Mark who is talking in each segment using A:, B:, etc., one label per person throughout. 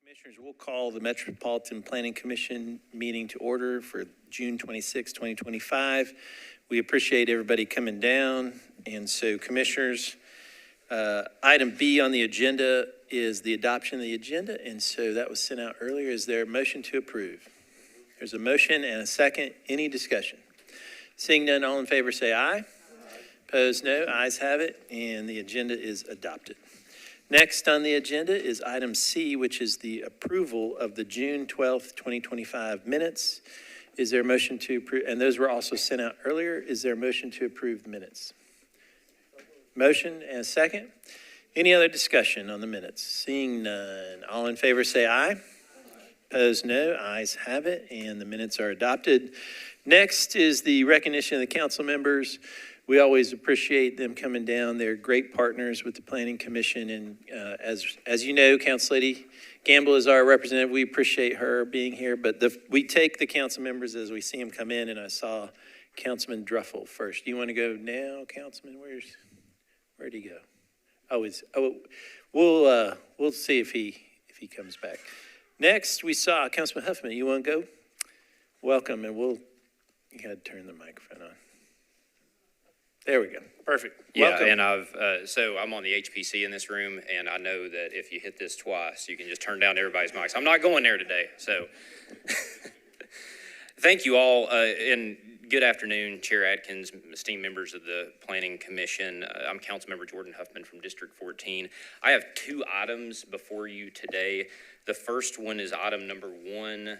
A: Commissioners, we'll call the Metropolitan Planning Commission meeting to order for June 26, 2025. We appreciate everybody coming down. And so, Commissioners, item B on the agenda is the adoption of the agenda. And so that was sent out earlier. Is there a motion to approve? There's a motion and a second. Any discussion? Seeing none, all in favor say aye. Opposed, no. Ayes have it, and the agenda is adopted. Next on the agenda is item C, which is the approval of the June 12th, 2025 minutes. Is there a motion to approve? And those were also sent out earlier. Is there a motion to approve the minutes? Motion and a second. Any other discussion on the minutes? Seeing none. All in favor say aye. Opposed, no. Ayes have it, and the minutes are adopted. Next is the recognition of the council members. We always appreciate them coming down. They're great partners with the Planning Commission. And as you know, Council Lady Gamble is our representative. We appreciate her being here. But we take the council members as we see them come in. And I saw Councilman Druffel first. Do you want to go now, Councilman? Where'd he go? We'll see if he comes back. Next, we saw Councilman Huffman. You want to go? Welcome, and you got to turn the microphone on. There we go. Perfect.
B: Yeah,
A: welcome.
B: and so I'm on the HPC in this room, and I know that if you hit this twice, you can just turn down everybody's mics. I'm not going there today, so thank you all, and good afternoon, Chair Atkins, esteemed members of the Planning Commission. I'm Councilmember Jordan Huffman from District 14. I have two items before you today. The first one is item number 1,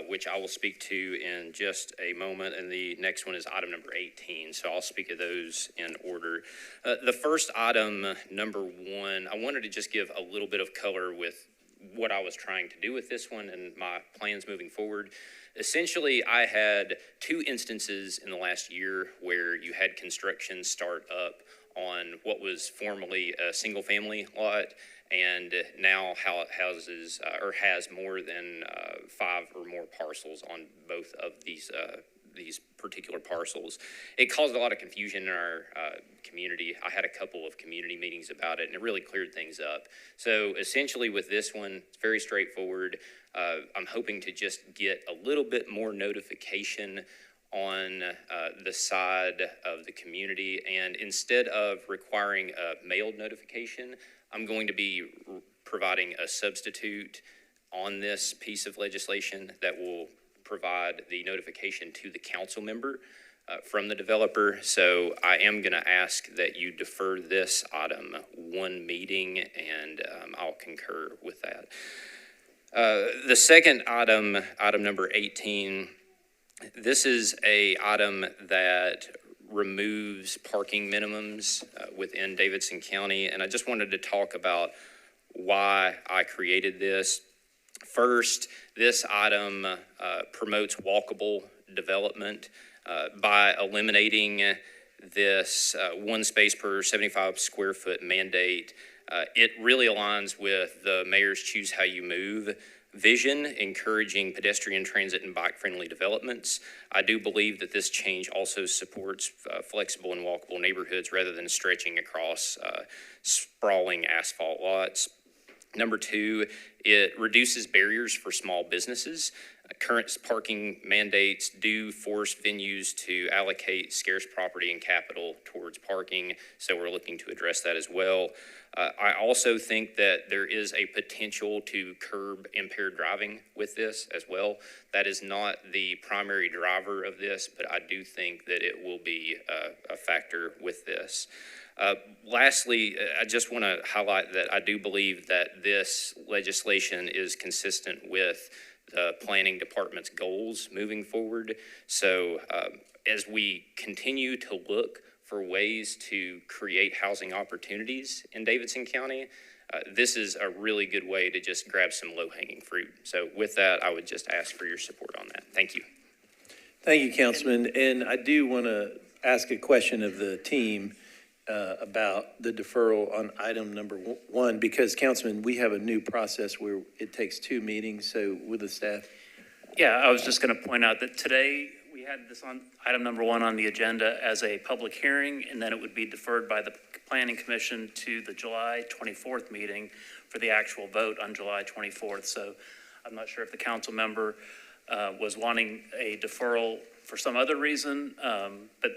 B: which I will speak to in just a moment, and the next one is item number 18, so I'll speak of those in order. The first item, number 1, I wanted to just give a little bit of color with what I was trying to do with this one and my plans moving forward. Essentially, I had 2 instances in the last year where you had construction start up on what was formerly a single-family lot, and now how it houses or has more than 5 or more parcels on both of these particular parcels. It caused a lot of confusion in our community. I had a couple of community meetings about it, and it really cleared things up. So essentially with this one, it's very straightforward. I'm hoping to just get a little bit more notification on the side of the community, and instead of requiring a mailed notification, I'm going to be providing a substitute on this piece of legislation that will provide the notification to the council member from the developer. So I am going to ask that you defer this item 1 meeting, and I'll concur with that. The second item, item number 18, this is a item that removes parking minimums within Davidson County, and I just wanted to talk about why I created this. First, this item promotes walkable development by eliminating this 1 space per 75 square foot mandate. It really aligns with the mayor's Choose How You Move vision, encouraging pedestrian, transit, and bike-friendly developments. I do believe that this change also supports flexible and walkable neighborhoods rather than stretching across sprawling asphalt lots. Number 2, it reduces barriers for small businesses. Current parking mandates do force venues to allocate scarce property and capital towards parking, so we're looking to address that as well. I also think that there is a potential to curb impaired driving with this as well. That is not the primary driver of this, but I do think that it will be a factor with this. Lastly, I just want to highlight that I do believe that this legislation is consistent with the planning department's goals moving forward. So as we continue to look for ways to create housing opportunities in Davidson County, this is a really good way to just grab some low-hanging fruit. So with that, I would just ask for your support on that. Thank you.
A: Thank you, Councilman. And I do want to ask a question of the team about the deferral on item number 1, because, Councilman, we have a new process where it takes 2 meetings. So with the staff.
C: Yeah, I was just going to point out that today we had this on item number 1 on the agenda as a public hearing, and then it would be deferred by the Planning Commission to the July 24th meeting for for the actual vote on July 24th. So I'm not sure if the council member was wanting a deferral for some other reason, but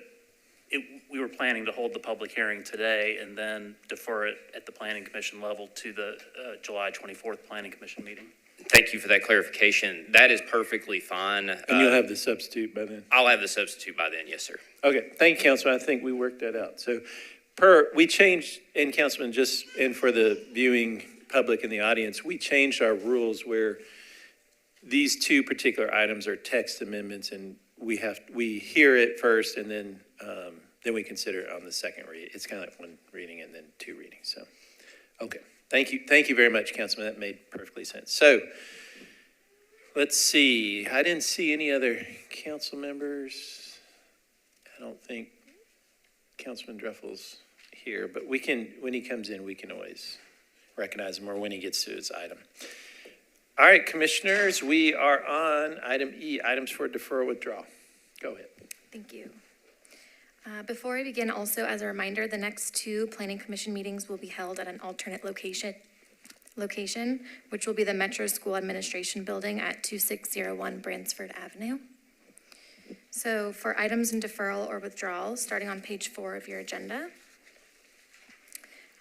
C: we were planning to hold the public hearing today and then defer it at the Planning Commission level to the July 24th Planning Commission meeting.
B: Thank you for that clarification. That is perfectly fine.
A: And you'll have the substitute by then?
B: I'll have the substitute by then, yes, sir.
A: Okay, thank you, Councilman. I think we worked that out. So we changed, and Councilman, and for the viewing public in the audience, we changed our rules where these two particular items are text amendments, and we hear it first, and then we consider it on the second read. It's kind of like one reading and then two readings. So, okay, thank you very much, Councilman. That made perfectly sense. So, let's see. I didn't see any other council members. I don't think Councilman Dreffel's here, but we can, when he comes in, we can always recognize him or when he gets to his item. All right, commissioners, we are on item E, items for deferral withdrawal. Go ahead.
D: Thank you. Before I begin, also as a reminder, the next two Planning Commission meetings will be held at an alternate location, which will be the Metro School Administration Building at 2601 Bransford Avenue. So for items in deferral or withdrawal, starting on page 4 of your agenda.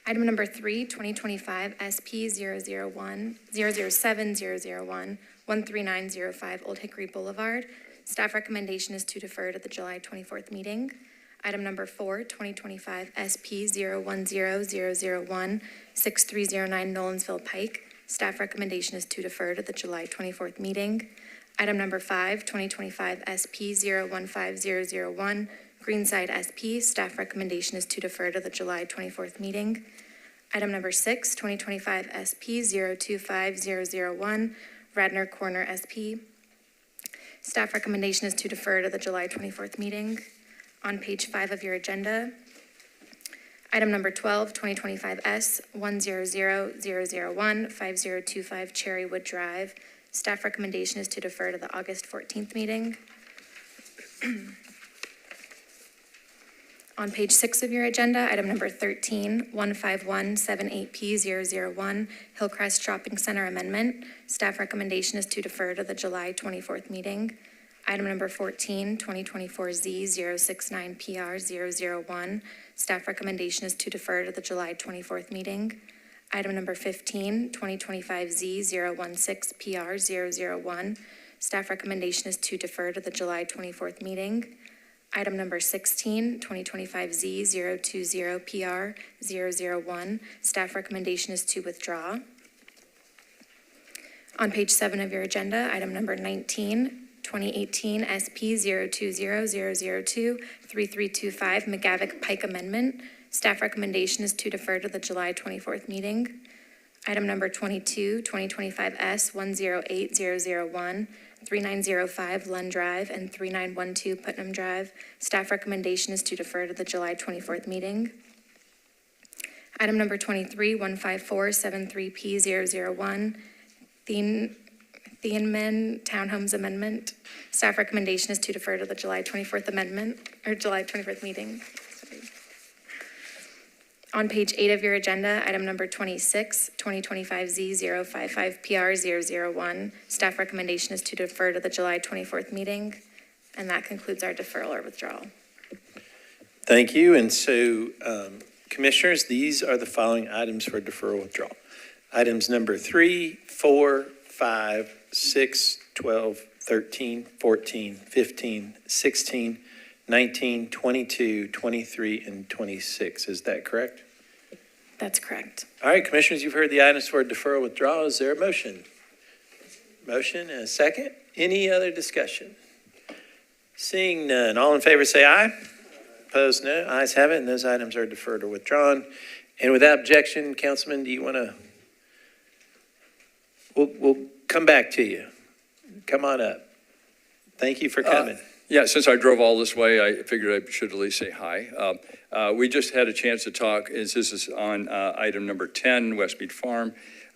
D: Item number 3, 2025 SP 007-001 13905 Old Hickory Boulevard. Staff recommendation is to defer to the July 24th meeting. Item number 4, 2025 SP 010-001 6309 Nolensville Pike. Staff recommendation is to defer to the July 24th meeting. Item number 5, 2025 SP 015001 Greenside SP. Staff recommendation is to defer to the July 24th meeting. Item number 6, 2025 SP 025001 Radnor Corner SP. Staff recommendation is to defer to the July 24th meeting. On page 5 of your agenda, item number 12, 2025 S 100001 5025 Cherrywood Drive. Staff recommendation is to defer to the August 14th meeting. On page 6 of your agenda, item number 13, 15178P001 Hillcrest Shopping Center Amendment. Staff recommendation is to defer to the July 24th meeting. Item number 14, 2024Z069PR001. Staff recommendation is to defer to the July 24th meeting. Item number 15, 2025Z016PR001. Staff recommendation is to defer to the July 24th meeting. Item number 16, 2025Z020PR001. Staff recommendation is to withdraw. On page 7 of your agenda, item number 19, 2018 SP 020002 3325 McGavick Pike Amendment. Staff recommendation is to defer to the July 24th meeting. Item number 22, 2025 S 108001 3905 Lund Drive and 3912 Putnam Drive. Staff recommendation is to defer to the July 24th meeting. Item number 23, 15473P001 Thienman Townhomes Amendment. Staff recommendation is to defer to the July 24th amendment, or July 24th meeting. Sorry. On page 8 of your agenda, item number 26, 2025Z055PR001. Staff recommendation is to defer to the July 24th meeting. And that concludes our deferral or withdrawal.
A: Thank you. And so, commissioners, these are the following items for deferral withdrawal. Items number 3, 4, 5, 6, 12, 13, 14, 15, 16, 19, 22, 23, and 26. Is that correct?
D: That's correct.
A: All right, commissioners, you've heard the items for deferral withdrawal. Is there a motion? Motion and a second. Any other discussion? Seeing none, all in favor say aye. Opposed, no. Ayes have it, and those items are deferred or withdrawn. And without objection, Councilman, do you want to? We'll come back to you. Come on up. Thank you for coming.
E: Yeah, since I drove all this way, I figured I should at least say hi. We just had a chance to talk, as this is on item number 10, Westmead Farm.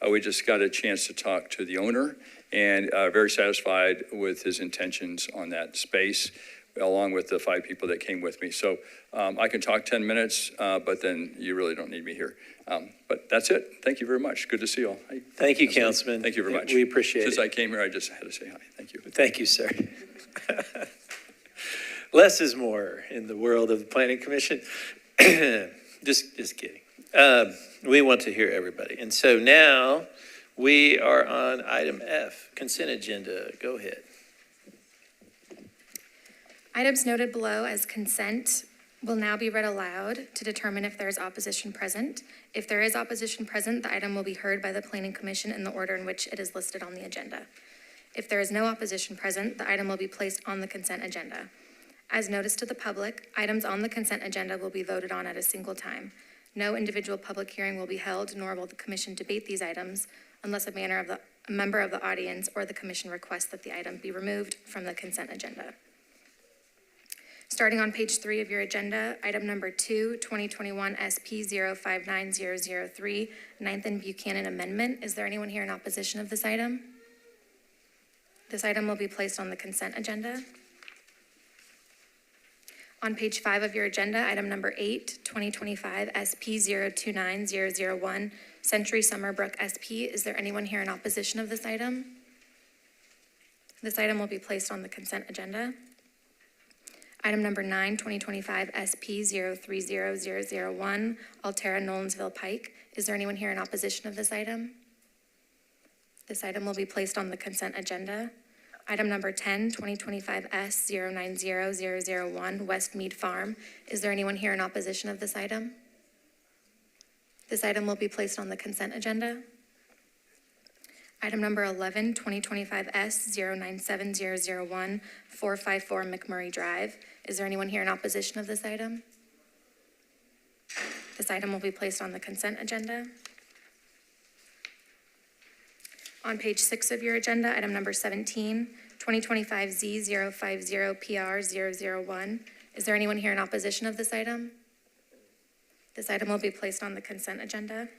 E: We just got a chance to talk to the owner and very satisfied with his intentions on that space. along with the 5 people that came with me. So I can talk 10 minutes, but then you really don't need me here. But that's it. Thank you very much. Good to see you all. Hi.
A: Thank you,
E: That's it.
A: Councilman.
E: Thank you very much.
A: We appreciate
E: Since
A: it.
E: I came here, I just had to say hi. Thank you.
A: Thank you, sir. Less is more in the world of the Planning Commission. Just kidding. We want to hear everybody. And so now we are on item F, consent agenda. Go ahead.
D: Items noted below as consent will now be read aloud to determine if there is opposition present. If there is opposition present, the item will be heard by the Planning Commission in the order in which it is listed on the agenda. If there is no opposition present, the item will be placed on the consent agenda. As noticed to the public, items on the consent agenda will be voted on at a single time. No individual public hearing will be held, nor will the commission debate these items unless a member of the audience or the commission requests that the item be removed from the consent agenda. Starting on page 3 of your agenda, item number 2, 2021 SP 059003, 9th and Buchanan Amendment. Is there anyone here in opposition of this item? This item will be placed on the consent agenda. On page 5 of your agenda, item number 8, 2025 SP 029001, Century Summerbrook SP. Is there anyone here in opposition of this item? This item will be placed on the consent agenda. Item number 9, 2025 SP 030001, Altera Nolensville Pike. Is there anyone here in opposition of this item? This item will be placed on the consent agenda. Item number 10, 2025 S 090001, West Mead Farm. Is there anyone here in opposition of this item? This item will be placed on the consent agenda. Item number 11, 2025 S 097001, 454 McMurray Drive. Is there anyone here in opposition of this item? This item will be placed on the consent agenda. On page 6 of your agenda, item number 17, 2025 Z050PR001. Is there anyone here in opposition of this item? This item will be placed on the consent agenda.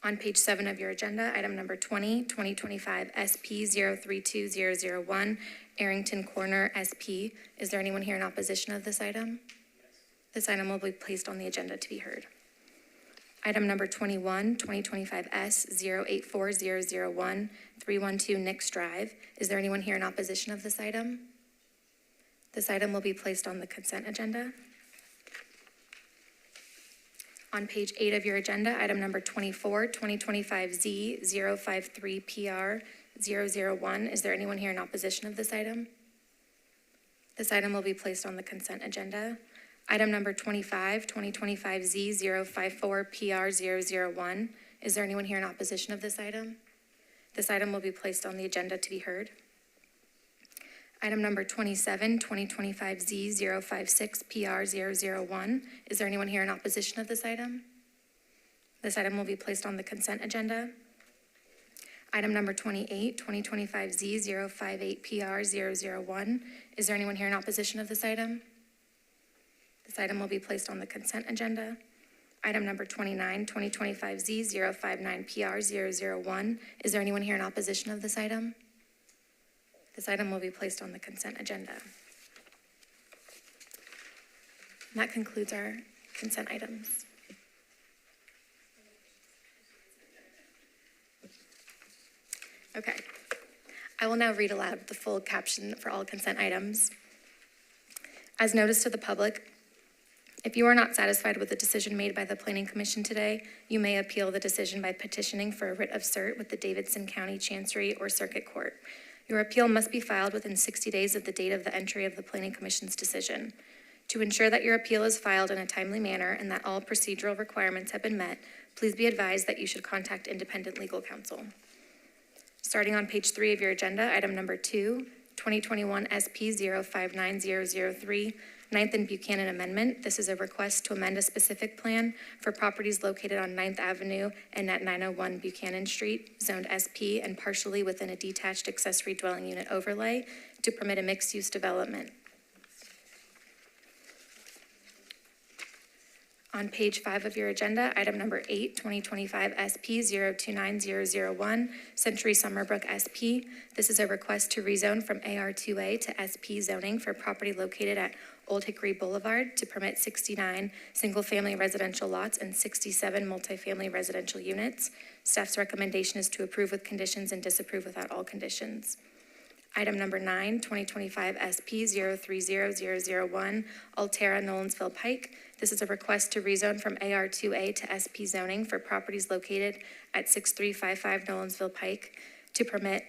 D: On page 7 of your agenda, item number 20, 2025 SP 032001, Arrington Corner SP. Is there anyone here in opposition of this item? This item will be placed on the agenda to be heard. Item number 21, 2025 S 084001, 312 Nix Drive. Is there anyone here in opposition of this item? This item will be placed on the consent agenda. On page 8 of your agenda, item number 24, 2025 Z053PR001. Is there anyone here in opposition of this item? This item will be placed on the consent agenda. Item number 25, 2025 Z054PR001. Is there anyone here in opposition of this item? This item will be placed on the agenda to be heard. Item number 27, 2025 Z056PR001. Is there anyone here in opposition of this item? This item will be placed on the consent agenda. Item number 28, 2025 Z058PR001. Is there anyone here in opposition of this item? This item will be placed on the consent agenda. Item number 29, 2025 Z059PR001. Is there anyone here in opposition of this item? This item will be placed on the consent agenda. And that concludes our consent items. Okay. I will now read aloud the full caption for all consent items. As noticed to the public, if you are not satisfied with the decision made by the Planning Commission today, you may appeal the decision by petitioning for a writ of cert with the Davidson County Chancery or Circuit Court. Your appeal must be filed within 60 days of the date of the entry of the Planning Commission's decision. To ensure that your appeal is filed in a timely manner and that all procedural requirements have been met, please be advised that you should contact independent legal counsel. Starting on page 3 of your agenda, item number 2, 2021 SP 059003, 9th and Buchanan Amendment. This is a request to amend a specific plan for properties located on 9th Avenue and at 901 Buchanan Street, zoned SP and partially within a detached accessory dwelling unit overlay to permit a mixed-use development. On page 5 of your agenda, item number 8, 2025 SP 029001, Century Summerbrook SP. This is a request to rezone from AR2A to SP zoning for property located at Old Hickory Boulevard to permit 69 single-family residential lots and 67 multifamily residential units. Staff's recommendation is to approve with conditions and disapprove without all conditions. Item number 9, 2025 SP 030001, Altera Nolensville Pike. This is a request to rezone from AR2A to SP zoning for properties located at 6355 Nolensville Pike to permit,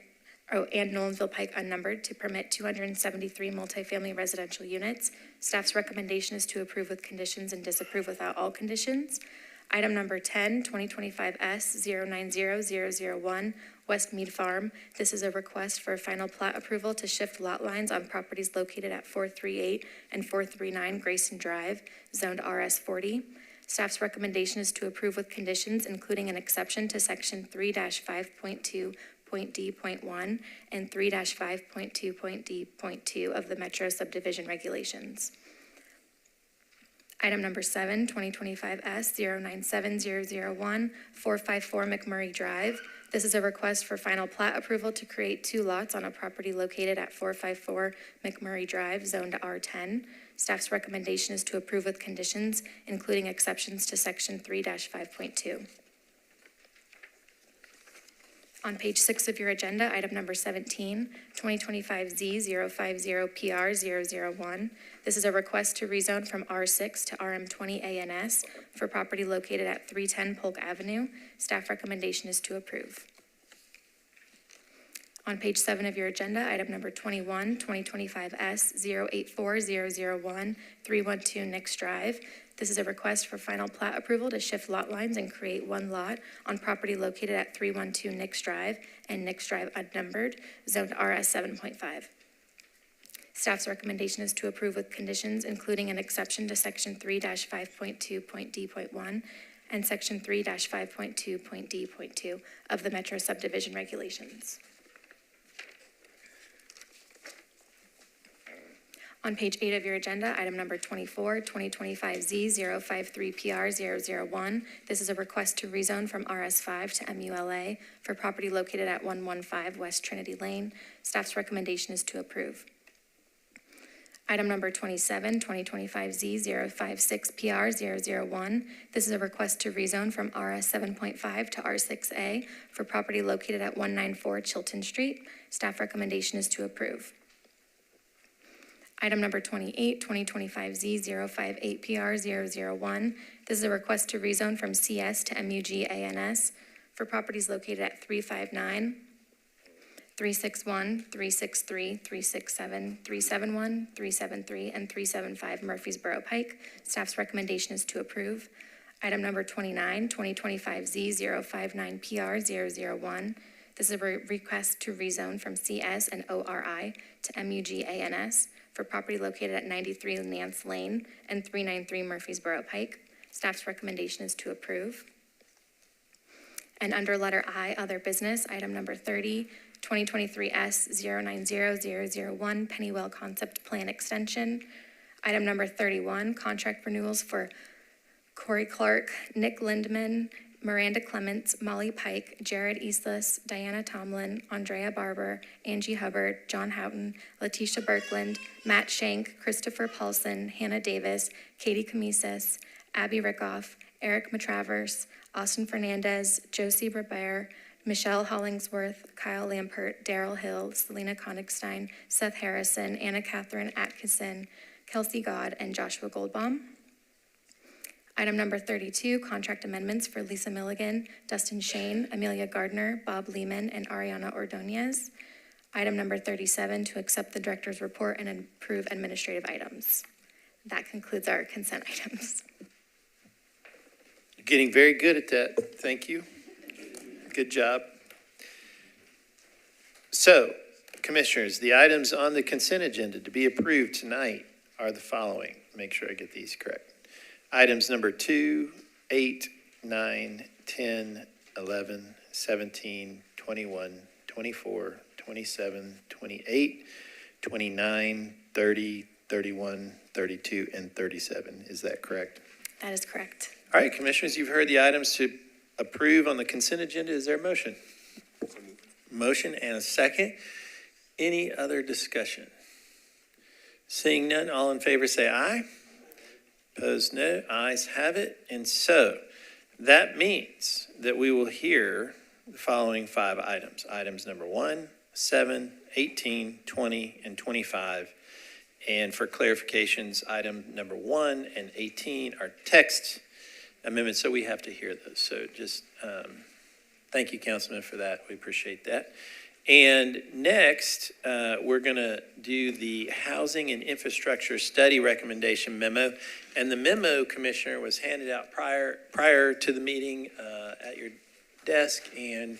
D: and Nolensville Pike unnumbered, to permit 273 multifamily residential units. Staff's recommendation is to approve with conditions and disapprove without all conditions. Item number 10, 2025 S 090001, West Mead Farm. This is a request for final plat approval to shift lot lines on properties located at 438 and 439 Grayson Drive, zoned RS40. Staff's recommendation is to approve with conditions, including an exception to section 3-5.2.D.1 and 3-5.2.D.2 of the Metro subdivision regulations. Item number 7, 2025 S 097001, 454 McMurray Drive. This is a request for final plat approval to create 2 lots on a property located at 454 McMurray Drive, zoned R10. Staff's recommendation is to approve with conditions, including exceptions to section 3-5.2. On page 6 of your agenda, item number 17, 2025 Z050PR001. This is a request to rezone from R6 to RM20 ANS for property located at 310 Polk Avenue. Staff recommendation is to approve. On page 7 of your agenda, item number 21, 2025 S084001, 312 Nix Drive. This is a request for final plat approval to shift lot lines and create 1 lot on property located at 312 Nix Drive and Nix Drive unnumbered, zoned RS 7.5. Staff's recommendation is to approve with conditions, including an exception to section 3-5.2.D.1 and section 3-5.2.D.2 of the Metro subdivision regulations. On page 8 of your agenda, item number 24, 2025 Z053PR001. This is a request to rezone from RS5 to MULA for property located at 115 West Trinity Lane. Staff's recommendation is to approve. Item number 27, 2025 Z056PR001. This is a request to rezone from RS 7.5 to R6A for property located at 194 Chilton Street. Staff recommendation is to approve. Item number 28, 2025 Z058PR001. This is a request to rezone from CS to MUG ANS for properties located at 359, 361, 363, 367, 371, 373, and 375 Murfreesboro Pike. Staff's recommendation is to approve. Item number 29, 2025 Z059PR001. This is a request to rezone from CS and ORI to MUG ANS for property located at 93 Nance Lane and 393 Murfreesboro Pike. Staff's recommendation is to approve. And under letter I, other business, item number 30, 2023 S090001, Pennywell Concept Plan Extension. Item number 31, contract renewals for Corey Clark, Nick Lindman, Miranda Clements, Molly Pike, Jared Eastless, Diana Tomlin, Andrea Barber, Angie Hubbard, John Houghton, Letitia Birkland, Matt Shank, Christopher Paulson, Hannah Davis, Katie Camises, Abby Rickoff, Eric Matravers, Austin Fernandez, Josie Robert, Michelle Hollingsworth, Kyle Lampert, Daryl Hill, Selena Konigstein, Seth Harrison, Anna Catherine Atkinson, Kelsey God, and Joshua Goldbaum. Item number 32, contract amendments for Lisa Milligan, Dustin Shane, Amelia Gardner, Bob Lehman, and Ariana Ordonez. Item number 37, to accept the director's report and approve administrative items. That concludes our consent items.
A: You're getting very good at that. Thank you. Good job. So, Commissioners, the items on the consent agenda to be approved tonight are the following. Make sure I get these correct. Items number 2, 8, 9, 10, 11, 17, 21, 24, 27, 28, 29, 30, 31, 32, and 37. Is that correct?
D: That is correct.
A: All right, commissioners, you've heard the items to approve on the consent agenda. Is there a motion? Motion and a second. Any other discussion? Seeing none, all in favor say aye. Opposed, no. Ayes have it. And so that means that we will hear the following 5 items. Items number 1, 7, 18, 20, and 25. And for clarifications, item number 1 and 18 are text amendments, so we have to hear those. So just thank you, Councilman, for that. We appreciate that. And next, we're going to do the Housing and Infrastructure Study Recommendation Memo. And the memo, Commissioner, was handed out prior to the meeting at your desk. And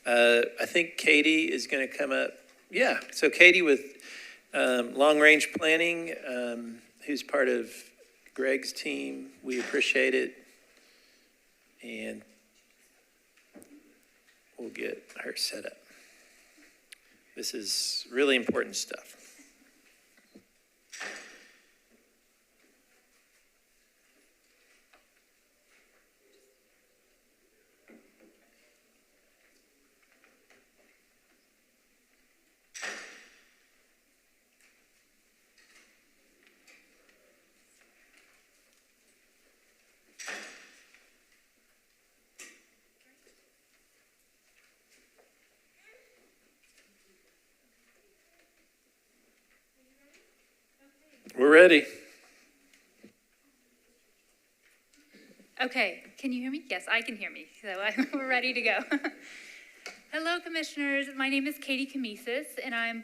A: I think Katie is going to come up. Yeah, so Katie with Long Range Planning, who's part of Greg's team. We appreciate it. And we'll get her set up. This is really important stuff. We're ready.
F: Okay, can you hear me? Yes, I can hear me, so we're ready to go. Hello, Commissioners. My name is Katie Kamisis, and I'm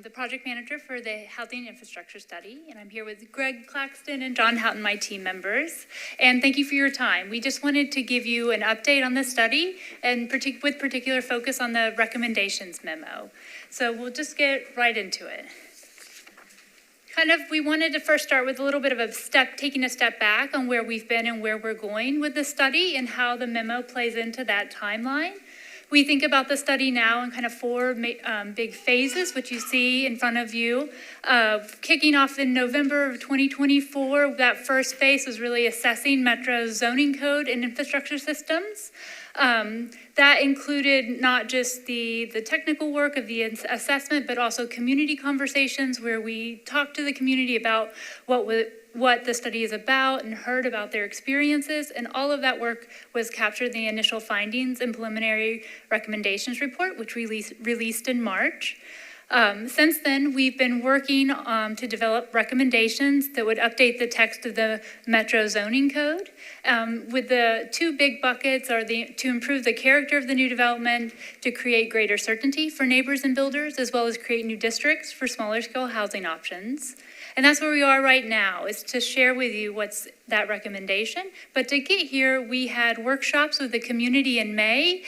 F: the project manager for the Housing and Infrastructure Study, and I'm here with Greg Claxton and John Houghton, my team members. And thank you for your time. We just wanted to give you an update on the study, and with particular focus on the recommendations memo. So we'll just get right into it. We wanted to first start with a little bit of taking a step back on where we've been and where we're going with the study and how the memo plays into that timeline. We think about the study now in kind of 4 big phases, which you see in front of you. Kicking off in November of 2024, that first phase was really assessing Metro's zoning code and infrastructure systems. That included not just the technical work of the assessment, but also community conversations where we talked to the community about what the study is about and heard about their experiences. And all of that work was captured in the initial findings and preliminary recommendations report, which we released in March. Since then, we've been working to develop recommendations that would update the text of the Metro zoning code. With the 2 big buckets are to improve the character of the new development, to create greater certainty for neighbors and builders, as well as create new districts for smaller scale housing options. And that's where we are right now, is to share with you what's that recommendation. But to get here, we had workshops with the community in May,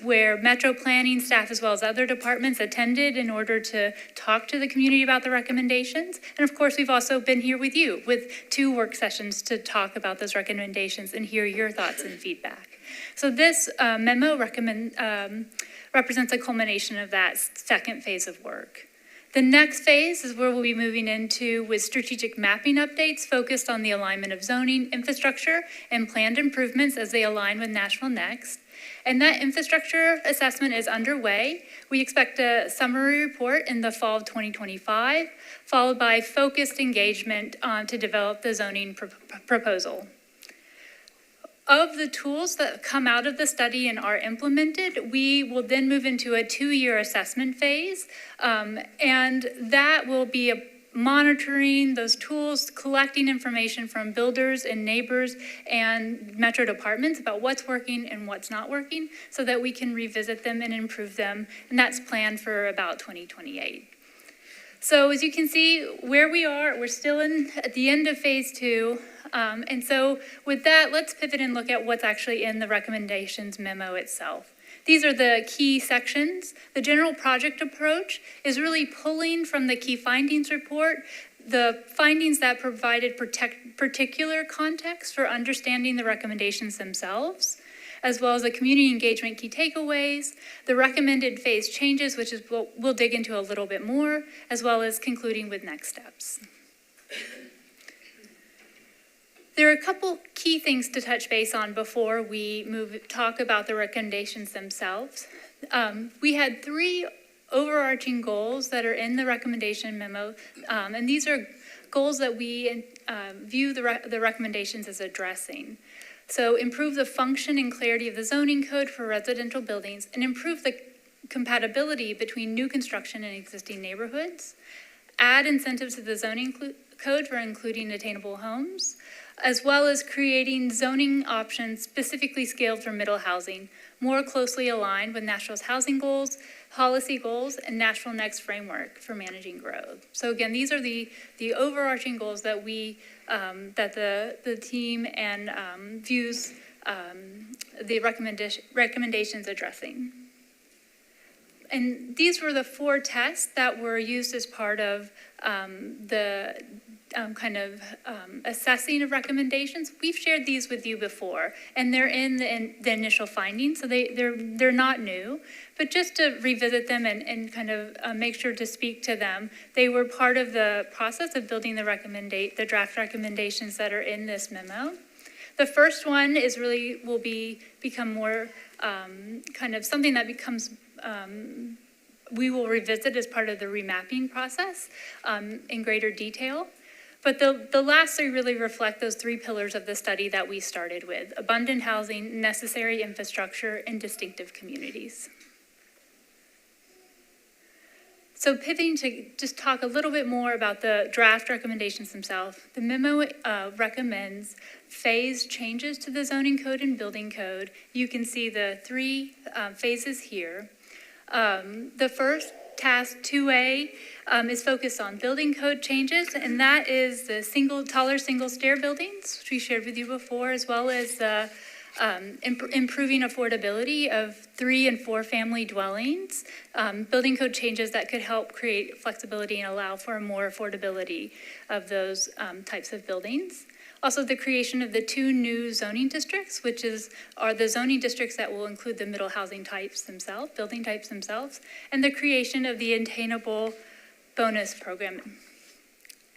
F: where Metro Planning staff as well as other departments attended in order to talk to the community about the recommendations. And of course, we've also been here with you with 2 work sessions to talk about those recommendations and hear your thoughts and feedback. So this memo represents a culmination of that second phase of work. The next phase is where we'll be moving into with strategic mapping updates focused on the alignment of zoning, infrastructure, and planned improvements as they align with Nashville Next. And that infrastructure assessment is underway. We expect a summary report in the fall of 2025, followed by focused engagement to develop the zoning proposal. Of the tools that come out of the study and are implemented, we will then move into a 2-year assessment phase, and that will be monitoring those tools, collecting information from builders and neighbors and Metro departments about what's working and what's not working so that we can revisit them and improve them, and that's planned for about 2028. So as you can see where we are, we're still at the end of phase 2. And so with that, let's pivot and look at what's actually in the recommendations memo itself. These are the key sections. The general project approach is really pulling from the key findings report, the findings that provided particular context for understanding the recommendations themselves, as well as the community engagement key takeaways, the recommended phase changes, which is what we'll dig into a little bit more, as well as concluding with next steps. There are a couple key things to touch base on before we talk about the recommendations themselves. We had 3 overarching goals that are in the recommendation memo, and these are goals that we view the recommendations as addressing. So improve the function and clarity of the zoning code for residential buildings and improve the compatibility between new construction and existing neighborhoods. Add incentives to the zoning code for including attainable homes, as well as creating zoning options specifically scaled for middle housing, more closely aligned with Nashville's housing goals, policy goals, and Nashville Next framework for managing growth. So again, these are the overarching goals that that the team and views the recommendations addressing. And these were the 4 tests that were used as part of the assessing of recommendations. We've shared these with you before, and they're in the initial findings, so they're not new. But just to revisit them and make sure to speak to them, they were part of the process of building the draft recommendations that are in this memo. The first one is will become more something that becomes we will revisit as part of the remapping process in greater detail. But the last 3 really reflect those 3 pillars of the study that we started with: abundant housing, necessary infrastructure, and distinctive communities. So pivoting to just talk a little bit more about the draft recommendations themselves, the memo recommends phased changes to the zoning code and building code. You can see the 3 phases here. The first, task 2A, is focused on building code changes, and that is the taller single stair buildings, which we shared with you before, as well as the improving affordability of 3 and 4 family dwellings, building code changes that could help create flexibility and allow for more affordability of those types of buildings. Also, the creation of the 2 new zoning districts, which are the zoning districts that will include the middle housing types themselves, building types themselves, and the creation of the attainable bonus program.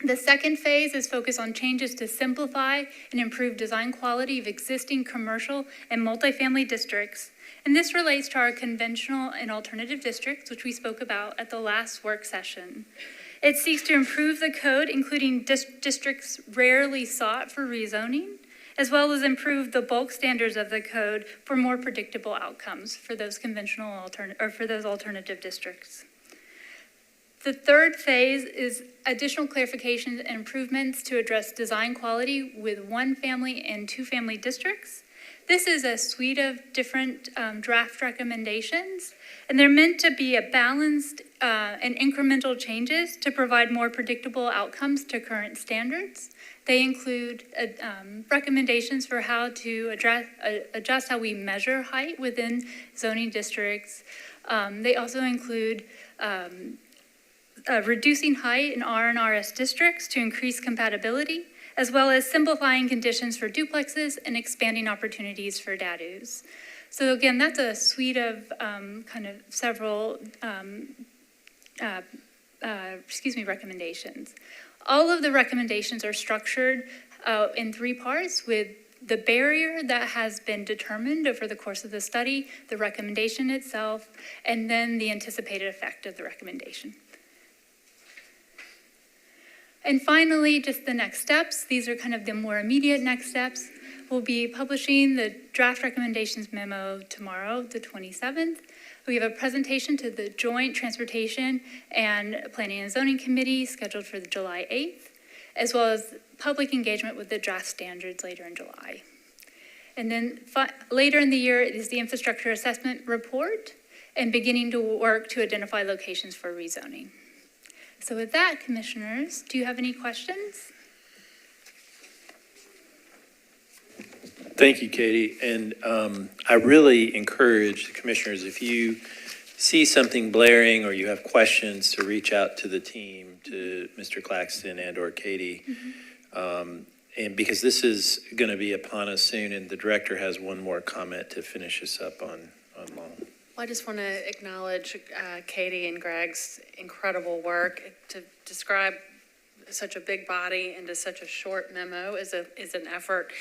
F: The second phase is focused on changes to simplify and improve design quality of existing commercial and multifamily districts. And this relates to our conventional and alternative districts, which we spoke about at the last work session. It seeks to improve the code, including districts rarely sought for rezoning, as well as improve the bulk standards of the code for more predictable outcomes for those for those alternative districts. The third phase is additional clarifications and improvements to address design quality with 1 family and 2 family districts. This is a suite of different draft recommendations, and they're meant to be a balanced and incremental changes to provide more predictable outcomes to current standards. They include recommendations for how to adjust how we measure height within zoning districts. They also include reducing height in R and RS districts to increase compatibility, as well as simplifying conditions for duplexes and expanding opportunities for DADUs. So again, that's a suite of several recommendations. All of the recommendations are structured in 3 parts, with the barrier that has been determined over the course of the study, the recommendation itself, and then the anticipated effect of the recommendation. And finally, just the next steps. These are kind of the more immediate next steps. We'll be publishing the draft recommendations memo tomorrow, the 27th. We have a presentation to the Joint Transportation and Planning and Zoning Committee scheduled for the July 8th, as well as public engagement with the draft standards later in July. And then later in the year is the infrastructure assessment report and beginning to work to identify locations for rezoning. So with that, commissioners, do you have any questions?
A: Thank you, Katie. And I really encourage the commissioners, if you see something blaring or you have questions, to reach out to the team, to Mr. Claxton and or Katie. And because this is going to be upon us soon, and the director has one more comment to finish us up on law.
G: Well, I just want to acknowledge Katie and Greg's incredible work to describe such a big body into such a short memo is an effort.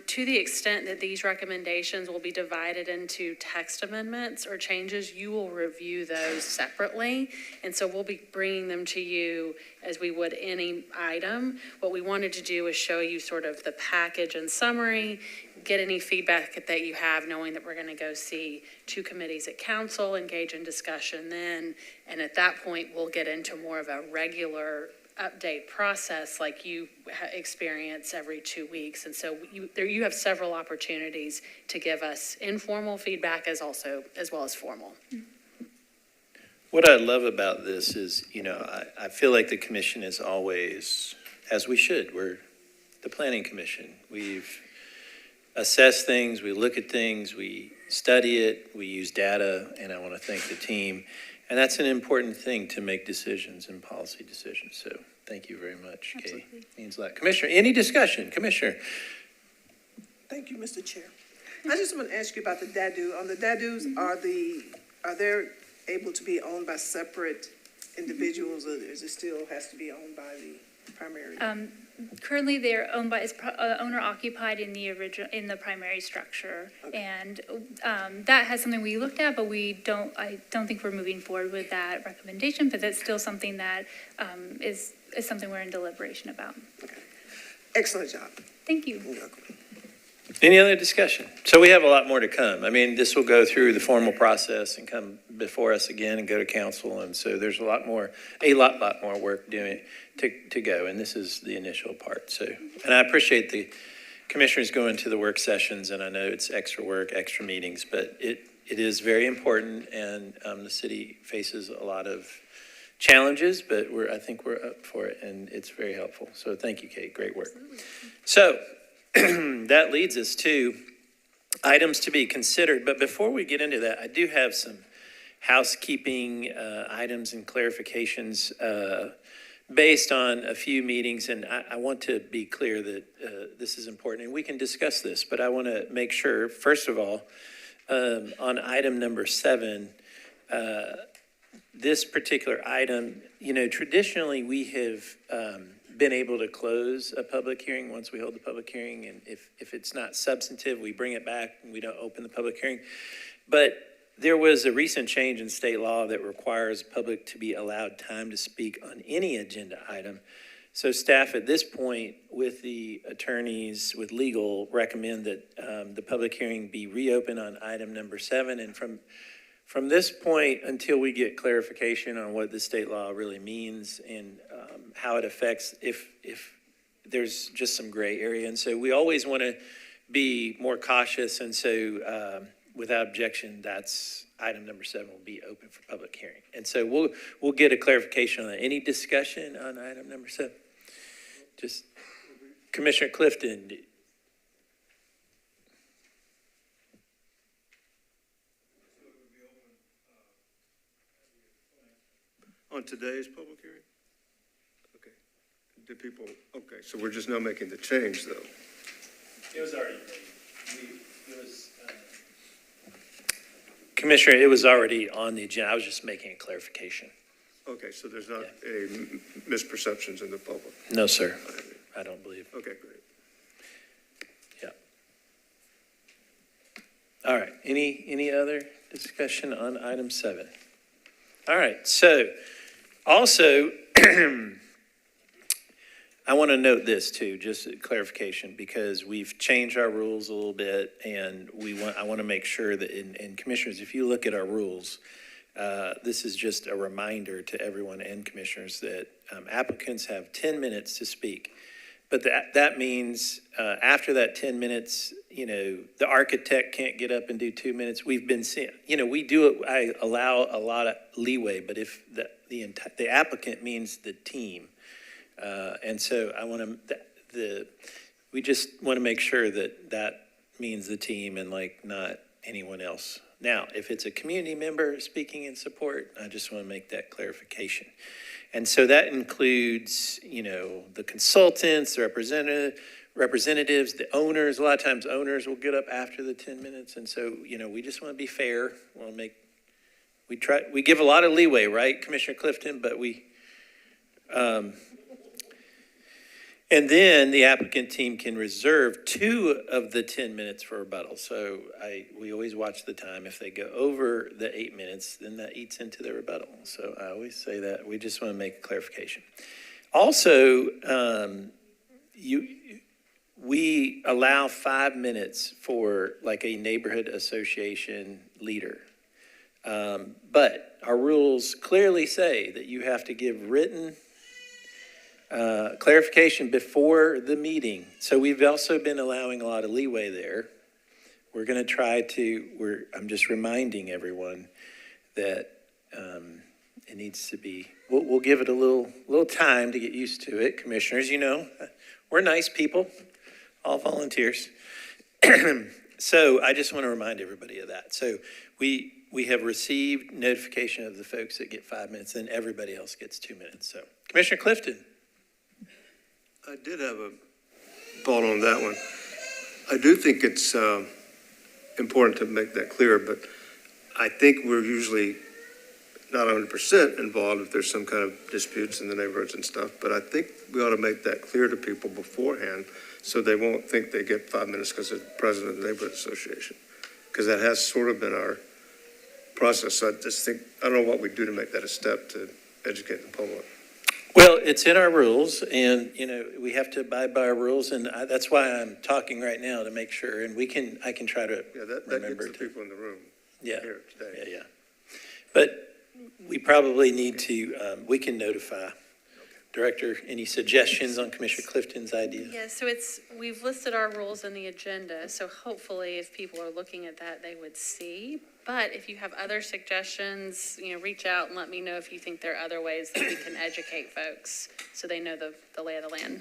G: To the extent that these recommendations will be divided into text amendments or changes, you will review those separately. And so we'll be bringing them to you as we would any item. What we wanted to do is show you sort of the package and summary, get any feedback that you have, knowing that we're going to go see two committees at council, engage in discussion then. And at that point, we'll get into more of a regular update process like you experience every 2 weeks. And so you have several opportunities to give us informal feedback as well as formal.
A: What I love about this is, I feel like the commission is always, as we should, we're the planning commission. We've assessed things, we look at things, we study it, we use data, and I want to thank the team. And that's an important thing to make decisions and policy decisions. So thank you very much, Kay. Means a lot. Commissioner, any discussion? Commissioner?
H: Thank you, Mr. Chair. I just want to ask you about the DADU. On the DADUs, are they able to be owned by separate individuals, or is it still has to be owned by the primary?
F: Currently, they're owned by, owner occupied in the primary structure. Okay. And that has something we looked at, but I don't think we're moving forward with that recommendation, but that's still something that is something we're in deliberation about.
H: Okay. Excellent job.
F: Thank you.
H: You're welcome.
A: Any other discussion? So we have a lot more to come. I mean, this will go through the formal process and come before us again and go to council. And so there's a lot more work doing to go. And this is the initial part. So, and I appreciate the commissioners going to the work sessions. And I know it's extra work, extra meetings, but it is very important. And the city faces a lot of challenges, but I think we're up for it. And it's very helpful. So thank you, Kate. Great work. So that leads us to items to be considered. But before we get into that, I do have some housekeeping items and clarifications based on a few meetings. And I want to be clear that this is important, and we can discuss this. But I want to make sure, first of all, on item number 7, this particular item, traditionally we have been able to close a public hearing once we hold the public hearing. And if it's not substantive, we bring it back and we don't open the public hearing. But there was a recent change in state law that requires public to be allowed time to speak on any agenda item. So staff at this point, with the attorneys, with legal, recommend that the public hearing be reopened on item number 7. And from this point until we get clarification on what the state law really means and how it affects if there's just some gray area. And so we always want to be more cautious. And so without objection, that's item number 7 will be open for public hearing. And so we'll get a clarification on that. Any discussion on item number 7? Just Commissioner Clifton.
I: On today's public hearing? Okay. Okay, so we're just now making the change, though.
A: It was already made. Commissioner, it was already on the agenda. I was just making a clarification.
I: Okay, so there's not any misperceptions in the public?
A: No, sir. I don't believe.
I: Okay, great.
A: Yeah. All right. Any other discussion on item 7? All right. So also, I want to note this too, just a clarification, because we've changed our rules a little bit, and I want to make sure that, and commissioners, if you look at our rules, this is just a reminder to everyone and commissioners that applicants have 10 minutes to speak. But that means after that 10 minutes, the architect can't get up and do 2 minutes. We've been seeing, we do it. I allow a lot of leeway, but if the applicant means the team, and so I want to we just want to make sure that means the team and not anyone else. Now, if it's a community member speaking in support, I just want to make that clarification. And so that includes, the consultants, the representatives, the owners. A lot of times owners will get up after the 10 minutes. And so, we just want to be fair. We give a lot of leeway, right, Commissioner Clifton? But And then the applicant team can reserve 2 of the 10 minutes for rebuttal. So we always watch the time. If they go over the 8 minutes, then that eats into their rebuttal. So I always say that. We just want to make a clarification. Also, we allow 5 minutes for like a neighborhood association leader. But our rules clearly say that you have to give written clarification before the meeting. So we've also been allowing a lot of leeway there. We're going to try to, I'm just reminding everyone that it needs to be, we'll give it a little time to get used to it. Commissioners, you know, we're nice people, all volunteers. So I just want to remind everybody of that. So we have received notification of the folks that get 5 minutes, then everybody else gets 2 minutes. So Commissioner Clifton.
I: I did have a thought on that one. I do think it's important to make that clear, but I think we're usually not 100% involved if there's some kind of disputes in the neighborhoods and stuff, but I think we ought to make that clear to people beforehand so they won't think they get 5 minutes because they're president of the neighborhood association, because that has sort of been our process. So I just think, I don't know what we do to make that a step to educate the public.
A: Well, it's in our rules, and, you know, we have to abide by our rules, and that's why I'm talking right now to make sure, and I can try to
I: Yeah, that
A: remember
I: gets the people in the room
A: Yeah,
I: here today.
A: yeah. But we probably need to, we can notify. Director, any suggestions on Commissioner Clifton's idea?
G: Yeah, so we've listed our rules in the agenda, so hopefully if people are looking at that, they would see. But if you have other suggestions, you know, reach out and let me know if you think there are other ways that we can educate folks so they know the lay of the land.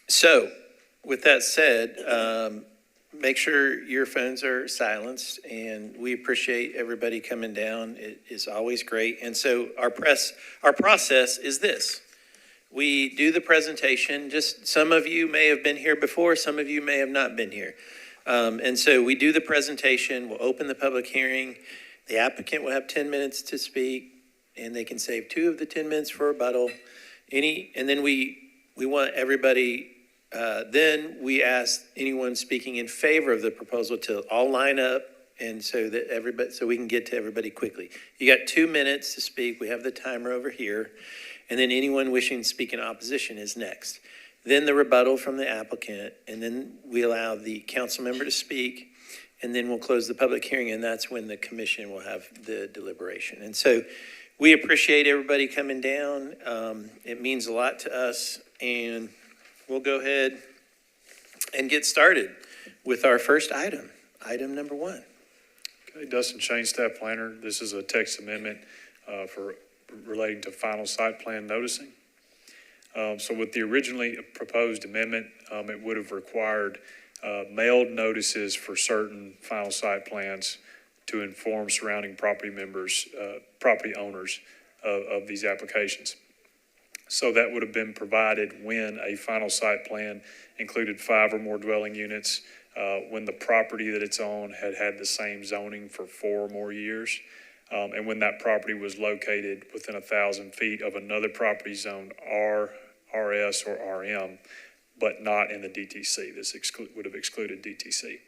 A: So with that said, make sure your phones are silenced, and we appreciate everybody coming down. It is always great. And so our process is this. We do the presentation. Just some of you may have been here before, some of you may have not been here. And so we do the presentation, we'll open the public hearing. The applicant will have 10 minutes to speak, and they can save 2 of the 10 minutes for rebuttal. And then we want everybody, then we ask anyone speaking in favor of the proposal to all line up, and so we can get to everybody quickly. You got 2 minutes to speak. We have the timer over here. And then anyone wishing to speak in opposition is next. Then the rebuttal from the applicant, and then we allow the council member to speak, and then we'll close the public hearing, and that's when the commission will have the deliberation. And so we appreciate everybody coming down. It means a lot to us, and we'll go ahead and get started with our first item number 1.
J: Okay, Dustin Shane, staff planner. This is a text amendment for relating to final site plan noticing. So with the originally proposed amendment, it would have required mailed notices for certain final site plans to inform surrounding property owners of these applications. So that would have been provided when a final site plan included 5 or more dwelling units, when the property that it's on had the same zoning for 4 or more years, and when that property was located within 1,000 feet of another property zoned R, RS, or RM, but not in the DTC. This would have excluded DTC.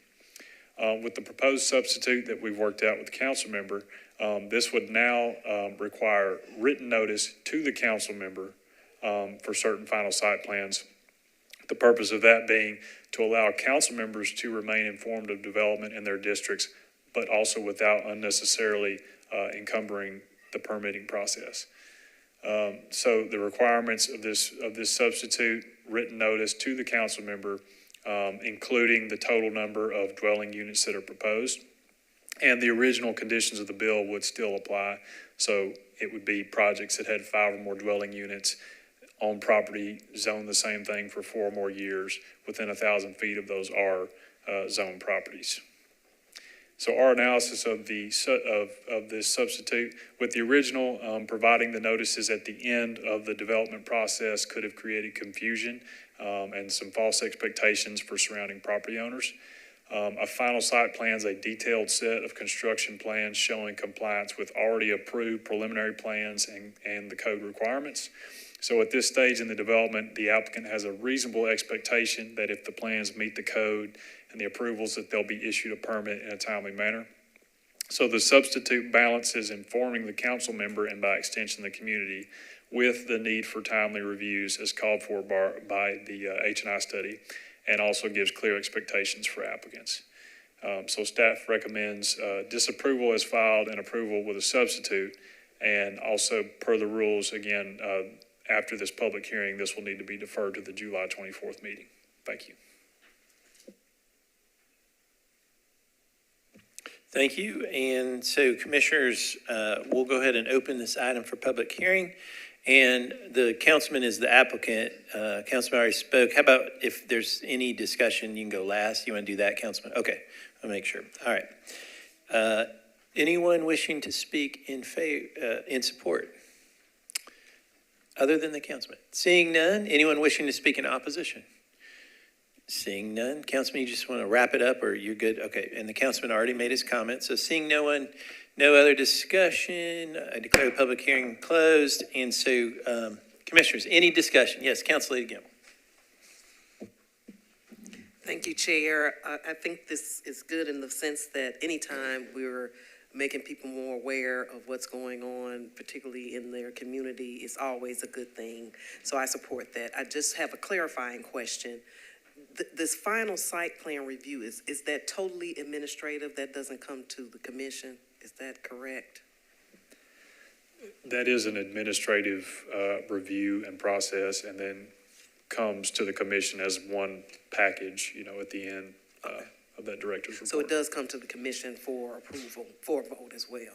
J: With the proposed substitute that we've worked out with the council member, this would now require written notice to the council member for certain final site plans. The purpose of that being to allow council members to remain informed of development in their districts, but also without unnecessarily encumbering the permitting process. So the requirements of this substitute written notice to the council member, including the total number of dwelling units that are proposed, and the original conditions of the bill would still apply. So it would be projects that had 5 or more dwelling units on property zoned the same thing for 4 or more years within 1,000 feet of those R zone properties. So our analysis of this substitute with the original providing the notices at the end of the development process could have created confusion and some false expectations for surrounding property owners. A final site plan is a detailed set of construction plans showing compliance with already approved preliminary plans and the code requirements. So at this stage in the development, the applicant has a reasonable expectation that if the plans meet the code and the approvals, that they'll be issued a permit in a timely manner. So the substitute balance is informing the council member and by extension the community with the need for timely reviews as called for by the H&I study, and also gives clear expectations for applicants. So staff recommends disapproval as filed and approval with a substitute. And also per the rules, again, after this public hearing, this will need to be deferred to the July 24th meeting. Thank you.
A: Thank you. And so commissioners, we'll go ahead and open this item for public hearing. And the councilman is the applicant. Councilman already spoke. How about if there's any discussion, you can go last. You want to do that, Councilman? Okay, I'll make sure. All right. Anyone wishing to speak in support? Other than the councilman? Seeing none, anyone wishing to speak in opposition? Seeing none, Councilman, you just want to wrap it up or you're good? Okay, and the councilman already made his comment. So seeing no one, no other discussion, I declare the public hearing closed. And so, commissioners, any discussion? Yes, Council Lady Gamble.
K: Thank you, Chair. I think this is good in the sense that anytime we're making people more aware of what's going on, particularly in their community, is always a good thing. So I support that. I just have a clarifying question. This final site plan review, is that totally administrative? That doesn't come to the commission? Is that correct?
J: That is an administrative review and process, and then comes to the commission as one package, at the end of that director's report.
K: So it does come to the commission for approval, for a vote as well?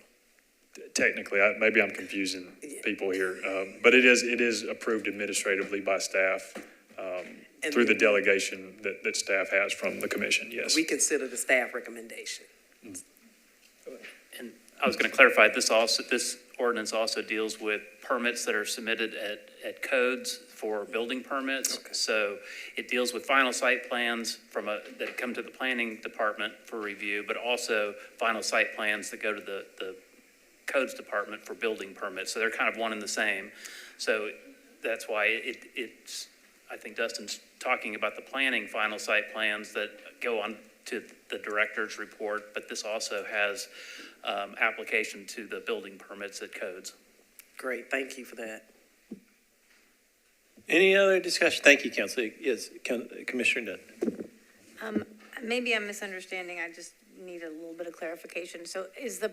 J: Technically, maybe I'm confusing people here, but it is approved administratively by staff through the delegation that staff has from the commission, yes.
K: We consider the staff recommendation.
C: And I was going to clarify, this ordinance also deals with permits that are submitted at codes for building permits. Okay. So it deals with final site plans that come to the planning department for review, but also final site plans that go to the codes department for building permits. So they're kind of one and the same. So that's why it's, I think Dustin's talking about the planning final site plans that go on to the director's report, but this also has application to the building permits at codes.
K: Great, thank you for that.
A: Any other discussion? Thank you, Councilor. Yes, Commissioner Dunn.
L: Maybe I'm misunderstanding. I just need a little bit of clarification. So is the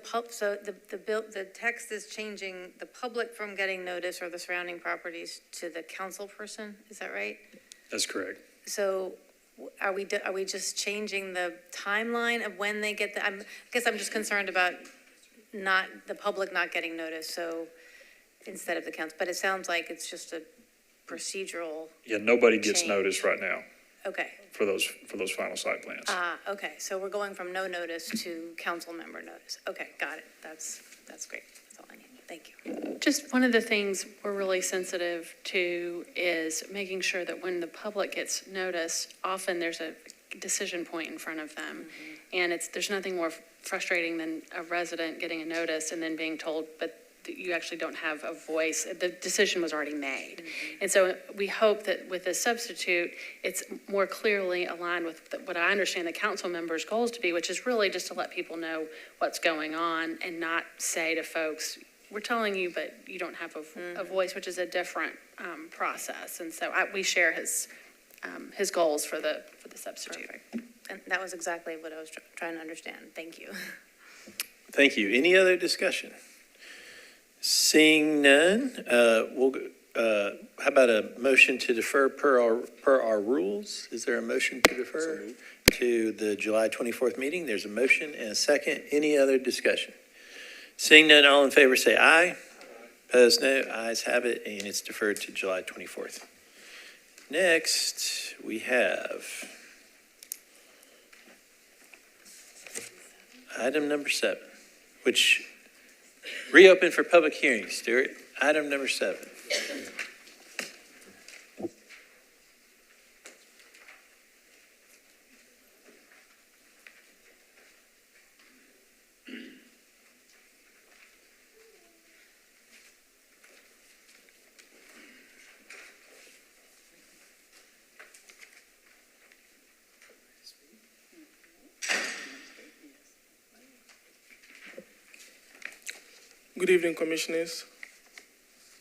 L: text is changing the public from getting notice or the surrounding properties to the council person? Is that right?
J: That's correct.
L: So are we just changing the timeline of when they get I guess I'm just concerned about the public not getting notice. So instead of the council, but it sounds like it's just a procedural.
J: Yeah, nobody gets
L: change.
J: notice right now.
L: Okay.
J: For those final site plans.
L: Okay. So we're going from no notice to council member notice. Okay, got it. That's great. That's all I need. Thank you.
G: Just one of the things we're really sensitive to is making sure that when the public gets notice, often there's a decision point in front of them. Mm-hmm. And there's nothing more frustrating than a resident getting a notice and then being told, but you actually don't have a voice. The decision was already made. Mm-hmm. And so we hope that with this substitute, it's more clearly aligned with what I understand the council members' goals to be, which is really just to let people know what's going on and not say to folks, we're telling you, but you don't have a voice, which is a different process. And so we share his goals for the substitute.
L: Perfect. And that was exactly what I was trying to understand. Thank you.
A: Thank you. Any other discussion? Seeing none, how about a motion to defer per our rules? Is there a motion to defer to the July 24th meeting? There's a motion and a second. Any other discussion? Seeing none, all in favor say aye. Opposed, no. Ayes have it, and it's deferred to July 24th. Next, we have item number 7, which reopened for public hearing. Stuart, item number 7.
M: Good evening, Commissioners.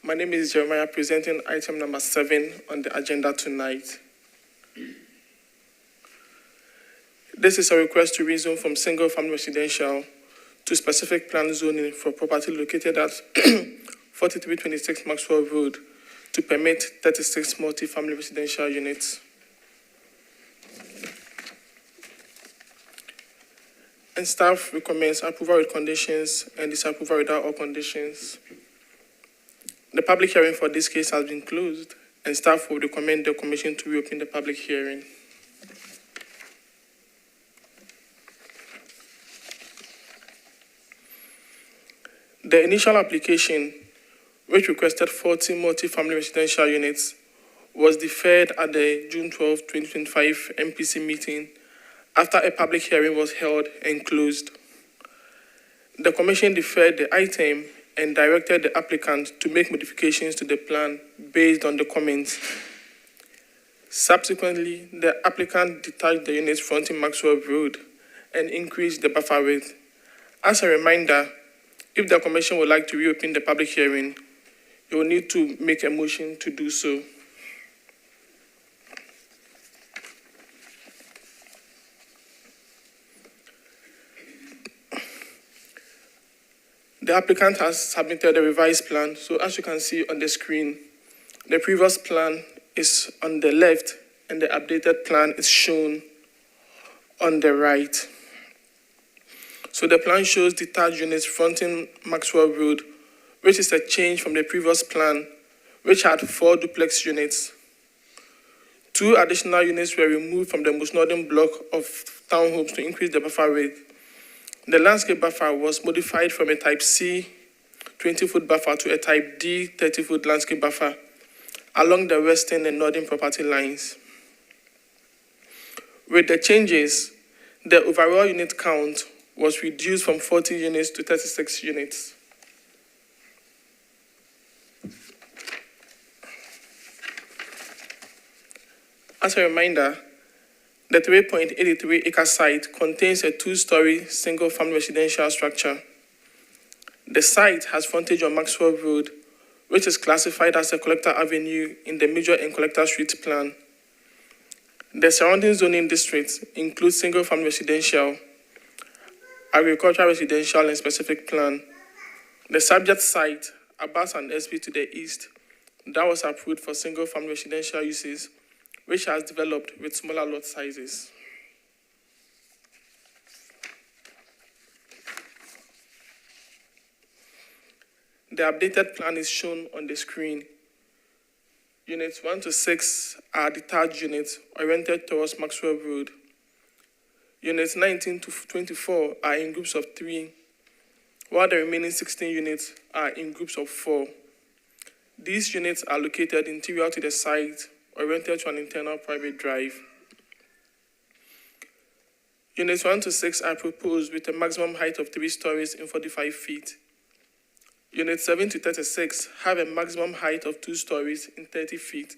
M: My name is Jeremiah, presenting item number 7 on the agenda tonight. This is a request to rezone from single-family residential to specific plan zoning for property located at 4326 Maxwell Road to permit 36 multi-family residential units. And staff recommends approval with conditions and disapproval without all conditions. The public hearing for this case has been closed, and staff will recommend the Commission to reopen the public hearing. The initial application, which requested 40 multi-family residential units, was deferred at the June 12, 2025 MPC meeting after a public hearing was held and closed. The Commission deferred the item and directed the applicant to make modifications to the plan based on the comments. Subsequently, the applicant detached the units fronting Maxwell Road and increased the buffer width. As a reminder, if the Commission would like to reopen the public hearing, you will need to make a motion to do so. The applicant has submitted a revised plan. So as you can see on the screen, the previous plan is on the left and the updated plan is shown on the right. So the plan shows detached units fronting Maxwell Road, which is a change from the previous plan, which had 4 duplex units. 2 additional units were removed from the most northern block of townhomes to increase the buffer width. The landscape buffer was modified from a type C 20-foot buffer to a type D 30-foot landscape buffer along the western and northern property lines. With the changes, the overall unit count was reduced from 40 units to 36 units. As a reminder, the 3.83 acre site contains a 2-story single-family residential structure. The site has frontage on Maxwell Road, which is classified as a collector avenue in the Major and Collector Street plan. The surrounding zoning districts include single-family residential, agricultural residential, and specific plan. The subject site abuts an SP to the east that was approved for single-family residential uses, which has developed with smaller lot sizes. The updated plan is shown on the screen. Units 1 to 6 are detached units oriented towards Maxwell Road. Units 19 to 24 are in groups of 3, while the remaining 16 units are in groups of 4. These units are located interior to the site, oriented to an internal private drive. Units 1 to 6 are proposed with a maximum height of 3 stories and 45 feet. Units 7 to 36 have a maximum height of 2 stories and 30 feet.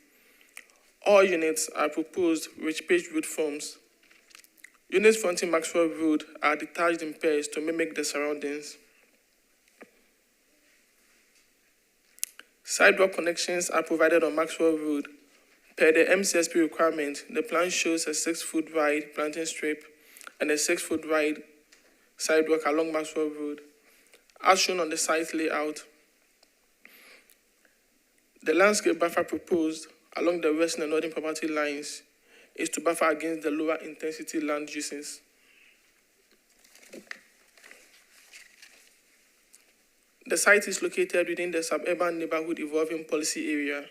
M: All units are proposed with paved roof forms. Units fronting Maxwell Road are detached in pairs to mimic the surroundings. Sidewalk connections are provided on Maxwell Road. Per the MCSP requirement, the plan shows a 6-foot wide planting strip and a 6-foot wide sidewalk along Maxwell Road. As shown on the site layout, the landscape buffer proposed along the western and northern property lines is to buffer against the lower intensity land uses. The site is located within the suburban neighborhood evolving policy area.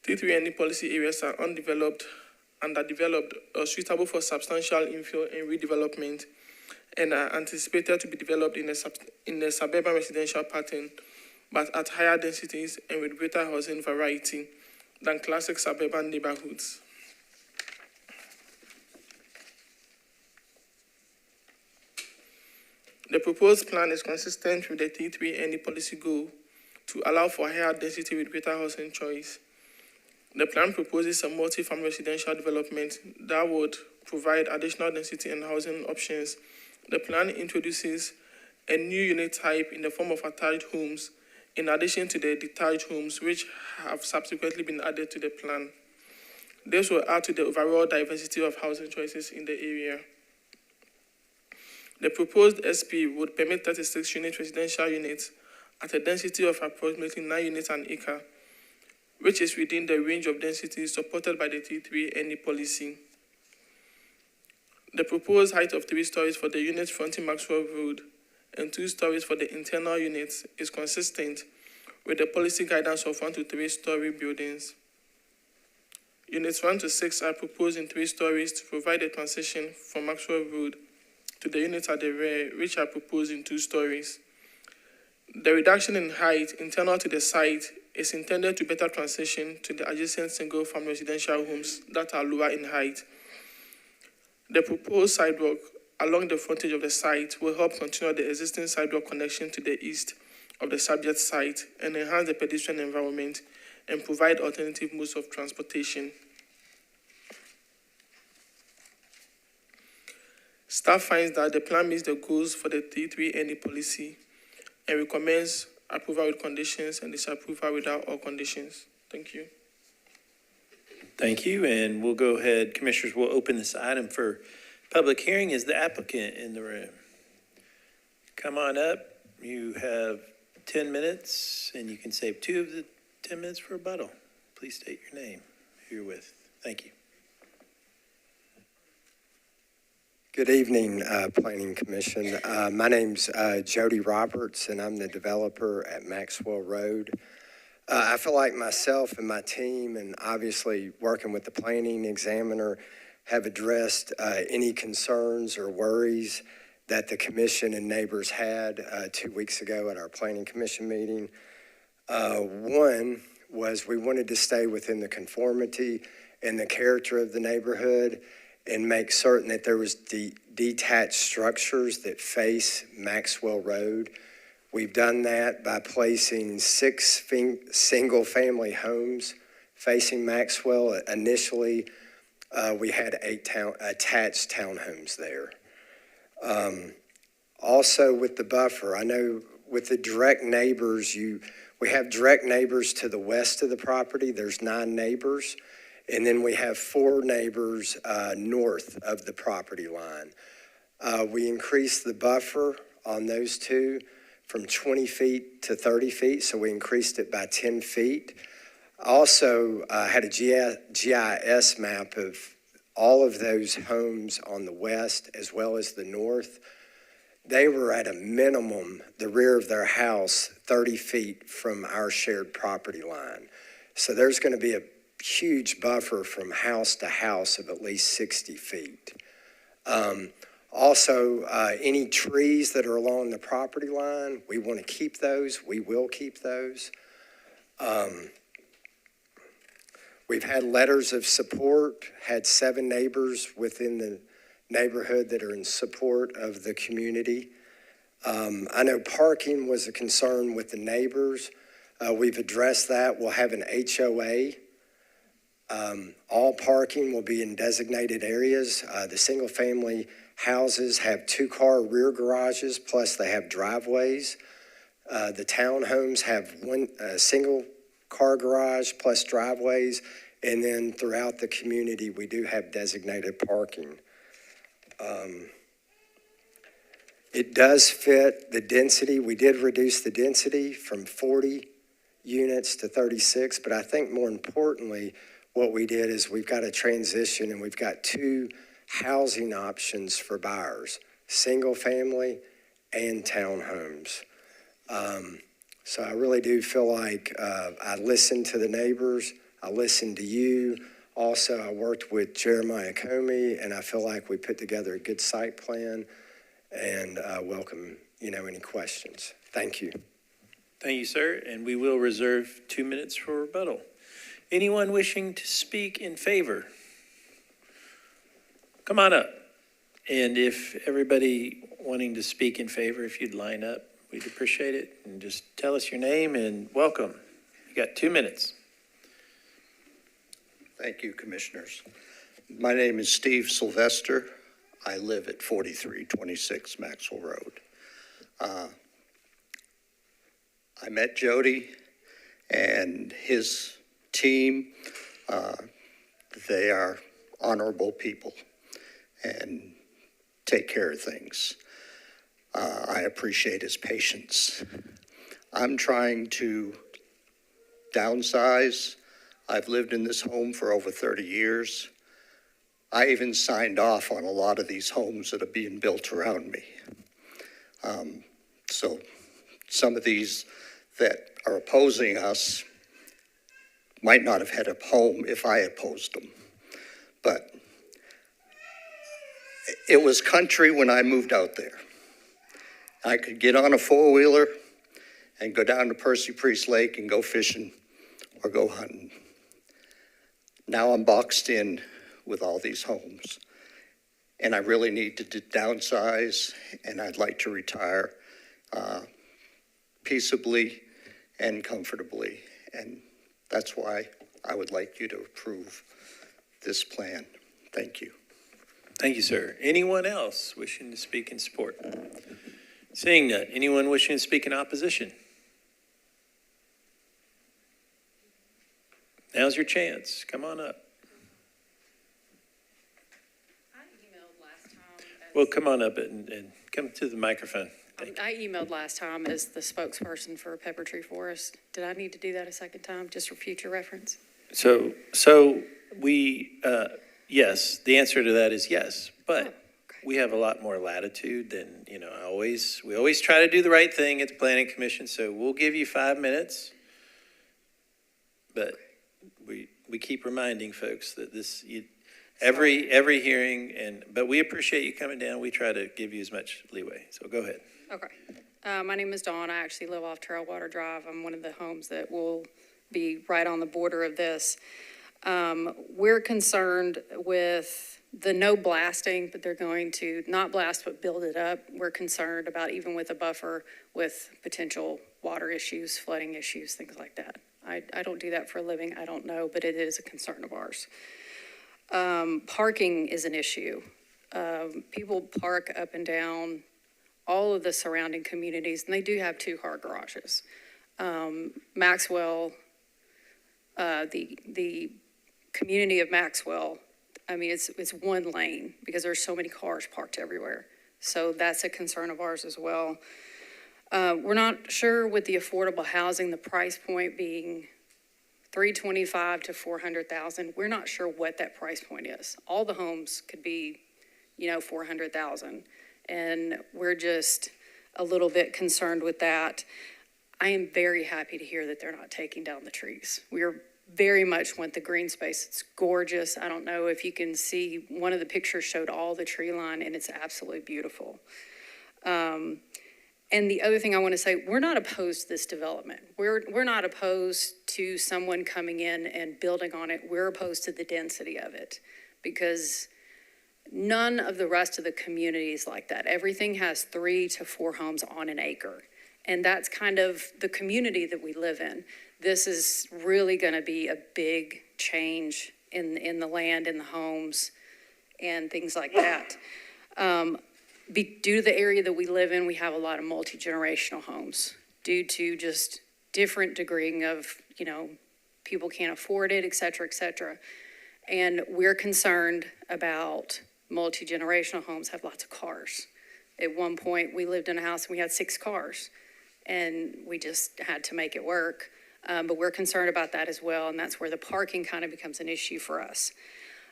M: T3NE policy areas are undeveloped, underdeveloped, or suitable for substantial infill and redevelopment, and are anticipated to be developed in a suburban residential pattern, but at higher densities and with greater housing variety than classic suburban neighborhoods. The proposed plan is consistent with the T3NE policy goal to allow for higher density with greater housing choice. The plan proposes a multi-family residential development that would provide additional density and housing options. The plan introduces a new unit type in the form of attached homes, in addition to the detached homes which have subsequently been added to the plan. This will add to the overall diversity of housing choices in the area. The proposed SP would permit 36 unit residential units at a density of approximately 9 units an acre, which is within the range of density supported by the T3NE policy. The proposed height of 3 stories for the units fronting Maxwell Road and 2 stories for the internal units is consistent with the policy guidance of 1 to 3 story buildings. Units 1 to 6 are proposed in 3 stories to provide a transition from Maxwell Road to the units at the rear, which are proposed in 2 stories. The reduction in height internal to the site is intended to better transition to the adjacent single-family residential homes that are lower in height. The proposed sidewalk along the frontage of the site will help continue the existing sidewalk connection to the east of the subject site and enhance the pedestrian environment and provide alternative modes of transportation. Staff finds that the plan meets the goals for the T3NE policy and recommends approval with conditions and disapproval without all conditions. Thank you.
A: Thank you, and we'll go ahead, Commissioners, we'll open this item for public hearing. Is the applicant in the room? Come on up. You have 10 minutes, and you can save 2 of the 10 minutes for rebuttal. Please state your name, who you're with. Thank you.
N: Good evening, Planning Commission. My name's Jody Roberts, and I'm the developer at Maxwell Road. I feel like myself and my team, and obviously working with the planning examiner, have addressed any concerns or worries that the commission and neighbors had 2 weeks ago at our Planning Commission meeting. One was we wanted to stay within the conformity and the character of the neighborhood and make certain that there was detached structures that face Maxwell Road. We've done that by placing 6 single-family homes facing Maxwell. Initially, we had 8 attached townhomes there. Also with the buffer, I know with the direct neighbors, we have direct neighbors to the west of the property. There's 9 neighbors. And then we have 4 neighbors north of the property line. We increased the buffer on those 2 from 20 feet to 30 feet, so we increased it by 10 feet. Also had a GIS map of all of those homes on the west as well as the north. They were at a minimum, the rear of their house, 30 feet from our shared property line. So there's going to be a huge buffer from house to house of at least 60 feet. Also, any trees that are along the property line, we want to keep those. We will keep those. We've had letters of support, had 7 neighbors within the neighborhood that are in support of the community. I know parking was a concern with the neighbors. We've addressed that. We'll have an HOA. All parking will be in designated areas. The single-family houses have 2-car rear garages, plus they have driveways. The townhomes have 1 single-car garage plus driveways, and then throughout the community, we do have designated parking. It does fit the density. We did reduce the density from 40 units to 36, but I think more importantly, what we did is we've got a transition and we've got 2 housing options for buyers, single family and townhomes. So I really do feel like I listened to the neighbors, I listened to you. Also, I worked with Jeremiah Comey, and I feel like we put together a good site plan and welcome, any questions. Thank you.
A: Thank you, sir, and we will reserve 2 minutes for rebuttal. Anyone wishing to speak in favor? Come on up. And if everybody wanting to speak in favor, if you'd line up, we'd appreciate it. And just tell us your name and welcome. You got 2 minutes.
O: Thank you, Commissioners. My name is Steve Sylvester. I live at 4326 Maxwell Road. I met Jody and his team. They are honorable people and take care of things. I appreciate his patience. I'm trying to downsize. I've lived in this home for over 30 years. I even signed off on a lot of these homes that are being built around me. So some of these that are opposing us might not have had a home if I opposed them. But it was country when I moved out there. I could get on a four-wheeler and go down to Percy Priest Lake and go fishing or go hunting. Now I'm boxed in with all these homes. And I really need to downsize, and I'd like to retire peaceably and comfortably. And that's why I would like you to approve this plan. Thank you.
A: Thank you, sir. Anyone else wishing to speak in support? Seeing none, anyone wishing to speak in opposition? Now's your chance. Come on up. Well, come on up and come to the microphone.
P: I emailed last time as the spokesperson for Pepper Tree Forest. Did I need to do that a second time, just for future reference?
A: So we, yes, the answer to that is yes, but we have a lot more latitude than, we always try to do the right thing at the Planning Commission, so we'll give you 5 minutes. But we keep reminding folks that every hearing, but we appreciate you coming down. We try to give you as much leeway, so go ahead.
P: Okay. My name is Dawn. I actually live off Trailwater Drive. I'm one of the homes that will be right on the border of this. We're concerned with the no blasting, but they're going to not blast but build it up. We're concerned about, even with a buffer, with potential water issues, flooding issues, things like that. I don't do that for a living. I don't know, but it is a concern of ours. Parking is an issue. People park up and down all of the surrounding communities, and they do have 2-car garages. Maxwell, the community of Maxwell, I mean, it's one lane because there's so many cars parked everywhere. So that's a concern of ours as well. We're not sure with the affordable housing, the price point being $325,000 to $400,000. We're not sure what that price point is. All the homes could be, $400,000, and we're just a little bit concerned with that. I am very happy to hear that they're not taking down the trees. We're very much want the green space. It's gorgeous. I don't know if you can see, one of the pictures showed all the tree line, and it's absolutely beautiful. And the other thing I want to say, we're not opposed to this development. We're not opposed to someone coming in and building on it. We're opposed to the density of it because none of the rest of the community is like that. Everything has 3 to 4 homes on an acre. And that's kind of the community that we live in. This is really going to be a big change in the land, in the homes, and things like that. Due to the area that we live in, we have a lot of multi-generational homes due to just different degreeing of, people can't afford it, et cetera, et cetera. And we're concerned about multi-generational homes have lots of cars. At one point, we lived in a house and we had 6 cars, and we just had to make it work. But we're concerned about that as well, and that's where the parking kind of becomes an issue for us.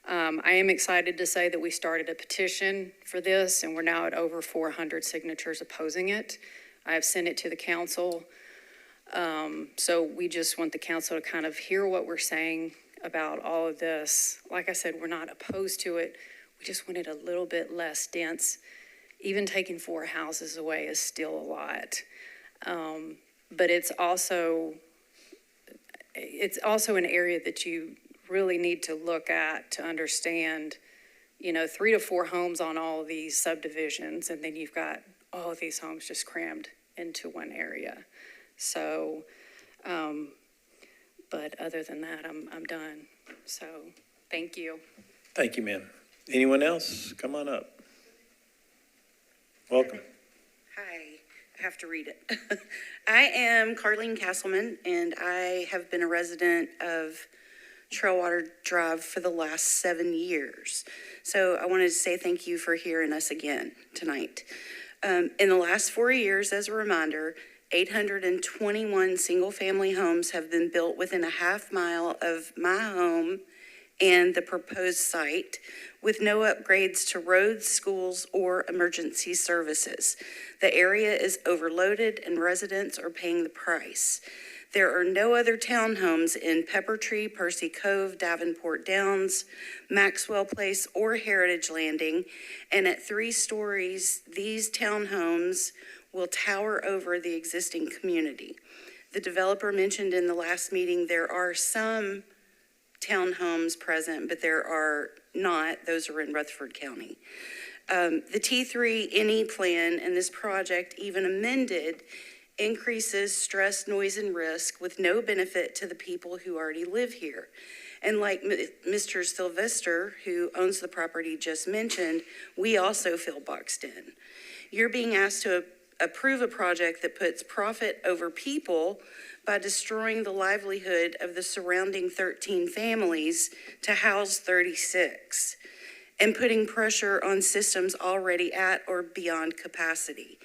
P: I am excited to say that we started a petition for this, and we're now at over 400 signatures opposing it. I have sent it to the council. So we just want the council to kind of hear what we're saying about all of this. Like I said, we're not opposed to it. We just want it a little bit less dense. Even taking 4 houses away is still a lot. But it's also an area that you really need to look at to understand, 3 to 4 homes on all of these subdivisions, and then you've got all of these homes just crammed into one area. So, but other than that, I'm done. So, thank you.
A: Thank you, ma'am. Anyone else? Come on up. Welcome.
K: Hi,
Q: have to read it. I am Carlene Castleman, and I have been a resident of Trailwater Drive for the last 7 years. So I wanted to say thank you for hearing us again tonight. In the last 4 years, as a reminder, 821 single-family homes have been built within a half mile of my home and the proposed site, with no upgrades to roads, schools, or emergency services. The area is overloaded and residents are paying the price. There are no other townhomes in Pepper Tree, Percy Cove, Davenport Downs, Maxwell Place, or Heritage Landing, and at 3 stories, these townhomes will tower over the existing community. The developer mentioned in the last meeting there are some townhomes present, but there are not. Those are in Rutherford County. The T3 NE plan and this project, even amended, increases stress, noise, and risk with no benefit to the people who already live here. And like Mr. Sylvester, who owns the property just mentioned, we also feel boxed in. You're being asked to approve a project that puts profit over people by destroying the livelihood of the surrounding 13 families to house 36 and putting pressure on systems already at or beyond capacity.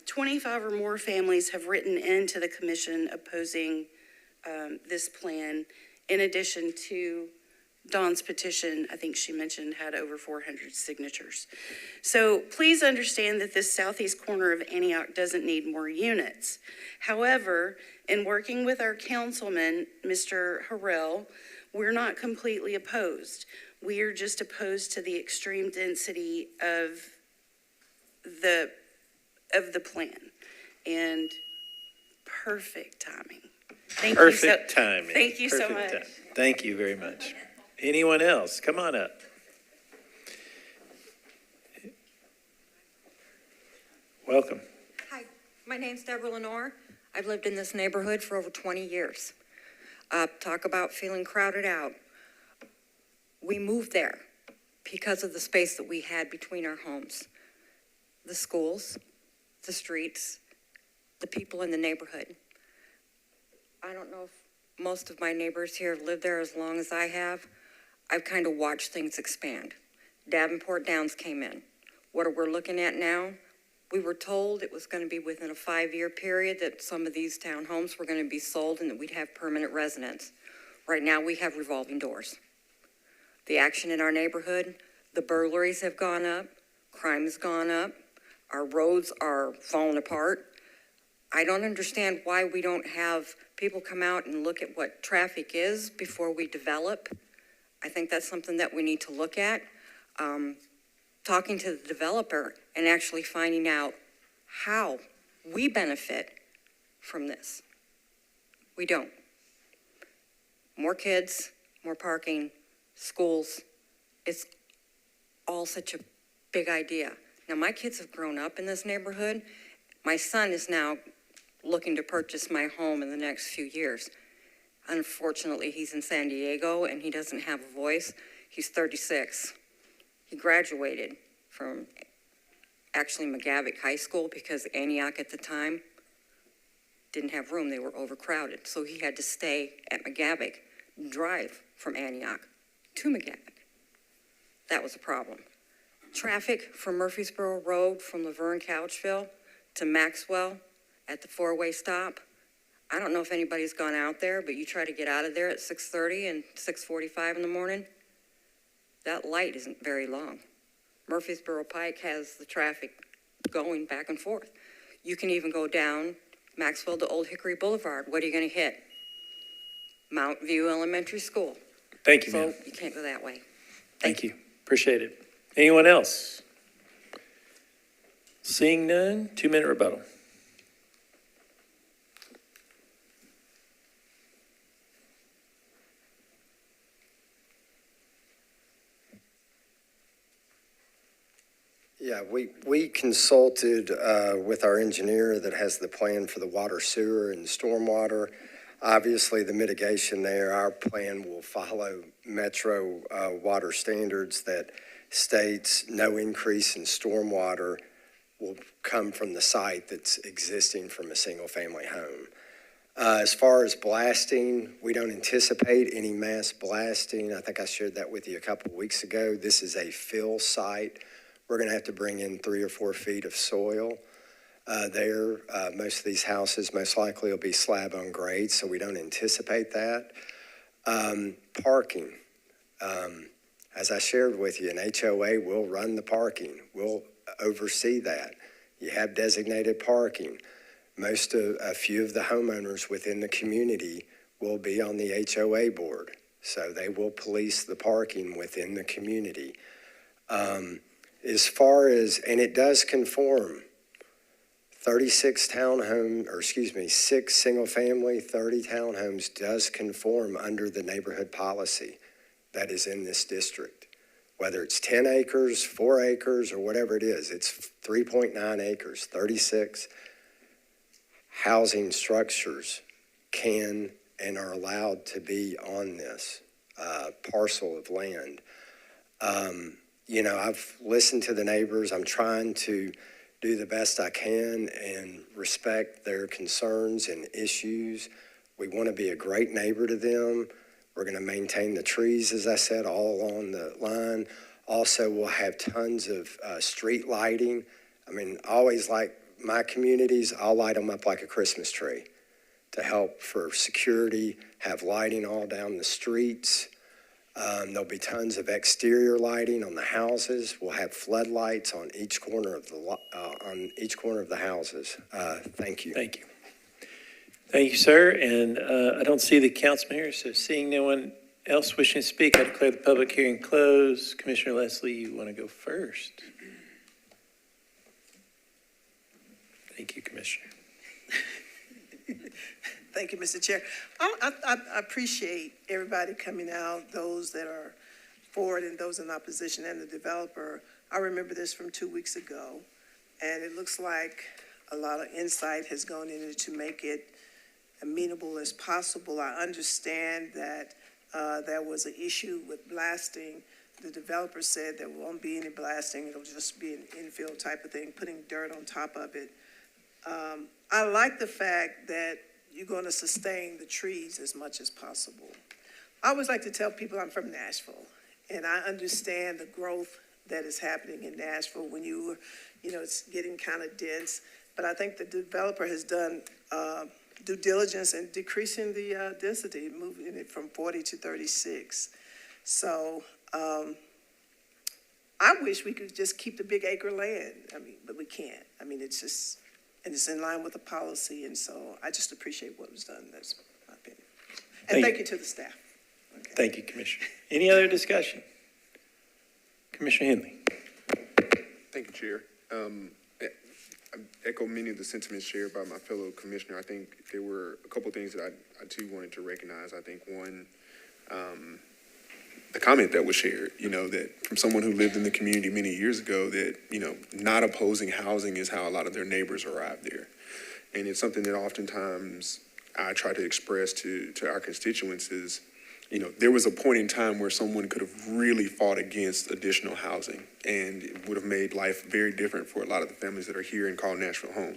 Q: 25 or more families have written into the commission opposing this plan, in addition to Dawn's petition. I think she mentioned had over 400 signatures. So please understand that this southeast corner of Antioch doesn't need more units. However, in working with our councilman, Mr. Harrell, we're not completely opposed. We are just opposed to the extreme density of the plan. And perfect timing. Thank you so much.
A: Timing. Thank you very much. Anyone else? Come on up. Welcome.
R: Hi, my name's Deborah Lenore. I've lived in this neighborhood for over 20 years. Talk about feeling crowded out. We moved there because of the space that we had between our homes. The schools, the streets, the people in the neighborhood. I don't know if most of my neighbors here have lived there as long as I have. I've kind of watched things expand. Davenport Downs came in. What are we looking at now? We were told it was going to be within a 5-year period that some of these townhomes were going to be sold and that we'd have permanent residents. Right now we have revolving doors. The action in our neighborhood, the burglaries have gone up, crime has gone up, our roads are falling apart. I don't understand why we don't have people come out and look at what traffic is before we develop. I think that's something that we need to look at. Talking to the developer and actually finding out how we benefit from this. We don't. More kids, more parking, schools. It's all such a big idea. Now, my kids have grown up in this neighborhood. My son is now looking to purchase my home in the next few years. Unfortunately, he's in San Diego and he doesn't have a voice. He's 36. He graduated from actually McGavick High School because Antioch at the time didn't have room. They were overcrowded. So he had to stay at McGavick, drive from Antioch to McGavick. That was a problem. Traffic from Murfreesboro Road from Laverne Couchville to Maxwell at the 4-way stop. I don't know if anybody's gone out there, but you try to get out of there at 6:30 and 6:45 in the morning. That light isn't very long. Murfreesboro Pike has the traffic going back and forth. You can even go down Maxwell to Old Hickory Boulevard. What are you going to hit? Mount View Elementary School.
A: Thank you, ma'am.
R: So you can't go that way.
A: Thank you. Appreciate it. Anyone else? Seeing none, 2-minute rebuttal.
N: Yeah, we consulted with our engineer that has the plan for the water, sewer, and stormwater. Obviously, the mitigation there, our plan will follow Metro water standards that states no increase in stormwater will come from the site that's existing from a single-family home. As far as blasting, we don't anticipate any mass blasting. I think I shared that with you a couple of weeks ago. This is a fill site. We're going to have to bring in 3 or 4 feet of soil there. Most of these houses most likely will be slab on grade, so we don't anticipate that. Parking. As I shared with you, an HOA will run the parking. We'll oversee that. You have designated parking. A few of the homeowners within the community will be on the HOA board, so they will police the parking within the community. As far as, and it does conform, 6 single-family, 30 townhomes does conform under the neighborhood policy that is in this district. Whether it's 10 acres, 4 acres, or whatever it is, it's 3.9 acres, 36 housing structures can and are allowed to be on this parcel of land. I've listened to the neighbors. I'm trying to do the best I can and respect their concerns and issues. We want to be a great neighbor to them. We're going to maintain the trees, as I said, all along the line. Also, we'll have tons of street lighting. I mean, always like my communities, I'll light them up like a Christmas tree to help for security, have lighting all down the streets. There'll be tons of exterior lighting on the houses. We'll have floodlights on each corner of the houses. Thank you.
A: Thank you. Thank you, sir. And I don't see the council mayor, so seeing no one else wishing to speak, I declare the public hearing closed. Commissioner Leslie, you want to go first? Thank you, Commissioner.
H: Thank you, Mr. Chair. I appreciate everybody coming out, those that are for it and those in opposition, and the developer. I remember this from 2 weeks ago, and it looks like a lot of insight has gone into to make it amenable as possible. I understand that there was an issue with blasting. The developer said there won't be any blasting. It'll just be an infill type of thing, putting dirt on top of it. I like the fact that you're going to sustain the trees as much as possible. I always like to tell people I'm from Nashville, and I understand the growth that is happening in Nashville when it's getting kind of dense. But I think the developer has done due diligence in decreasing the density, moving it from 40 to 36. So I wish we could just keep the big acre land. But we can't. It's just, and it's in line with the policy. And so I just appreciate what was done. That's my opinion. And thank you to the staff. Okay.
A: Thank you, Commissioner. Any other discussion? Commissioner Henley.
S: Thank you, Chair. I echo many of the sentiments shared by my fellow commissioner. I think there were a couple of things that I too wanted to recognize. I think one, the comment that was shared, that from someone who lived in the community many years ago, that, not opposing housing is how a lot of their neighbors arrived there. And it's something that oftentimes I try to express to our constituents is, there was a point in time where someone could have really fought against additional housing, and it would have made life very different for a lot of the families that are here and call Nashville home.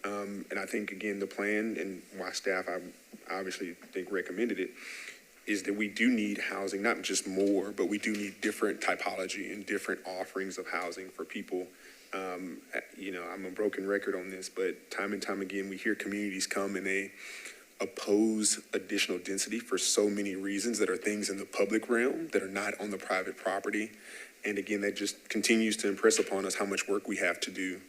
S: And I think, again, the plan and why staff, I obviously think recommended it, is that we do need housing, not just more, but we do need different typology and different offerings of housing for people. I'm a broken record on this, but time and time again, we hear communities come and they oppose additional density for so many reasons that are things in the public realm that are not on the private property. And again, that just continues to impress upon us how much work we have to do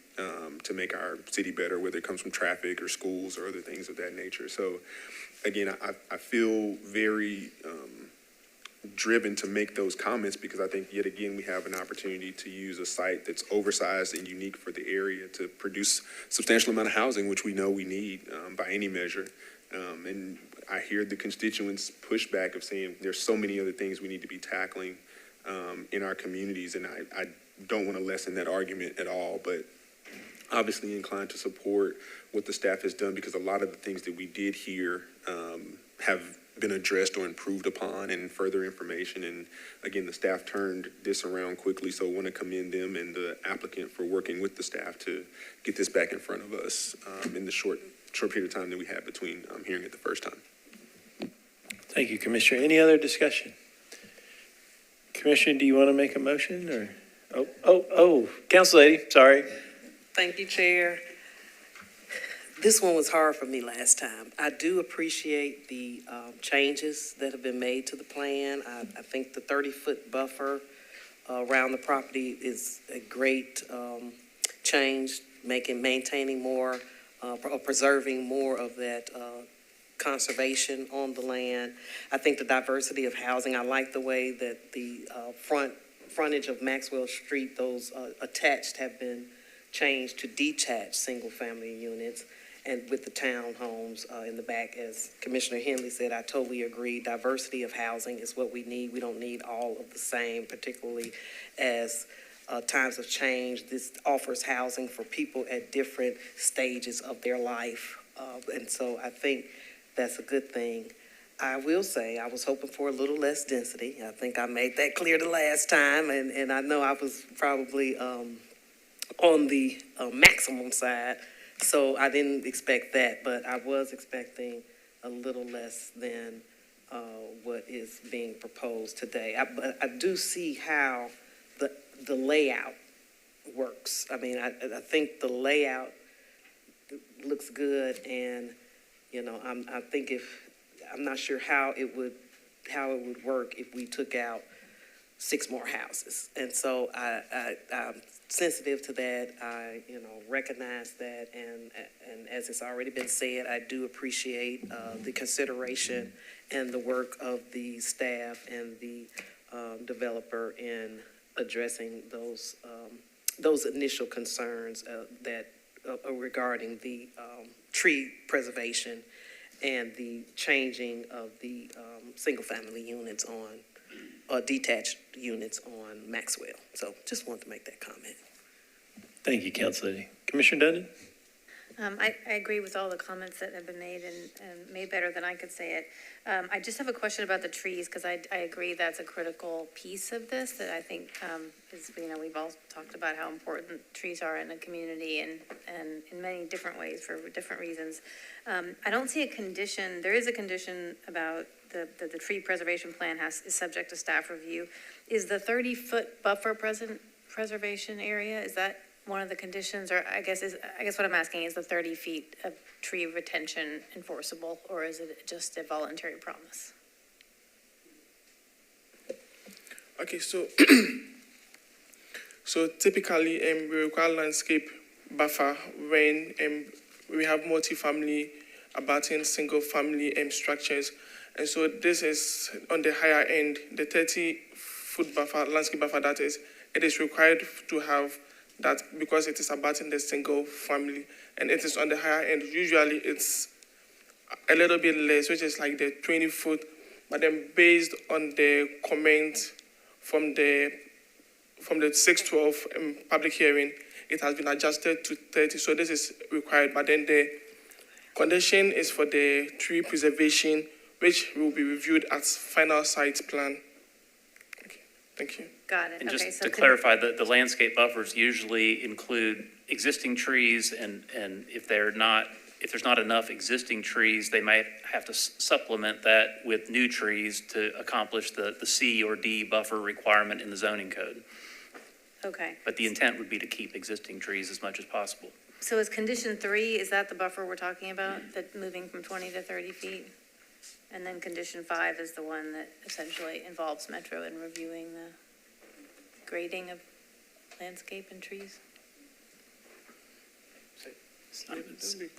S: to make our city better, whether it comes from traffic or schools or other things of that nature. So again, I feel very driven to make those comments because I think yet again we have an opportunity to use a site that's oversized and unique for the area to produce a substantial amount of housing, which we know we need by any measure. And I hear the constituents' pushback of saying there's so many other things we need to be tackling in our communities, and I don't want to lessen that argument at all, but obviously inclined to support what the staff has done because a lot of the things that we did hear have been addressed or improved upon, and further information. And again, the staff turned this around quickly, so I want to commend them and the applicant for working with the staff to get this back in front of us in the short period of time that we had between hearing it the first time.
A: Thank you, Commissioner. Any other discussion? Commissioner, do you want to make a motion or? Council lady, sorry.
K: Thank you, Chair. This one was hard for me last time. I do appreciate the changes that have been made to the plan. I think the 30-foot buffer around the property is a great change, maintaining more, or preserving more of that conservation on the land. I think the diversity of housing, I like the way that the frontage of Maxwell Street, those attached have been changed to detached single-family units, and with the townhomes in the back, as Commissioner Henley said, I totally agree. Diversity of housing is what we need. We don't need all of the same, particularly as times have changed. This offers housing for people at different stages of their life, and so I think that's a good thing. I will say I was hoping for a little less density. I think I made that clear the last time, and I know I was probably on the maximum side. So I didn't expect that, but I was expecting a little less than what is being proposed today. But I do see how the layout works. I mean, I think the layout looks good, and I'm not sure how it would work if we took out 6 more houses. And so I'm sensitive to that. I, recognize that. And as it's already been said, I do appreciate the consideration and the work of the staff and the developer in addressing those initial concerns that regarding the tree preservation and the changing of the single-family units on detached units on Maxwell. So just wanted to make that comment.
A: Thank you, Council Lady. Commissioner Dundon?
L: I agree with all the comments that have been made and made better than I could say it. I just have a question about the trees, because I agree that's a critical piece of this that I think is, we've all talked about how important trees are in a community and in many different ways for different reasons. I don't see a condition. There is a condition about the tree preservation plan is subject to staff review. Is the 30-foot buffer preservation area, is that one of the conditions, or I guess what I'm asking is the 30 feet of tree retention enforceable, or is it just a voluntary promise?
M: Okay, so so typically we require landscape buffer when we have multifamily abutting single-family structures, and so this is on the higher end, the 30-foot buffer, landscape buffer. That is, it is required to have that because it is abutting the single family, and it is on the higher end. Usually it's a little bit less, which is like the 20-foot, but then based on the comment from the 6/12 public hearing, it has been adjusted to 30, so this is required, but then the condition is for the tree preservation, which will be reviewed as final site plan. Okay, thank you.
L: Got it.
C: And
L: Okay,
C: just
L: so
C: to clarify, the landscape buffers usually include existing trees, and if there's not enough existing trees, they might have to supplement that with new trees to accomplish the C or D buffer requirement in the zoning code.
L: Okay.
C: But the intent would be to keep existing trees as much as possible.
L: So is condition 3, is that the buffer we're talking about, that moving from 20 to 30 feet? And then condition 5 is the one that essentially involves Metro in reviewing the grading of landscape and trees?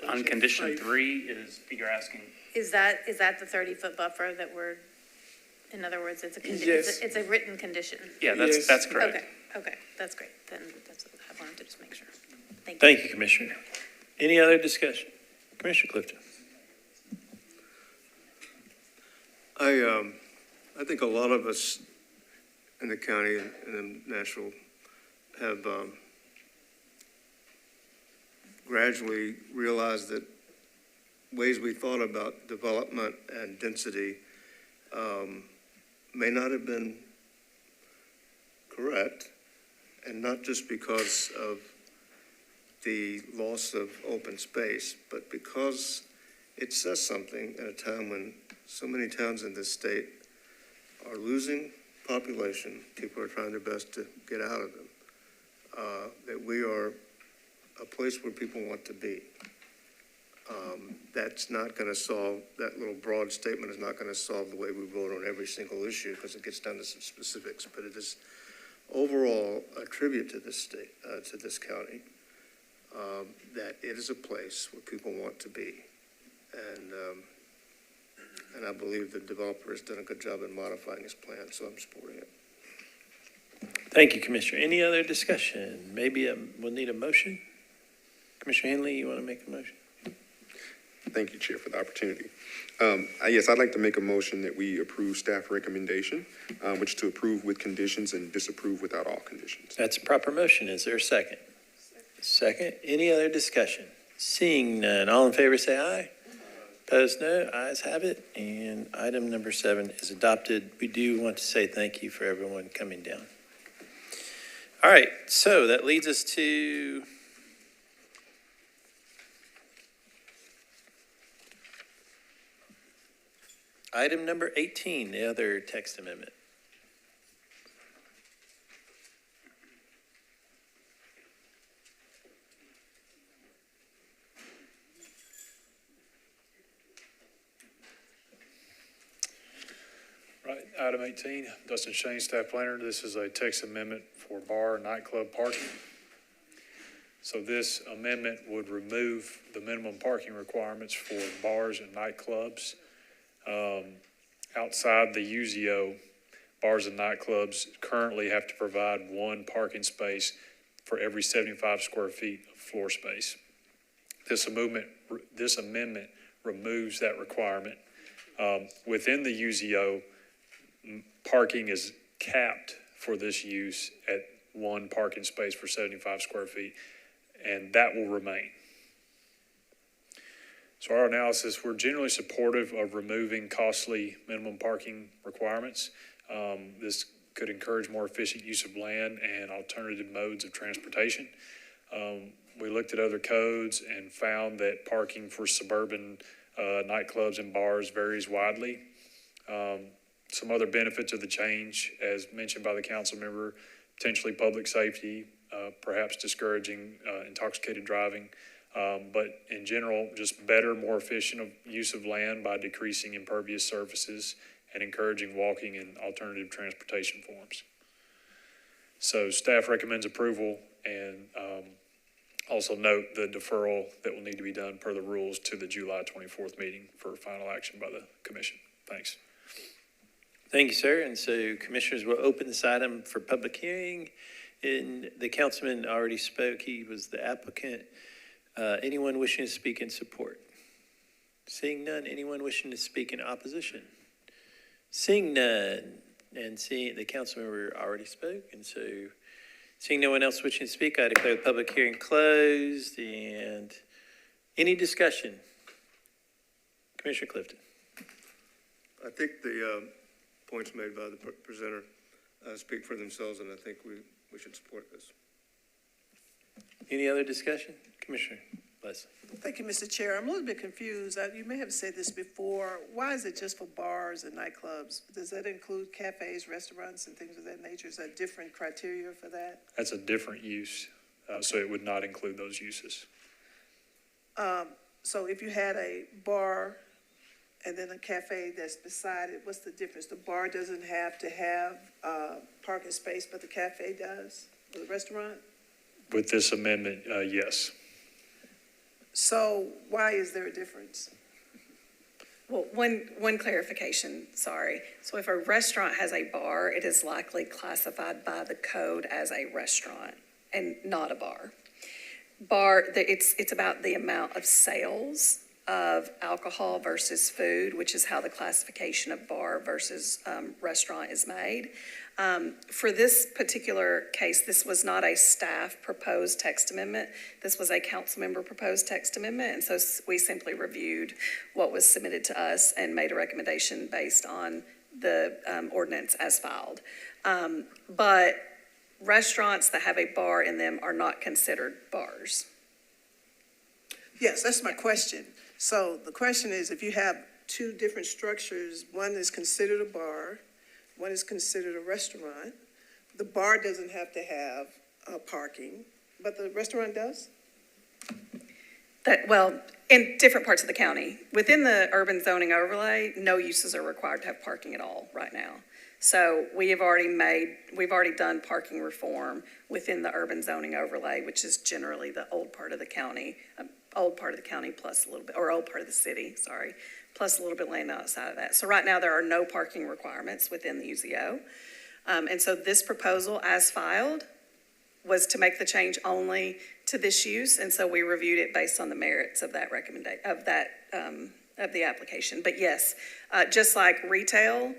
C: On condition 3 you're asking?
L: Is that the 30-foot buffer that in other words, it's a
M: Yes.
L: it's a written condition?
C: Yeah, that's correct.
L: Okay, that's great. Then I wanted to just make sure.
A: Thank you, Commissioner. Any other discussion? Commissioner Clifton?
I: I think a lot of us in the county and in Nashville have gradually realized that ways we thought about development and density may not have been correct, and not just because of the loss of open space, but because it says something at a time when so many towns in this state are losing population, people are trying their best to get out of them, that we are a place where people want to be. That's not going to solve, that little broad statement is not going to solve the way we vote on every single issue because it gets down to some specifics, but it is overall a tribute to this state, to this county, that it is a place where people want to be. And I believe the developer has done a good job in modifying his plan, so I'm supporting it.
A: Thank you, Commissioner. Any other discussion? Maybe we'll need a motion? Commissioner Henley, you want to make a motion?
S: Thank you, Chair, for the opportunity. Yes, I'd like to make a motion that we approve staff recommendation, which to approve with conditions and disapprove without all conditions.
A: That's a proper motion. Is there a second? Second. Any other discussion? Seeing none. All in favor say aye. Opposed, no. Ayes have it. And item number 7 is adopted. We do want to say thank you for everyone coming down. All right, so that leads us to item number 18, the other text amendment.
J: Right, item 18, Dustin Shane, staff planner. This is a text amendment for bar and nightclub parking. So this amendment would remove the minimum parking requirements for bars and nightclubs. Outside the UZO, bars and nightclubs currently have to provide 1 parking space for every 75 square feet of floor space. This amendment removes that requirement. Within the UZO, parking is capped for this use at 1 parking space for 75 square feet, and that will remain. So our analysis, we're generally supportive of removing costly minimum parking requirements. This could encourage more efficient use of land and alternative modes of transportation. We looked at other codes and found that parking for suburban nightclubs and bars varies widely. Some other benefits of the change, as mentioned by the council member, potentially public safety, perhaps discouraging intoxicated driving, but in general, just better, more efficient use of land by decreasing impervious surfaces and encouraging walking and alternative transportation forms. So staff recommends approval, and also note the deferral that will need to be done per the rules to the July 24th meeting for final action by the commission. Thanks.
A: Thank you, sir. And so commissioners will open this item for public hearing. And the councilman already spoke. He was the applicant. Anyone wishing to speak in support? Seeing none. Anyone wishing to speak in opposition? Seeing none. And seeing the council member already spoke. And so seeing no one else wishing to speak, I declare the public hearing closed. And any discussion? Commissioner Clifton.
I: I think the points made by the presenter speak for themselves, and I think we should support this.
A: Any other discussion? Commissioner Leslie.
H: Thank you, Mr. Chair. I'm a little bit confused. You may have said this before. Why is it just for bars and nightclubs? Does that include cafes, restaurants, and things of that nature? Is that different criteria for that?
J: That's a different use, so it would not include those uses.
H: So if you had a bar and then a cafe that's beside it, what's the difference? The bar doesn't have to have parking space, but the cafe does, or the restaurant?
J: With this amendment, yes.
H: So why is there a difference?
T: Well, one clarification, sorry. So if a restaurant has a bar, it is likely classified by the code as a restaurant and not a bar. It's about the amount of sales of alcohol versus food, which is how the classification of bar versus restaurant is made. For this particular case, this was not a staff proposed text amendment. This was a council member proposed text amendment, and so we simply reviewed what was submitted to us and made a recommendation based on the ordinance as filed. But restaurants that have a bar in them are not considered bars.
H: Yes, that's my question. So the question is, if you have two different structures, one is considered a bar, one is considered a restaurant, the bar doesn't have to have parking, but the restaurant does?
T: Well, in different parts of the county. Within the urban zoning overlay, no uses are required to have parking at all right now. So we've already done parking reform within the urban zoning overlay, which is generally the old part of the county plus a little bit, or old part of the city, sorry, plus a little bit land outside of that. So right now there are no parking requirements within the UZO. And so this proposal as filed was to make the change only to this use. And so we reviewed it based on the merits of that of the application. But yes, just like retail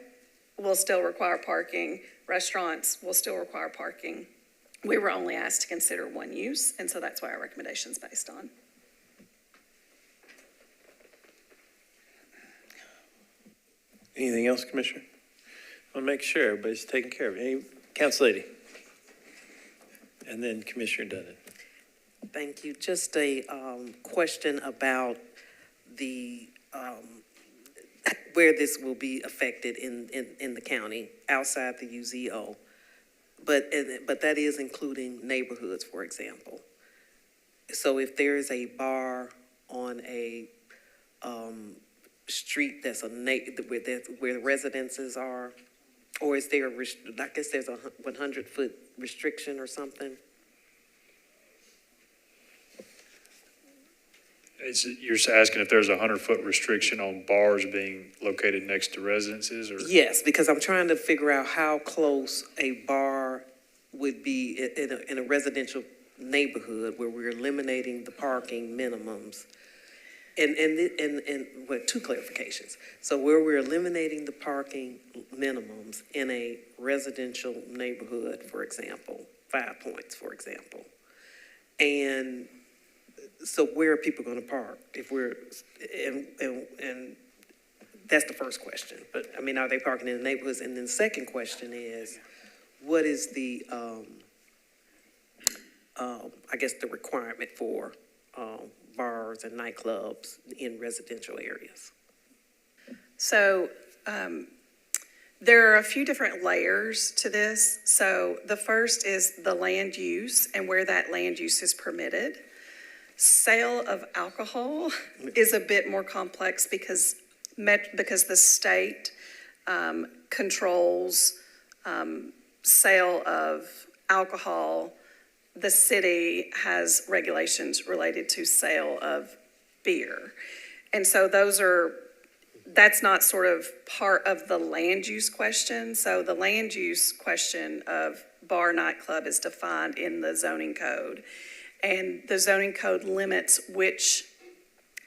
T: will still require parking, restaurants will still require parking. We were only asked to consider one use, and so that's why our recommendation is based on.
A: Anything else, Commissioner? I want to make sure everybody's taken care of it. Any, Council Lady? And then Commissioner Dundon.
K: Thank you. Just a question about the where this will be affected in the county outside the UZO, but that is including neighborhoods, for example. So if there is a bar on a street that's where the residences are, or is there I guess there's a 100-foot restriction or something?
J: You're asking if there's a 100-foot restriction on bars being located next to residences, or?
K: Yes, because I'm trying to figure out how close a bar would be in a residential neighborhood where we're eliminating the parking minimums. And well, two clarifications. So where we're eliminating the parking minimums in a residential neighborhood, for example, 5 points, for example, and so where are people going to park if we're, and that's the first question. But I mean, are they parking in the neighborhoods? And then the second question is, what is the, I guess the requirement for bars and nightclubs in residential areas?
T: So there are a few different layers to this. So the first is the land use and where that land use is permitted. Sale of alcohol is a bit more complex because the state controls sale of alcohol. The city has regulations related to sale of beer. And so that's not sort of part of the land use question. So the land use question of bar nightclub is defined in the zoning code. And the zoning code limits which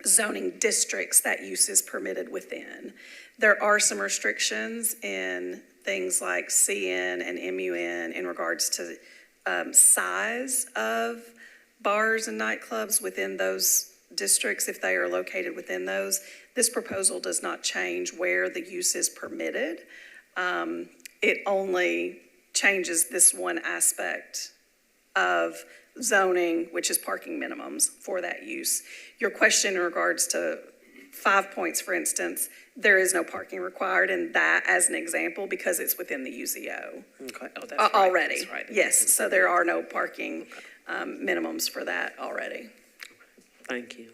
T: zoning districts that use is permitted within. There are some restrictions in things like CN and MUN in regards to size of bars and nightclubs within those districts if they are located within those. This proposal does not change where the use is permitted. It only changes this one aspect of zoning, which is parking minimums for that use. Your question in regards to 5 points, for instance, there is no parking required in that as an example because it's within the UZO.
K: Okay. Oh, that's right.
T: Already.
K: That's right.
T: Yes, so there are no parking minimums for that already.
K: Thank you.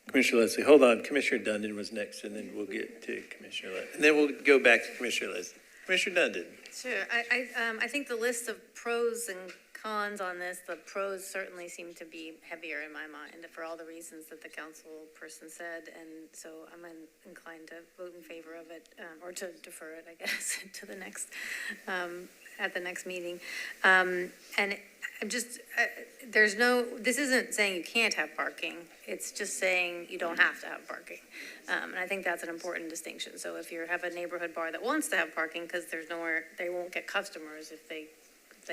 A: Commissioner Leslie, hold on. Commissioner Dundon was next, and then we'll get to Commissioner Leslie. And then we'll go back to Commissioner Leslie. Commissioner Dundon.
L: Sure. I think the list of pros and cons on this, the pros certainly seem to be heavier in my mind for all the reasons that the council person said. And so I'm inclined to vote in favor of it, or to defer it, I guess, to the next, at the next meeting. And I'm just, there's no, this isn't saying you can't have parking. It's just saying you don't have to have parking. And I think that's an important distinction. So if you have a neighborhood bar that wants to have parking because there's nowhere, they won't get customers if they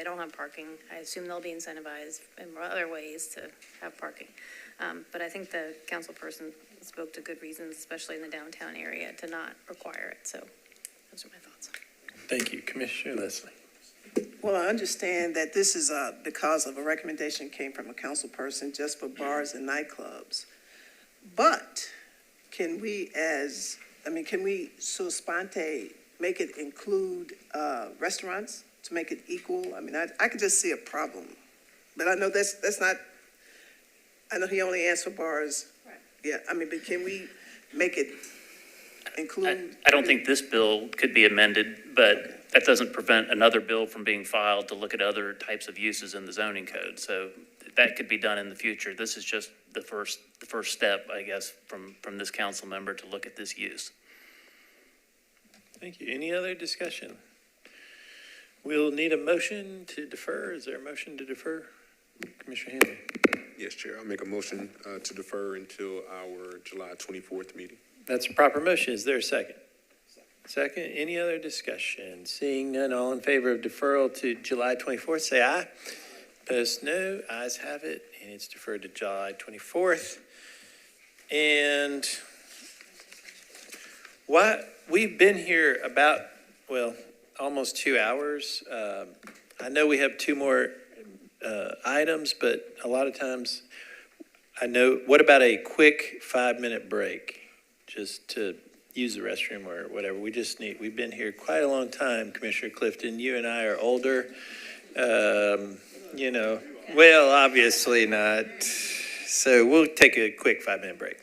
L: don't have parking. I assume they'll be incentivized in other ways to have parking. But I think the council person spoke to good reasons, especially in the downtown area, to not require it. So those are my thoughts.
A: Thank you, Commissioner Leslie.
H: Well, I understand that this is because of a recommendation came from a council person just for bars and nightclubs. But can we sua sponte, make it include restaurants to make it equal? I mean, I could just see a problem. But I know that's not, I know he only asked for bars. Right. Yeah, I mean, but can we make it include?
C: I don't think this bill could be amended, but that doesn't prevent another bill from being filed to look at other types of uses in the zoning code. So that could be done in the future. This is just the first step, I guess, from this council member to look at this use.
A: Thank you. Any other discussion? We'll need a motion to defer. Is there a motion to defer? Commissioner Henley.
S: Yes, Chair, I'll make a motion to defer until our July 24th meeting.
A: That's a proper motion. Is there a second? Second. Any other discussion? Seeing none, all in favor of deferral to July 24th, say aye. Opposed, no. Ayes have it, and it's deferred to July 24th. And we've been here about, almost 2 hours. I know we have two more items, but a lot of times what about a quick 5-minute break just to use the restroom or whatever? We've been here quite a long time, Commissioner Clifton. You and I are older. Well, obviously not. So we'll take a quick 5-minute break.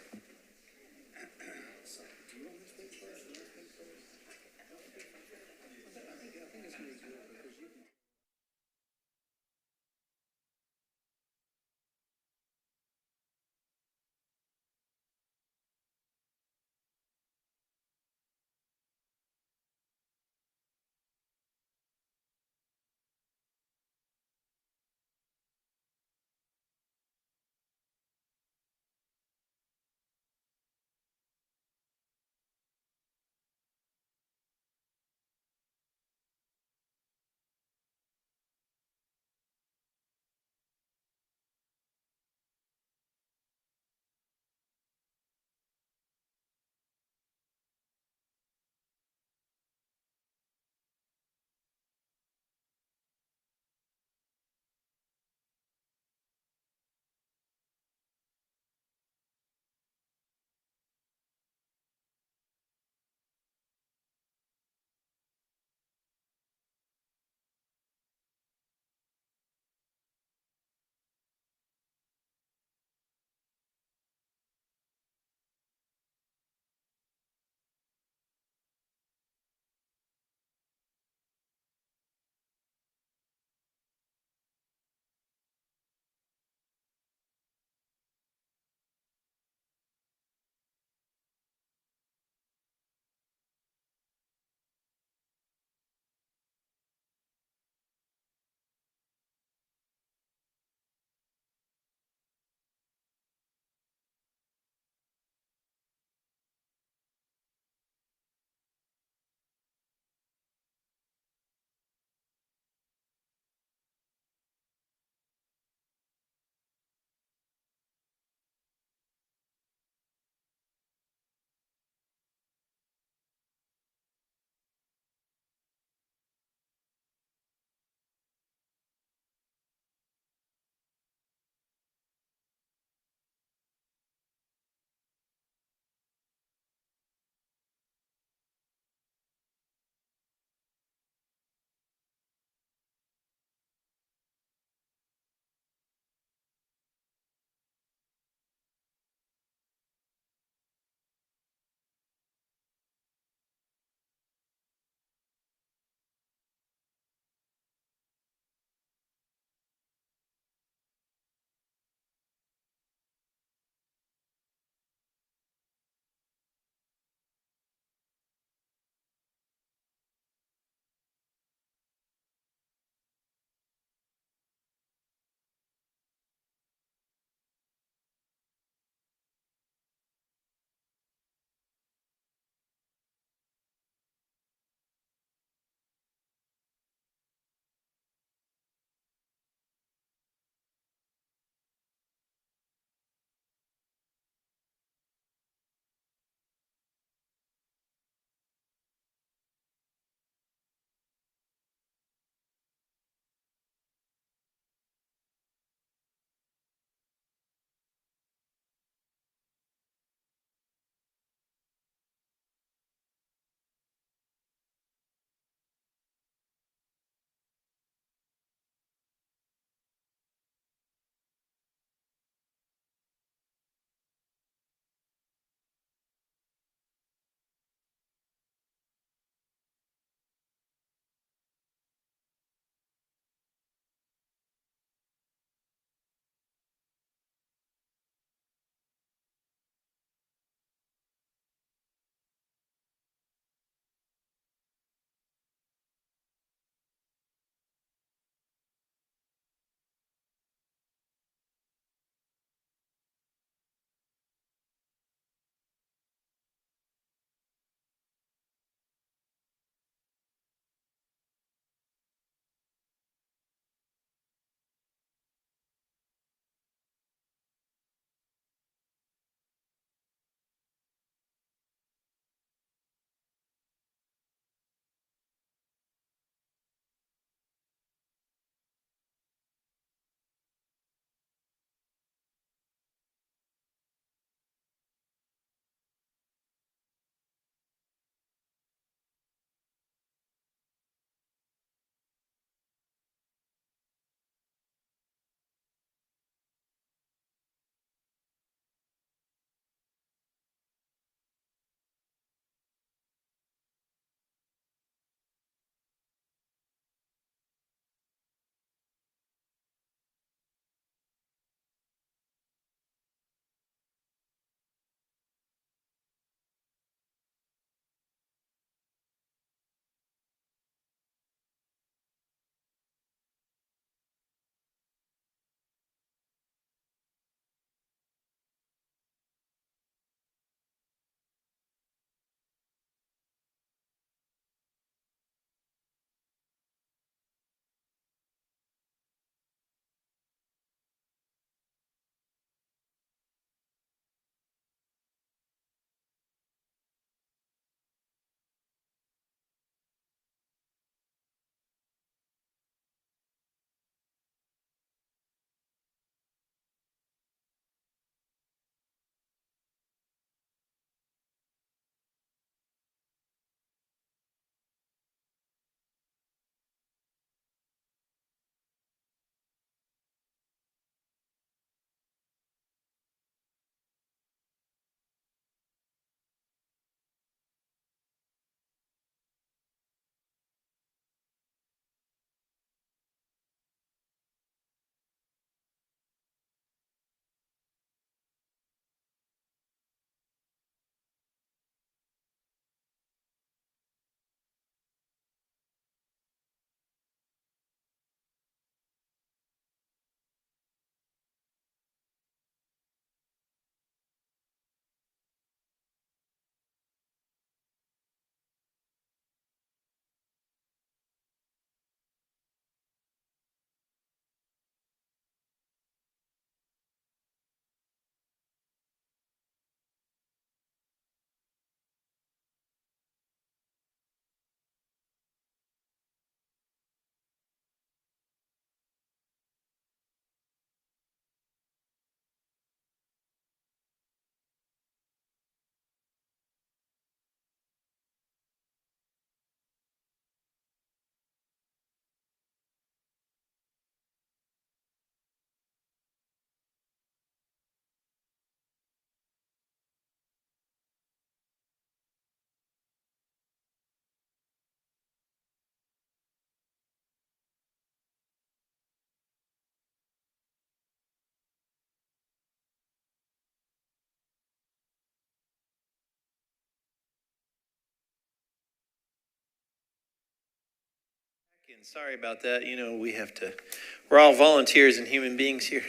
A: And sorry about that. You know, we're all volunteers and human beings here.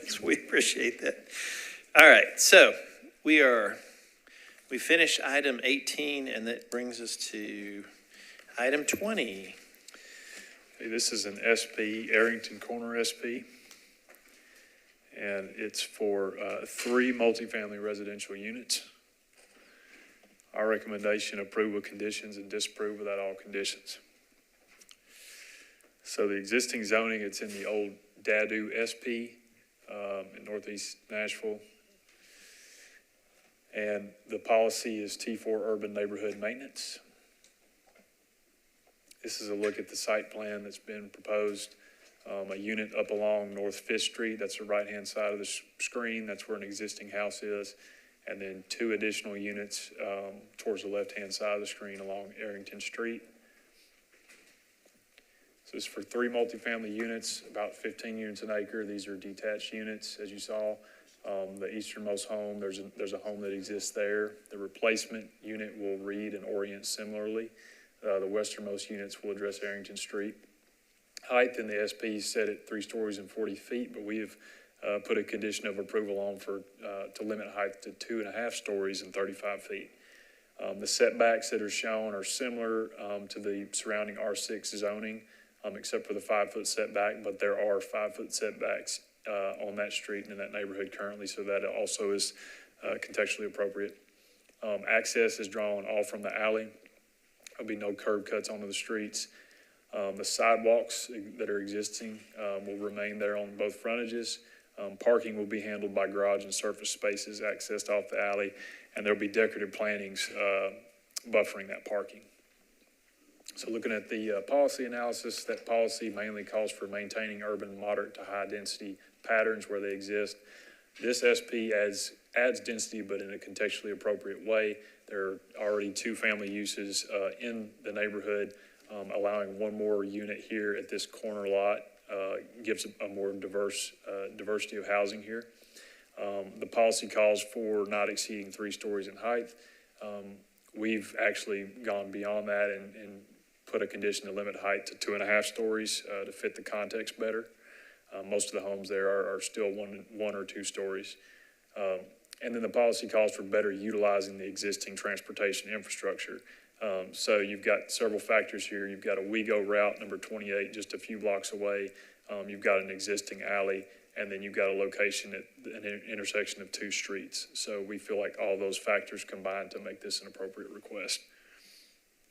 A: So we appreciate that. All right, so we finished item 18, and that brings us to item 20.
J: Okay, this is an SP, Arrington Corner SP. And it's for 3 multifamily residential units. Our recommendation, approve with conditions and disapprove without all conditions. So the existing zoning, it's in the old Dadu SP in northeast Nashville. And the policy is T4 urban neighborhood maintenance. This is a look at the site plan that's been proposed. A unit up along North 5th Street, that's the right-hand side of the screen, that's where an existing house is. And then 2 additional units towards the left-hand side of the screen along Arrington Street. So it's for 3 multifamily units, about 15 units an acre. These are detached units, as you saw. The easternmost home, there's a home that exists there. The replacement unit will read and orient similarly. The westernmost units will address Arrington Street. Height in the SP is set at 3 stories and 40 feet, but we have put a condition of approval on to limit height to 2.5 stories and 35 feet. The setbacks that are shown are similar to the surrounding R6 zoning, except for the 5-foot setback, but there are 5-foot setbacks on that street and in that neighborhood currently, so that also is contextually appropriate. Access is drawn all from the alley. There'll be no curb cuts onto the streets. The sidewalks that are existing will remain there on both frontages. Parking will be handled by garage and surface spaces accessed off the alley, and there'll be decorative plantings buffering that parking. So looking at the policy analysis, that policy mainly calls for maintaining urban moderate to high density patterns where they exist. This SP adds density, but in a contextually appropriate way. There are already 2 family uses in the neighborhood. Allowing 1 more unit here at this corner lot gives a more diversity of housing here. The policy calls for not exceeding 3 stories in height. We've actually gone beyond that and put a condition to limit height to 2.5 stories to fit the context better. Most of the homes there are still 1 or 2 stories. And then the policy calls for better utilizing the existing transportation infrastructure. So you've got several factors here. You've got a WeGo route, number 28, just a few blocks away. You've got an existing alley, and then you've got a location at an intersection of 2 streets. So we feel like all those factors combine to make this an appropriate request.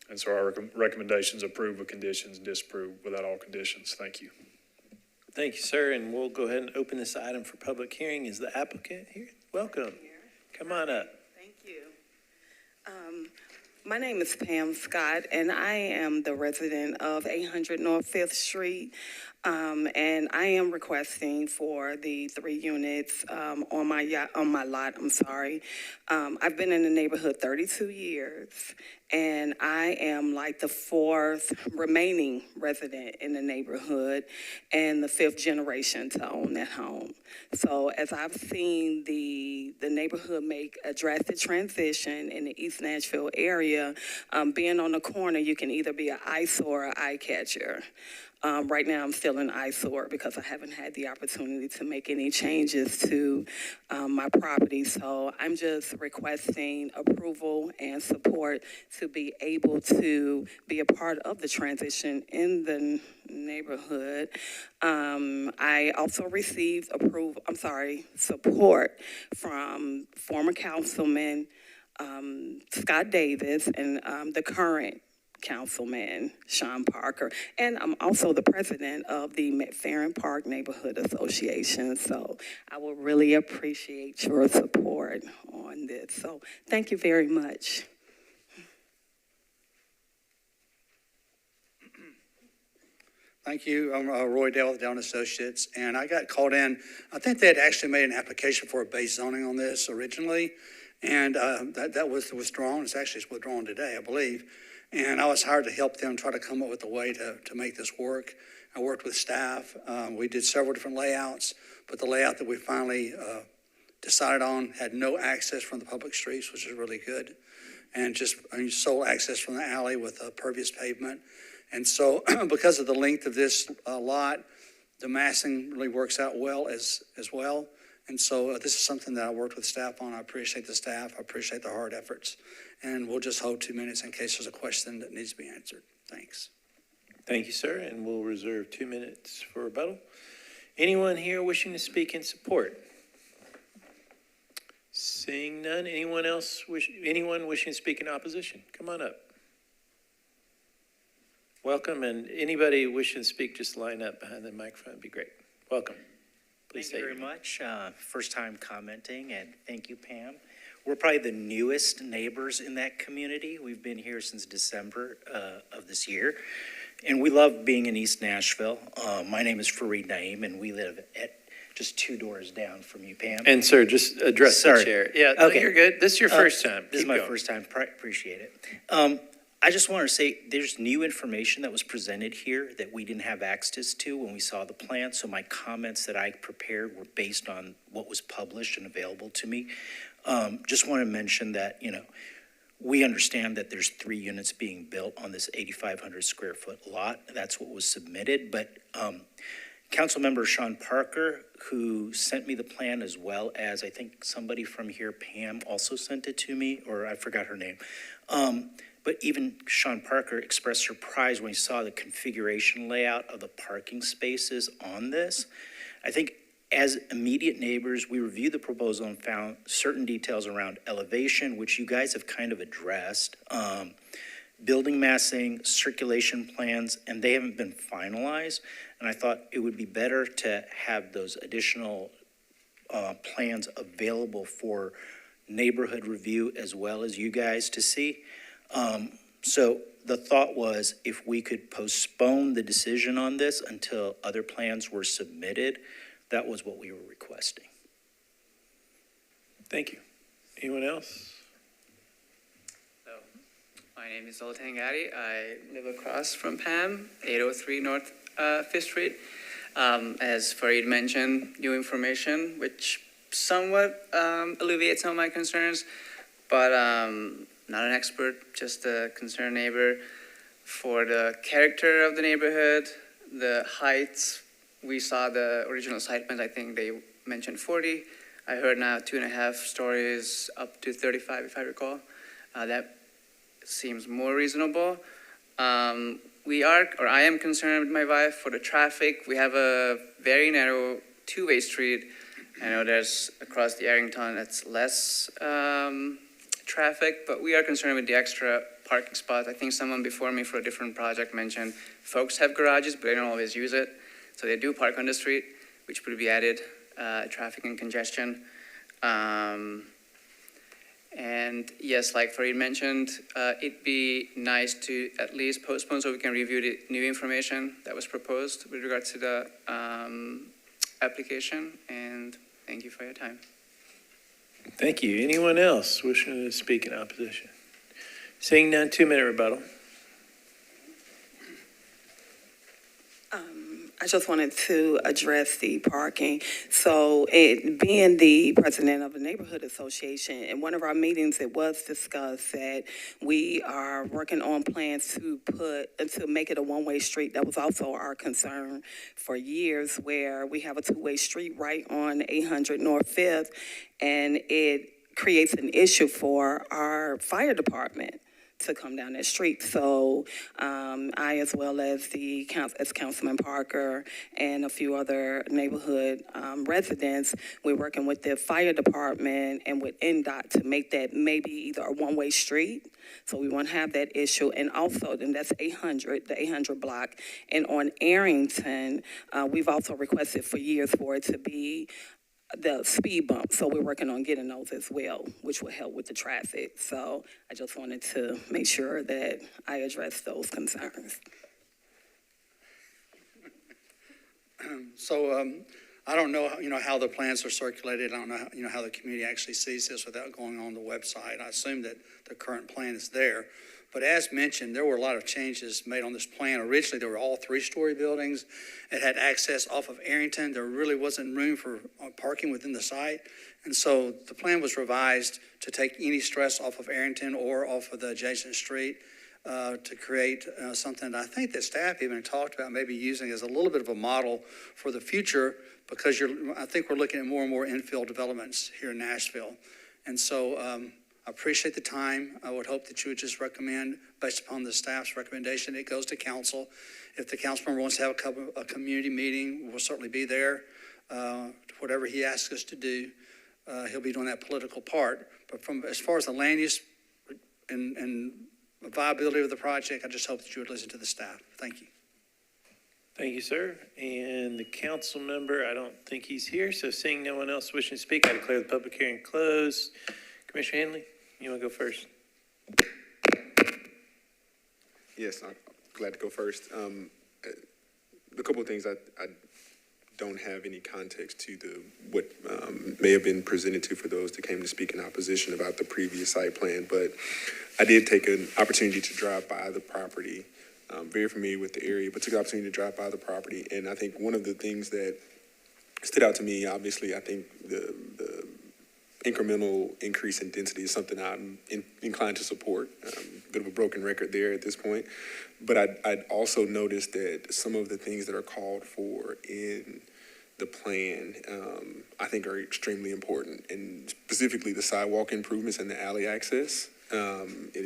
J: And so our recommendations: approve with conditions, disapprove without all conditions. Thank you.
A: Thank you, sir. And we'll go ahead and open this item for public hearing. Is the applicant here? Welcome. Come on up.
U: Thank you. My name is Pam Scott, and I am the resident of 800 North 5th Street. And I am requesting for the 3 units on my lot. I've been in the neighborhood 32 years, and I am like the 4th remaining resident in the neighborhood and the 5th generation to own that home. So as I've seen the neighborhood make a drastic transition in the East Nashville area, being on the corner, you can either be an eyesore or eye catcher. Right now, I'm still an eyesore because I haven't had the opportunity to make any changes to my property. So I'm just requesting approval and support to be able to be a part of the transition in the neighborhood. I also received support from former councilman Scott Davis and the current Councilman Sean Parker, and I'm also the president of the McFerrin Park Neighborhood Association, so I will really appreciate your support on this. So thank you very much.
V: Thank you. I'm Roy Dale with Dell & Associates, and I got called in. I think they had actually made an application for a base zoning on this originally, and that was withdrawn. It's actually withdrawn today, I believe. And I was hired to help them try to come up with a way to make this work. I worked with staff. We did several different layouts, but the layout that we finally decided on had no access from the public streets, which is really good, and just sole access from the alley with pervious pavement. And so because of the length of this lot, the massing really works out well as well. And so this is something that I worked with staff on. I appreciate the staff. I appreciate the hard efforts. And we'll just hold 2 minutes in case there's a question that needs to be answered. Thanks.
A: Thank you, sir, and we'll reserve 2 minutes for rebuttal. Anyone here wishing to speak in support? Seeing none, anyone wishing to speak in opposition? Come on up. Welcome, and anybody wishing to speak, just line up behind the microphone. It'd be great. Welcome. Please
B: Thank you very much. First time commenting, and thank you, Pam. We're probably the newest neighbors in that community. We've been here since December of this year, and we love being in East Nashville. My name is Fareed Naeem, and we live at just 2 doors down from you, Pam.
A: And sir, just address the chair. Yeah, no,
B: okay.
A: You're good. This is your first time.
B: This is
A: Keep
B: my
A: going.
B: first time. Appreciate it. I just want to say there's new information that was presented here that we didn't have access to when we saw the plan. So my comments that I prepared were based on what was published and available to me. Just want to mention that, we understand that there's 3 units being built on this 8,500 square foot lot. That's what was submitted. But Councilmember Sean Parker, who sent me the plan, as well as I think somebody from here, Pam, also sent it to me, or I forgot her name. But even Sean Parker expressed surprise when he saw the configuration layout of the parking spaces on this. I think as immediate neighbors, we reviewed the proposal and found certain details around elevation, which you guys have kind of addressed, building massing, circulation plans, and they haven't been finalized. And I thought it would be better to have those additional plans available for neighborhood review as well as you guys to see. So the thought was if we could postpone the decision on this until other plans were submitted, that was what we were requesting.
A: Thank you. Anyone else?
E: Hello. My name is Zoltan Gatti. I live across from Pam, 803 North 5th Street. As Fareed mentioned, new information, which somewhat alleviates some of my concerns, but not an expert, just a concerned neighbor. For the character of the neighborhood, the heights, we saw the original site plans, I think they mentioned 40. I heard now 2.5 stories up to 35, if I recall. That seems more reasonable. I am concerned with my wife for the traffic. We have a very narrow 2-way street. I know there's across the Arrington, that's less traffic, but we are concerned with the extra parking spots. I think someone before me for a different project mentioned folks have garages, but they don't always use it. So they do park on the street, which would be added traffic and congestion. And yes, like Fareed mentioned, it'd be nice to at least postpone so we can review the new information that was proposed with regards to the application. And thank you for your time.
A: Thank you. Anyone else wishing to speak in opposition? Seeing none, 2-minute rebuttal.
U: I just wanted to address the parking. So being the president of a neighborhood association, in one of our meetings, it was discussed that we are working on plans to make it a one-way street. That was also our concern for years, where we have a 2-way street right on 800 North 5th, and it creates an issue for our fire department to come down that street. So I, as well as Councilman Parker and a few other neighborhood residents, we're working with the fire department and with NDOT to make that maybe either a one-way street, so we won't have that issue. And also, then that's 800, the 800 block. And on Arrington, we've also requested for years for it to be the speed bump, so we're working on getting those as well, which will help with the traffic. So I just wanted to make sure that I address those concerns.
V: So I don't know, how the plans are circulated. I don't know, how the community actually sees this without going on the website. I assume that the current plan is there. But as mentioned, there were a lot of changes made on this plan. Originally, there were all 3-story buildings. It had access off of Arrington. There really wasn't room for parking within the site. And so the plan was revised to take any stress off of Arrington or off of the adjacent street. to create something that I think that staff even talked about maybe using as a little bit of a model for the future, because I think we're looking at more and more infill developments here in Nashville. And so I appreciate the time. I would hope that you would just recommend, based upon the staff's recommendation, it goes to council. If the council member wants to have a community meeting, we'll certainly be there. Whatever he asks us to do, he'll be doing that political part. But as far as the land use and viability of the project, I just hope that you would listen to the staff. Thank you.
A: Thank you, sir. And the council member, I don't think he's here, so seeing no one else wishing to speak, I declare the public hearing closed. Commissioner Hanley, you want to go first?
S: Yes, I'm glad to go first. A couple of things I don't have any context to what may have been presented to for those that came to speak in opposition about the previous site plan, but I did take an opportunity to drive by the property. Very familiar with the area, but took the opportunity to drive by the property. And I think one of the things that stood out to me, obviously, I think the incremental increase in density is something I'm inclined to support. A bit of a broken record there at this point. But I'd also noticed that some of the things that are called for in the plan, I think are extremely important, and specifically the sidewalk improvements and the alley access. It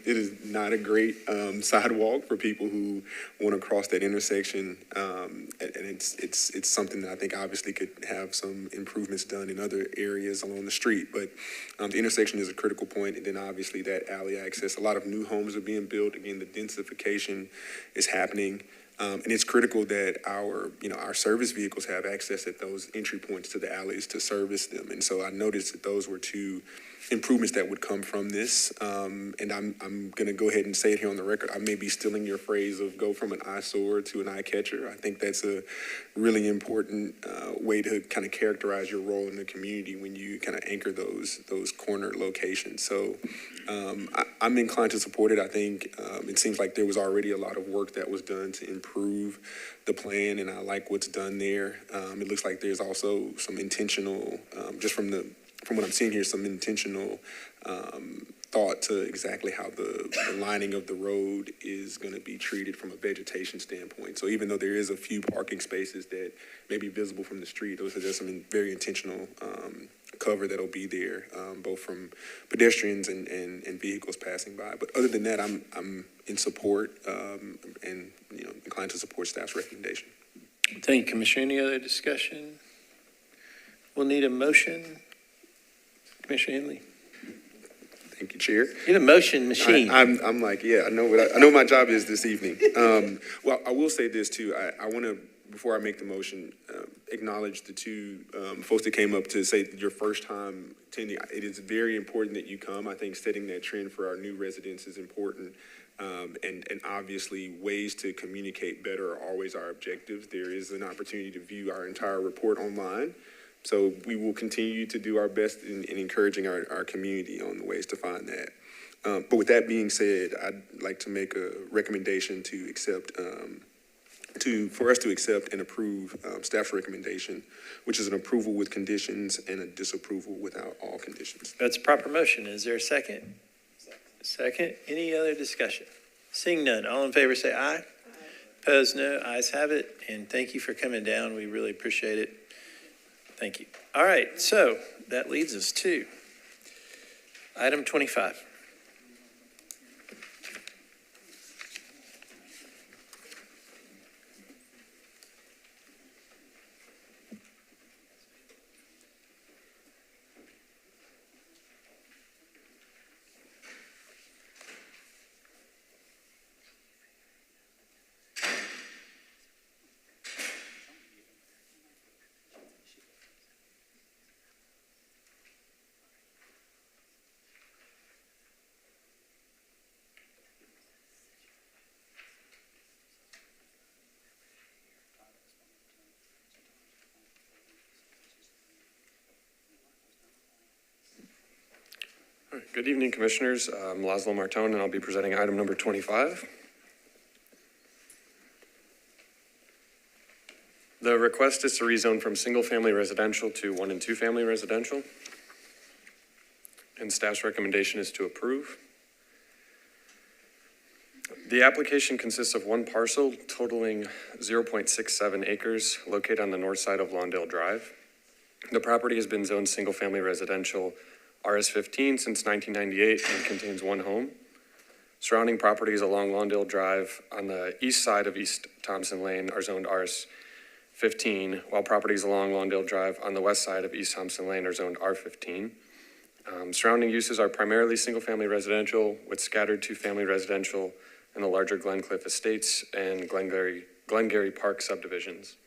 S: is not a great sidewalk for people who want to cross that intersection, and it's something that I think obviously could have some improvements done in other areas along the street. But the intersection is a critical point, and then obviously that alley access. A lot of new homes are being built. Again, the densification is happening. And it's critical that our service vehicles have access at those entry points to the alleys to service them. And so I noticed that those were two improvements that would come from this. And I'm going to go ahead and say it here on the record. I may be stealing your phrase of go from an eyesore to an eye catcher. I think that's a really important way to kind of characterize your role in the community when you kind of anchor those corner locations. So I'm inclined to support it. I think it seems like there was already a lot of work that was done to improve the plan, and I like what's done there. It looks like there's also some intentional, just from what I'm seeing here, some intentional thought to exactly how the lining of the road is going to be treated from a vegetation standpoint. So even though there is a few parking spaces that may be visible from the street, there's some very intentional cover that'll be there, both from pedestrians and vehicles passing by. But other than that, I'm in support and inclined to support staff's recommendation.
A: Thank you, Commissioner. Any other discussion? We'll need a motion. Commissioner Henley.
S: Thank you, Chair.
A: You're the motion machine.
S: I'm like, yeah, I know my job is this evening. Well, I will say this too. I want to, before I make the motion, acknowledge the two folks that came up to say your first time attending. It is very important that you come. I think setting that trend for our new residents is important. And obviously ways to communicate better are always our objectives. There is an opportunity to view our entire report online. So we will continue to do our best in encouraging our community on the ways to find that. But with that being said, I'd like to make a recommendation to accept, for us to accept and approve staff's recommendation, which is an approval with conditions and a disapproval without all conditions.
A: That's a proper motion. Is there a second? Second. Any other discussion? Seeing none, all in favor say aye. Opposed, no. Ayes have it. And thank you for coming down. We really appreciate it. Thank you. All right, so that leads us to item 25.
D: Good evening, Commissioners. I'm Laszlo Martone, and I'll be presenting item number 25. The request is to rezone from single-family residential to 1- and 2-family residential, and staff's recommendation is to approve. The application consists of one parcel totaling 0.67 acres located on the north side of Lawndale Drive. The property has been zoned single-family residential RS15 since 1998 and contains one home. Surrounding properties along Lawndale Drive on the east side of East Thompson Lane are zoned RS15, while properties along Lawndale Drive on the west side of East Thompson Lane are zoned R15. Surrounding uses are primarily single-family residential with scattered two-family residential in the larger Glencliff Estates and Glengarry Park subdivisions.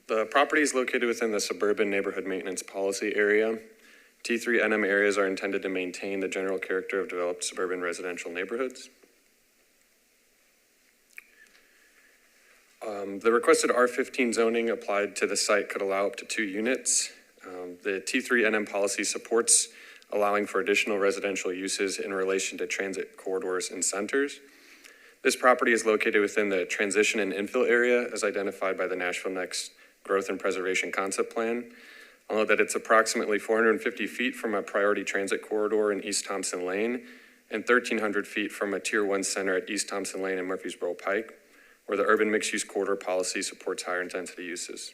D: The property is located within the suburban neighborhood maintenance policy area. T3 NM areas are intended to maintain the general character of developed suburban residential neighborhoods. The requested R15 zoning applied to the site could allow up to 2 units. The T3 NM policy supports allowing for additional residential uses in relation to transit corridors and centers. This property is located within the transition and infill area as identified by the Nashville Next Growth and Preservation Concept Plan. I'll note that it's approximately 450 feet from a priority transit corridor in East Thompson Lane and 1,300 feet from a Tier 1 center at East Thompson Lane and Murfreesboro Pike, where the urban mixed-use corridor policy supports higher intensity uses.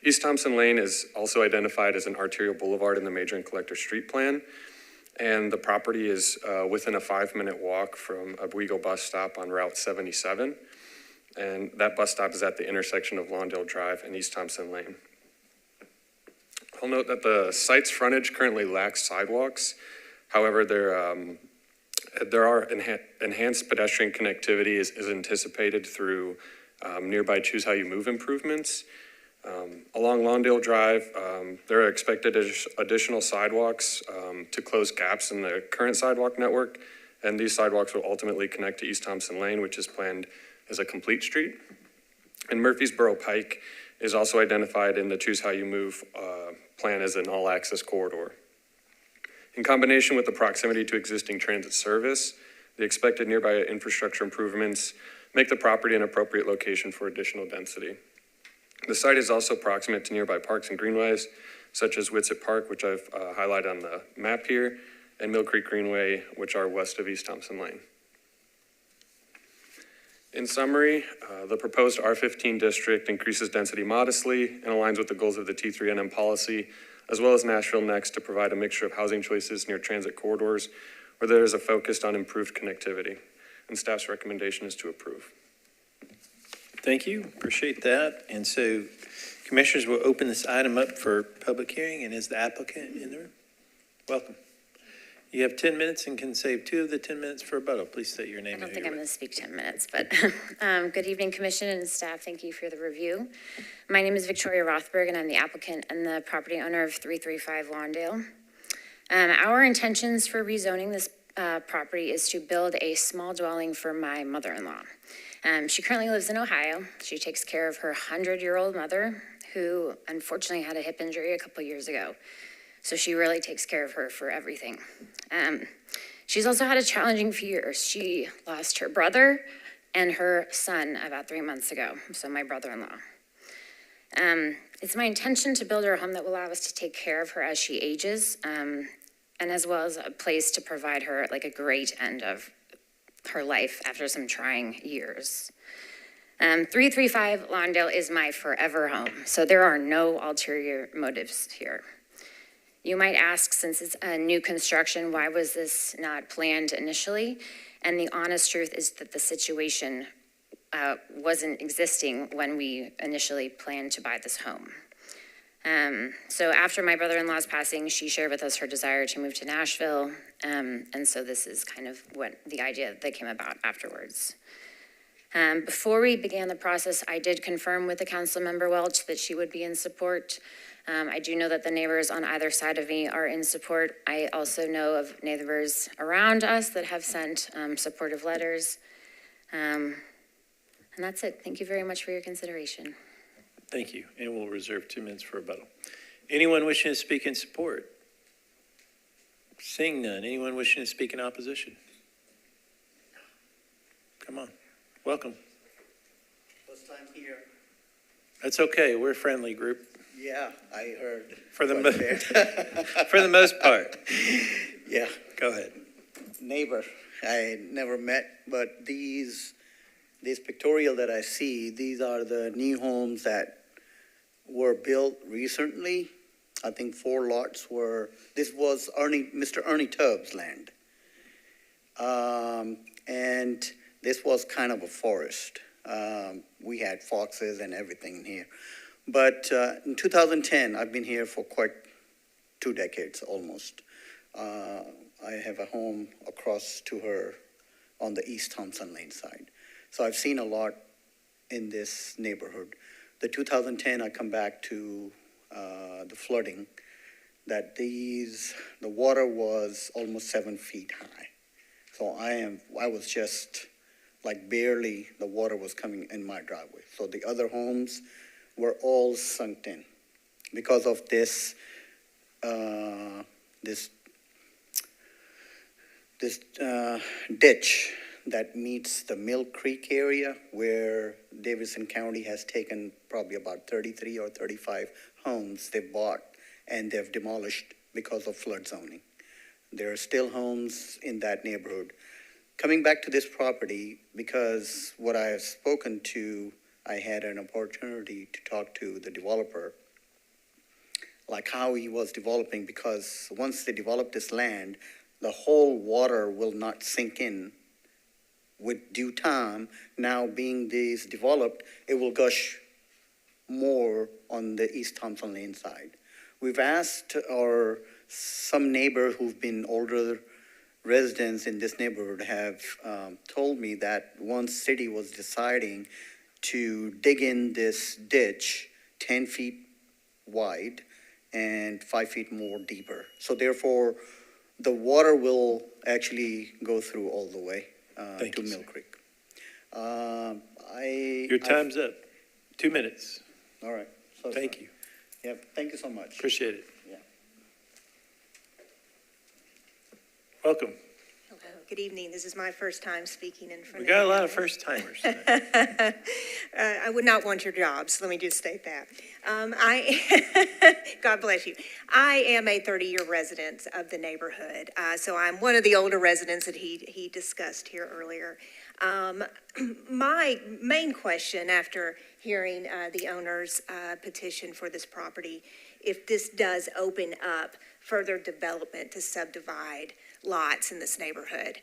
D: East Thompson Lane is also identified as an arterial boulevard in the Major and Collector Street Plan, and the property is within a 5-minute walk from a Boeagle bus stop on Route 77, and that bus stop is at the intersection of Lawndale Drive and East Thompson Lane. I'll note that the site's frontage currently lacks sidewalks. However, there are enhanced pedestrian connectivity is anticipated through nearby Choose How You Move improvements. Along Lawndale Drive, there are expected additional sidewalks to close gaps in the current sidewalk network, and these sidewalks will ultimately connect to East Thompson Lane, which is planned as a complete street. And Murfreesboro Pike is also identified in the Choose How You Move plan as an all-access corridor. In combination with the proximity to existing transit service, the expected nearby infrastructure improvements make the property an appropriate location for additional density. The site is also proximate to nearby parks and greenways, such as Whitsett Park, which I've highlighted on the map here, and Mill Creek Greenway, which are west of East Thompson Lane. In summary, the proposed R15 district increases density modestly and aligns with the goals of the T3NM policy, as well as Nashville Next to provide a mixture of housing choices near transit corridors where there is a focus on improved connectivity. And staff's recommendation is to approve.
A: Thank you, appreciate that. And so commissioners will open this item up for public hearing, and is the applicant in the room? Welcome. You have 10 minutes and can save 2 of the 10 minutes for rebuttal. Please state your name.
F: I don't think I'm going to speak 10 minutes, but good evening, Commission and staff. Thank you for the review. My name is Victoria Rothberg, and I'm the applicant and the property owner of 335 Lawndale. Our intentions for rezoning this property is to build a small dwelling for my mother-in-law. She currently lives in Ohio. She takes care of her 100-year-old mother, who unfortunately had a hip injury a couple years ago. So she really takes care of her for everything. She's also had a challenging few years. She lost her brother and her son about 3 months ago, so my brother-in-law. It's my intention to build her a home that will allow us to take care of her as she ages, and as well as a place to provide her like a great end of her life after some trying years. 335 Lawndale is my forever home, so there are no ulterior motives here. You might ask, since it's a new construction, why was this not planned initially? And the honest truth is that the situation wasn't existing when we initially planned to buy this home. So after my brother-in-law's passing, she shared with us her desire to move to Nashville. And so this is kind of what the idea that came about afterwards. Before we began the process, I did confirm with the council member Welch that she would be in support. I do know that the neighbors on either side of me are in support. I also know of neighbors around us that have sent supportive letters. And that's it. Thank you very much for your consideration.
A: Thank you, and we'll reserve 2 minutes for rebuttal. Anyone wishing to speak in support? Seeing none. Anyone wishing to speak in opposition? Come on, welcome.
G: First time here.
A: That's okay, we're a friendly group.
G: Yeah, I heard.
A: For the most part.
G: Yeah.
A: Go ahead.
G: neighbor I never met, but these pictorial that I see, these are the new homes that were built recently. I think 4 lots were, this was Mr. Ernie Tubbs' land. And this was kind of a forest. We had foxes and everything in here. But in 2010, I've been here for quite 2 decades almost. I have a home across to her on the East Thompson Lane side. So I've seen a lot in this neighborhood. The 2010, I come back to the flooding, that the water was almost 7 feet high. So I was just like barely, the water was coming in my driveway. So the other homes were all sunk in because of this ditch that meets the Mill Creek area, where Davidson County has taken probably about 33 or 35 homes they've bought and they've demolished because of flood zoning. There are still homes in that neighborhood. Coming back to this property, because what I have spoken to, I had an opportunity to talk to the developer, like how he was developing, because once they develop this land, the whole water will not sink in. With due time, now being these developed, it will gush more on the East Thompson Lane side. We've asked some neighbors who've been older residents in this neighborhood have told me that once city was deciding to dig in this ditch 10 feet wide and 5 feet more deeper. So therefore, the water will actually go through all the way to Mill Creek.
A: Your time's up. 2 minutes.
G: All right. So
A: Thank you.
G: Yep, thank you so much.
A: Appreciate it.
G: Yeah.
A: Welcome.
O: Hello, good evening. This is my first time speaking in front of you.
A: We got a lot of first timers tonight.
O: I would not want your jobs, let me just state that. God bless you. I am a 30-year resident of the neighborhood, so I'm one of the older residents that he discussed here earlier. My main question after hearing the owner's petition for this property, if this does open up further development to subdivide lots in this neighborhood.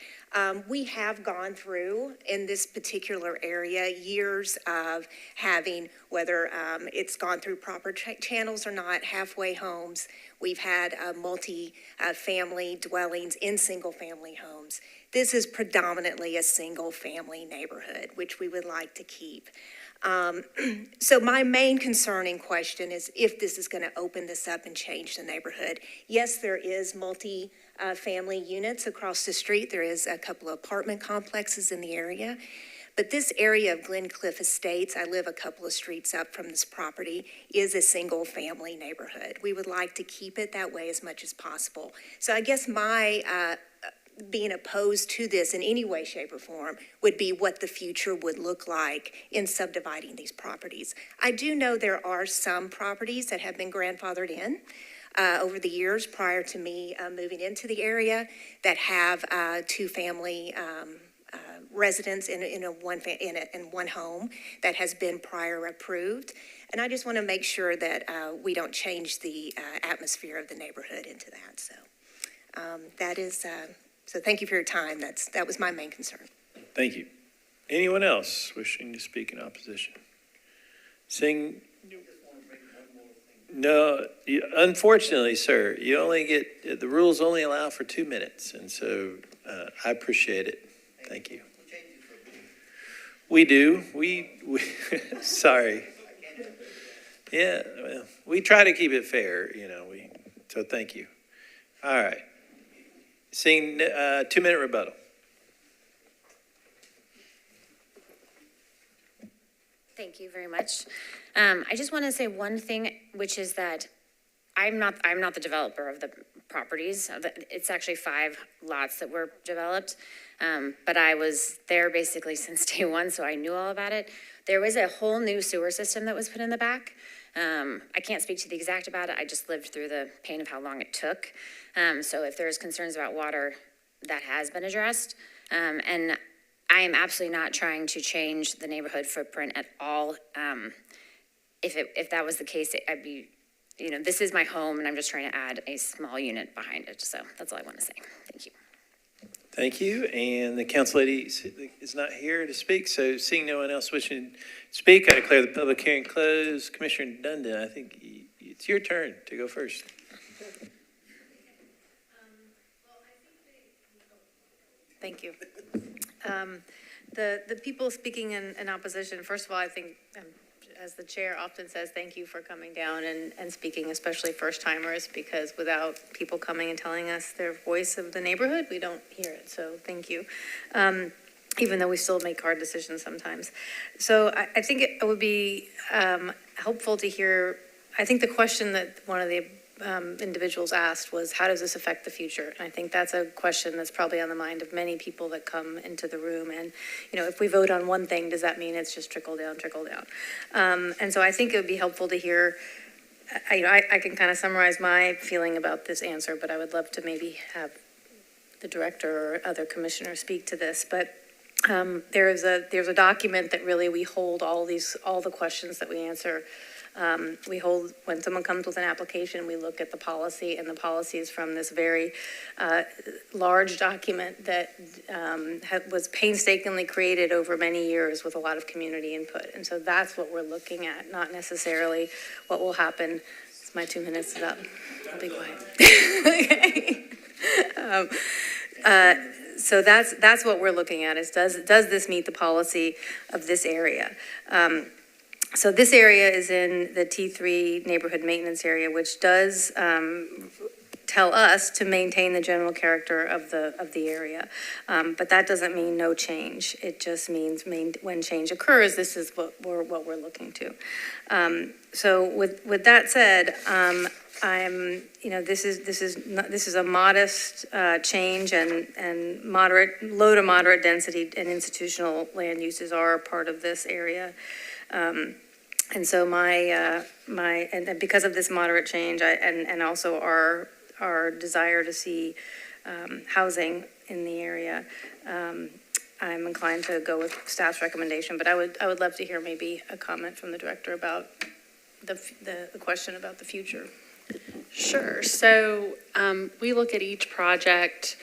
O: We have gone through in this particular area years of having, whether it's gone through proper channels or not, halfway homes. We've had multi-family dwellings in single-family homes. This is predominantly a single-family neighborhood, which we would like to keep. So my main concern and question is if this is going to open this up and change the neighborhood. Yes, there is multi-family units across the street. There is a couple of apartment complexes in the area. But this area of Glencliff Estates, I live a couple of streets up from this property, is a single-family neighborhood. We would like to keep it that way as much as possible. So I guess my being opposed to this in any way, shape, or form would be what the future would look like in subdividing these properties. I do know there are some properties that have been grandfathered in over the years prior to me moving into the area that have two-family residents in one home that has been prior approved. And I just want to make sure that we don't change the atmosphere of the neighborhood into that. So that is... So thank you for your time. That was my main concern.
A: Thank you. Anyone else wishing to speak in opposition? No, unfortunately, sir, you only get, the rules only allow for 2 minutes. And so I appreciate it. Thank you. We do. We sorry. Yeah, well, we try to keep it fair, so thank you. All right. Seeing 2-minute rebuttal.
F: Thank you very much. I just want to say one thing, which is that I'm not the developer of the properties. It's actually 5 lots that were developed, but I was there basically since day one, so I knew all about it. There was a whole new sewer system that was put in the back. I can't speak to the exact about it. I just lived through the pain of how long it took. So if there's concerns about water, that has been addressed. And I am absolutely not trying to change the neighborhood footprint at all. If that was the case, I'd be, this is my home and I'm just trying to add a small unit behind it. So that's all I want to say. Thank you.
A: Thank you. And the council lady is not here to speak, so seeing no one else wishing to speak, I declare the public hearing closed. Commissioner Dundon, I think it's your turn to go first.
L: Thank you. The people speaking in opposition, first of all, I think, as the chair often says, thank you for coming down and speaking, especially first timers, because without people coming and telling us their voice of the neighborhood, we don't hear it. So thank you. Even though we still make hard decisions sometimes. So I think it would be helpful to hear, I think the question that one of the individuals asked was, how does this affect the future? And I think that's a question that's probably on the mind of many people that come into the room. And, if we vote on one thing, does that mean it's just trickle down? And so I think it would be helpful to hear, I can kind of summarize my feeling about this answer, but I would love to maybe have the director or other commissioner speak to this. But there's a document that really we hold all the questions that we answer. We hold, when someone comes with an application, we look at the policy, and the policy is from this very large document that was painstakingly created over many years with a lot of community input. And so that's what we're looking at, not necessarily what will happen. My 2 minutes is up. I'll be quiet. Okay. So that's what we're looking at, is does this meet the policy of this area? So this area is in the T3 neighborhood maintenance area, which does tell us to maintain the general character of the area. But that doesn't mean no change. It just means when change occurs, this is what we're looking to. So with that said, this is a modest change, and low to moderate density and institutional land uses are a part of this area. And so and because of this moderate change, and also our desire to see housing in the area, I'm inclined to go with staff's recommendation. But I would love to hear maybe a comment from the director about the question about the future.
P: Sure. So we look at each project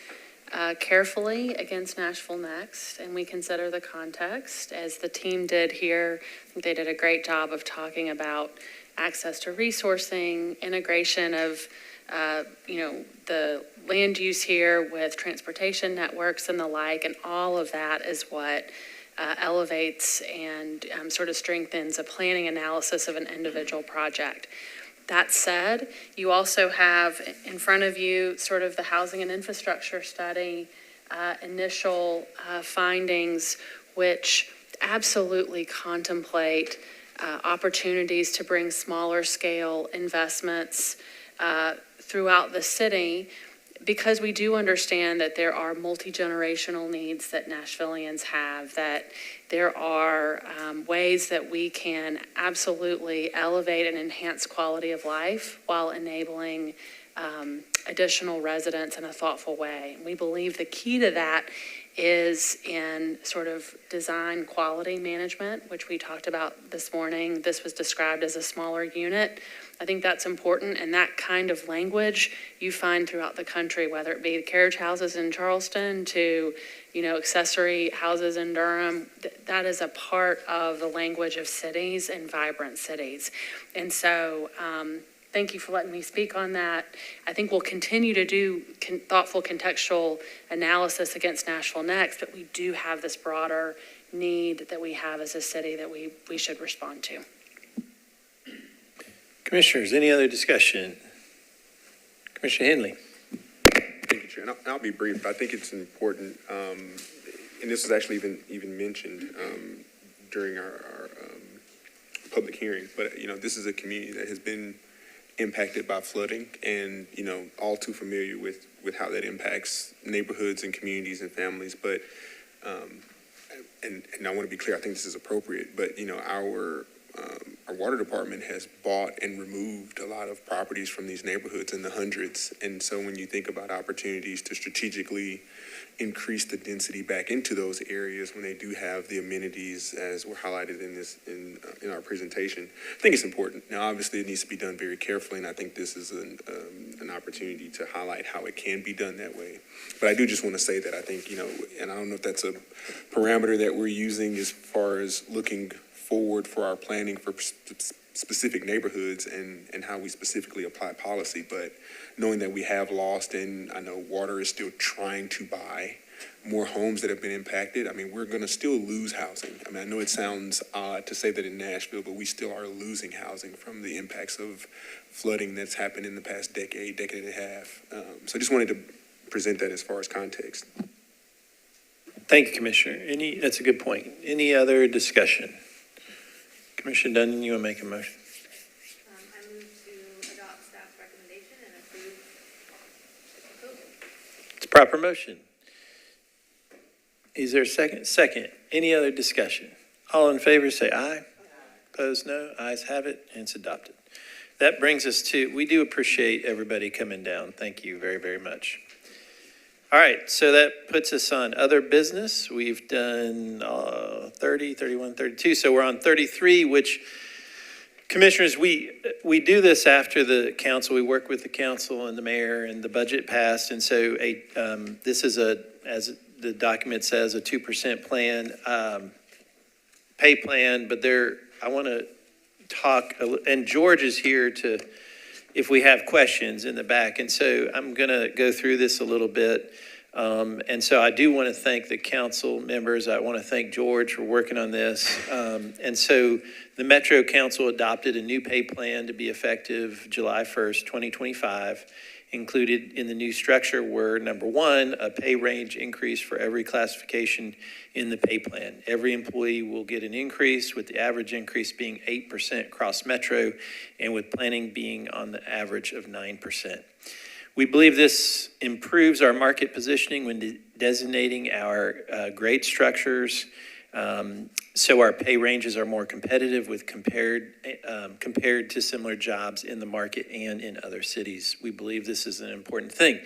P: carefully against Nashville Next, and we consider the context, as the team did here. I think they did a great job of talking about access to resourcing, integration of, the land use here with transportation networks and the like, and all of that is what elevates and sort of strengthens a planning analysis of an individual project. That said, you also have in front of you sort of the housing and infrastructure study, initial findings, which absolutely contemplate opportunities to bring smaller scale investments throughout the city, because we do understand that there are multi-generational needs that Nashvillians have, that there are ways that we can absolutely elevate and enhance quality of life while enabling additional residents in a thoughtful way. And we believe the key to that is in sort of design quality management, which we talked about this morning. This was described as a smaller unit. I think that's important, and that kind of language you find throughout the country, whether it be carriage houses in Charleston to, accessory houses in Durham. That is a part of the language of cities and vibrant cities. And so thank you for letting me speak on that. I think we'll continue to do thoughtful contextual analysis against Nashville Next, but we do have this broader need that we have as a city that we should respond to.
A: Commissioners, any other discussion? Commissioner Henley.
S: Thank you, Chair. And I'll be brief, but I think it's important, and this was actually even mentioned during our public hearing, but, this is a community that has been impacted by flooding and, all too familiar with how that impacts neighborhoods and communities and families. But, and I want to be clear, I think this is appropriate, but, our our water department has bought and removed a lot of properties from these neighborhoods in the hundreds. And so when you think about opportunities to strategically increase the density back into those areas when they do have the amenities as were highlighted in our presentation, I think it's important. Now, obviously, it needs to be done very carefully, and I think this is an opportunity to highlight how it can be done that way. But I do just want to say that I think, and I don't know if that's a parameter that we're using as far as looking forward for our planning for specific neighborhoods and how we specifically apply policy, but knowing that we have lost, and I know water is still trying to buy more homes that have been impacted. I mean, we're going to still lose housing. I mean, I know it sounds odd to say that in Nashville, but we still are losing housing from the impacts of flooding that's happened in the past decade and a half. So I just wanted to present that as far as context.
A: Thank you, Commissioner. That's a good point. Any other discussion? Commissioner Dunn, you want to make a motion?
L: I move to adopt staff's recommendation and approve the proposal.
A: It's a proper motion. Is there a second? Second. Any other discussion? All in favor say aye. Opposed, no. Ayes have it, and it's adopted. That brings us to, we do appreciate everybody coming down. Thank you very, very much. All right, so that puts us on other business. We've done 30, 31, 32. So we're on 33, which, Commissioners, we do this after the council. We work with the council and the mayor and the budget passed. And so this is as the document says, a 2% plan, pay plan. But I want to talk, and George is here if we have questions in the back. And so I'm going to go through this a little bit. And so I do want to thank the council members. I want to thank George for working on this. And so the Metro Council adopted a new pay plan to be effective July 1st, 2025. Included in the new structure were, number one, a pay range increase for every classification in the pay plan. Every employee will get an increase, with the average increase being 8% across Metro, and with planning being on the average of 9%. We believe this improves our market positioning when designating our grade structures, so our pay ranges are more competitive with compared to similar jobs in the market and in other cities. We believe this is an important thing.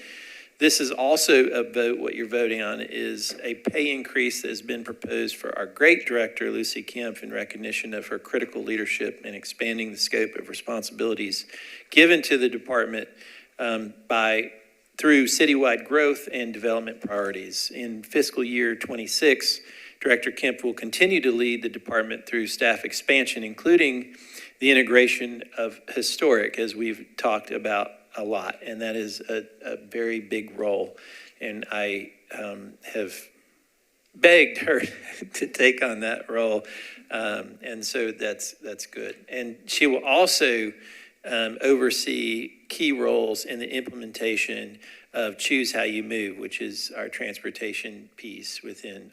A: This is also a vote. What you're voting on is a pay increase that has been proposed for our great director, Lucy Kemp, in recognition of her critical leadership in expanding the scope of responsibilities given to the department through citywide growth and development priorities. In fiscal year 26, Director Kemp will continue to lead the department through staff expansion, including the integration of historic, as we've talked about a lot, and that is a very big role. And I have begged her to take on that role, and so that's good. And she will also oversee key roles in the implementation of Choose How You Move, which is our transportation piece within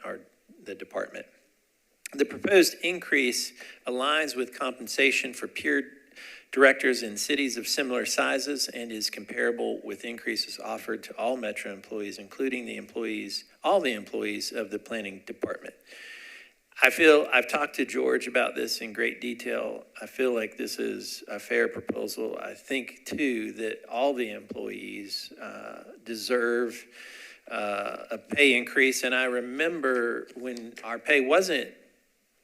A: the department. The proposed increase aligns with compensation for peer directors in cities of similar sizes and is comparable with increases offered to all Metro employees, including all the employees of the planning department. I've talked to George about this in great detail. I feel like this is a fair proposal. I think, too, that all the employees deserve a pay increase. And I remember when our pay wasn't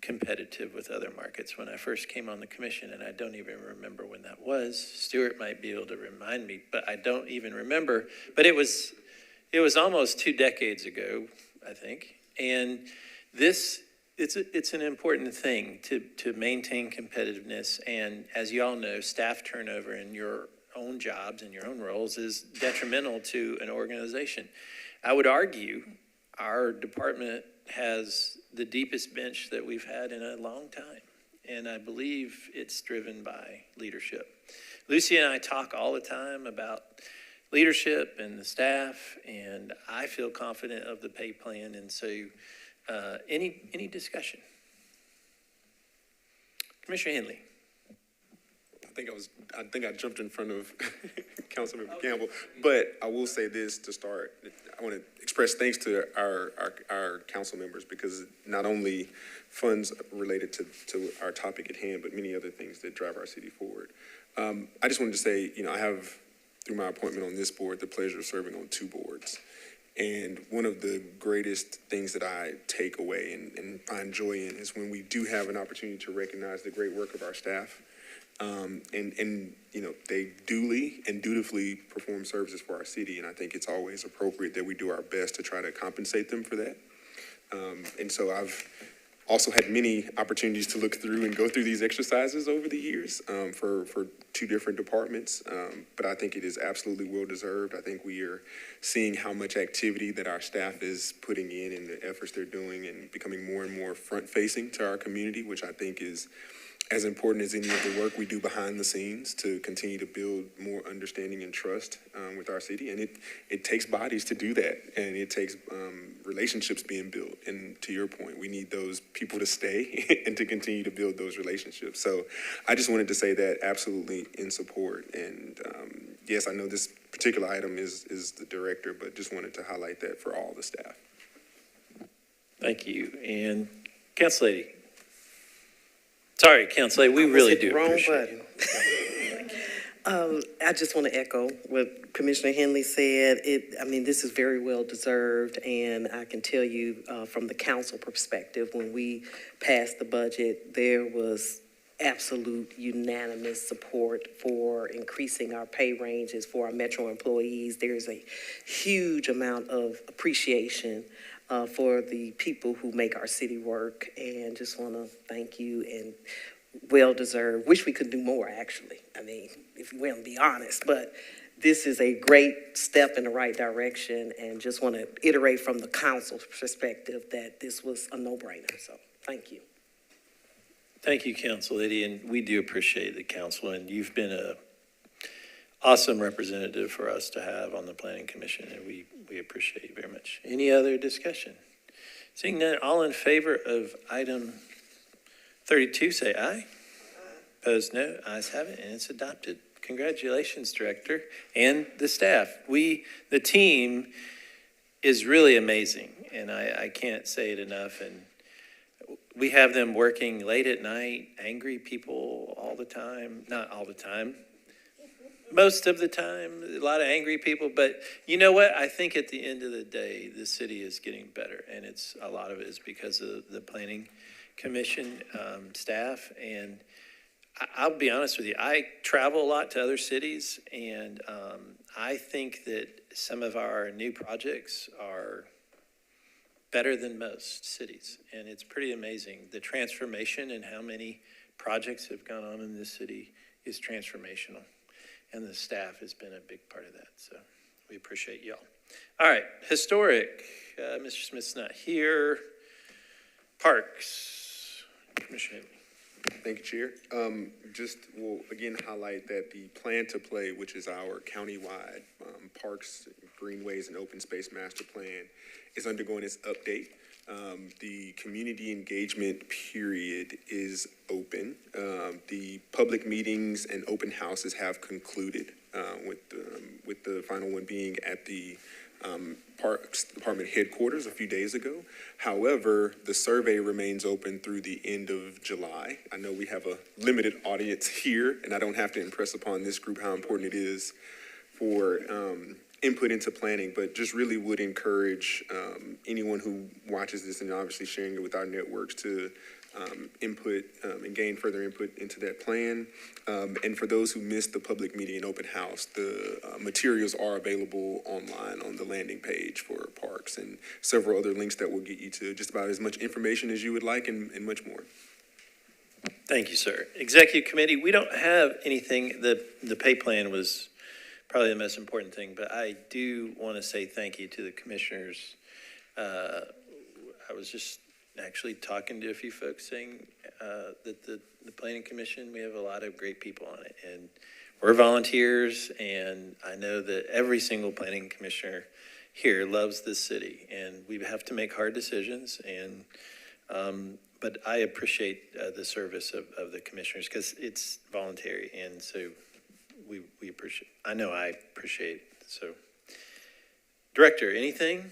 A: competitive with other markets when I first came on the commission, and I don't even remember when that was. Stuart might be able to remind me, but I don't even remember. But it was almost 2 decades ago, I think. And it's an important thing to maintain competitiveness. And as you all know, staff turnover in your own jobs and your own roles is detrimental to an organization. I would argue our department has the deepest bench that we've had in a long time. And I believe it's driven by leadership. Lucy and I talk all the time about leadership and the staff, and I feel confident of the pay plan. And so any discussion? Commissioner Henley.
S: I think I jumped in front of Councilmember Campbell, but I will say this to start. I want to express thanks to our council members, because not only funds related to our topic at hand, but many other things that drive our city forward. I just wanted to say, I have, through my appointment on this board, the pleasure of serving on 2 boards. And one of the greatest things that I take away and find joy in is when we do have an opportunity to recognize the great work of our staff. They duly and dutifully perform services for our city, and I think it's always appropriate that we do our best to try to compensate them for that. And so I've also had many opportunities to look through and go through these exercises over the years for 2 different departments, but I think it is absolutely well-deserved. I think we are seeing how much activity that our staff is putting in and the efforts they're doing and becoming more and more front-facing to our community, which I think is as important as any of the work we do behind the scenes to continue to build more understanding and trust with our city. And it takes bodies to do that, and it takes relationships being built. And to your point, we need those people to stay and to continue to build those relationships. So I just wanted to say that absolutely in support. And yes, I know this particular item is the director, but just wanted to highlight that for all the staff.
A: Thank you. And Council Lady. Sorry, Council Lady, we really do appreciate it.
K: I just want to echo what Commissioner Henley said. This is very well deserved, and I can tell you from the council perspective, when we passed the budget, there was absolute unanimous support for increasing our pay ranges for our Metro employees. There's a huge amount of appreciation for the people who make our city work, and just want to thank you, and well-deserved. Wish we could do more, actually. If we want to be honest, but this is a great step in the right direction, and just want to iterate from the council's perspective that this was a no-brainer, so thank you.
A: Thank you, Council Lady, and we do appreciate the council, and you've been a awesome representative for us to have on the Planning Commission, and we appreciate you very much. Any other discussion? Seeing none, all in favor of item 32, say aye. Opposed, no. Ayes have it, and it's adopted. Congratulations, Director, and the staff. The team is really amazing, and I can't say it enough. And we have them working late at night, angry people all the time. Not all the time. Most of the time, a lot of angry people. But you know what? I think at the end of the day, the city is getting better. And a lot of it is because of the Planning Commission staff. And I'll be honest with you, I travel a lot to other cities. And I think that some of our new projects are better than most cities. And it's pretty amazing. The transformation and how many projects have gone on in this city is transformational. And the staff has been a big part of that. So we appreciate y'all. All right, historic. Mr. Smith's not here. Parks. Commissioner.
S: Thank you, Chair. We'll again highlight that the Plan to Play, which is our countywide parks, greenways, and open space master plan, is undergoing its update. The community engagement period is open. The public meetings and open houses have concluded, with the final one being at the Parks Department headquarters a few days ago. However, the survey remains open through the end of July. I know we have a limited audience here, and I don't have to impress upon this group how important it is for input into planning, but just really would encourage anyone who watches this, and obviously sharing it with our networks, to input and gain further input into that plan. And for those who missed the public meeting and open house, the materials are available online on the landing page for parks, and several other links that will get you to just about as much information as you would like, and much more.
A: Thank you, sir. Executive Committee, we don't have anything. The pay plan was probably the most important thing, but I do want to say thank you to the commissioners. I was just actually talking to a few folks saying that the Planning Commission, we have a lot of great people on it, and we're volunteers, and I know that every single planning commissioner here loves this city, and we have to make hard decisions, and but I appreciate the service of the commissioners, because it's voluntary, and so we appreciate, I know I appreciate it. So, Director, anything?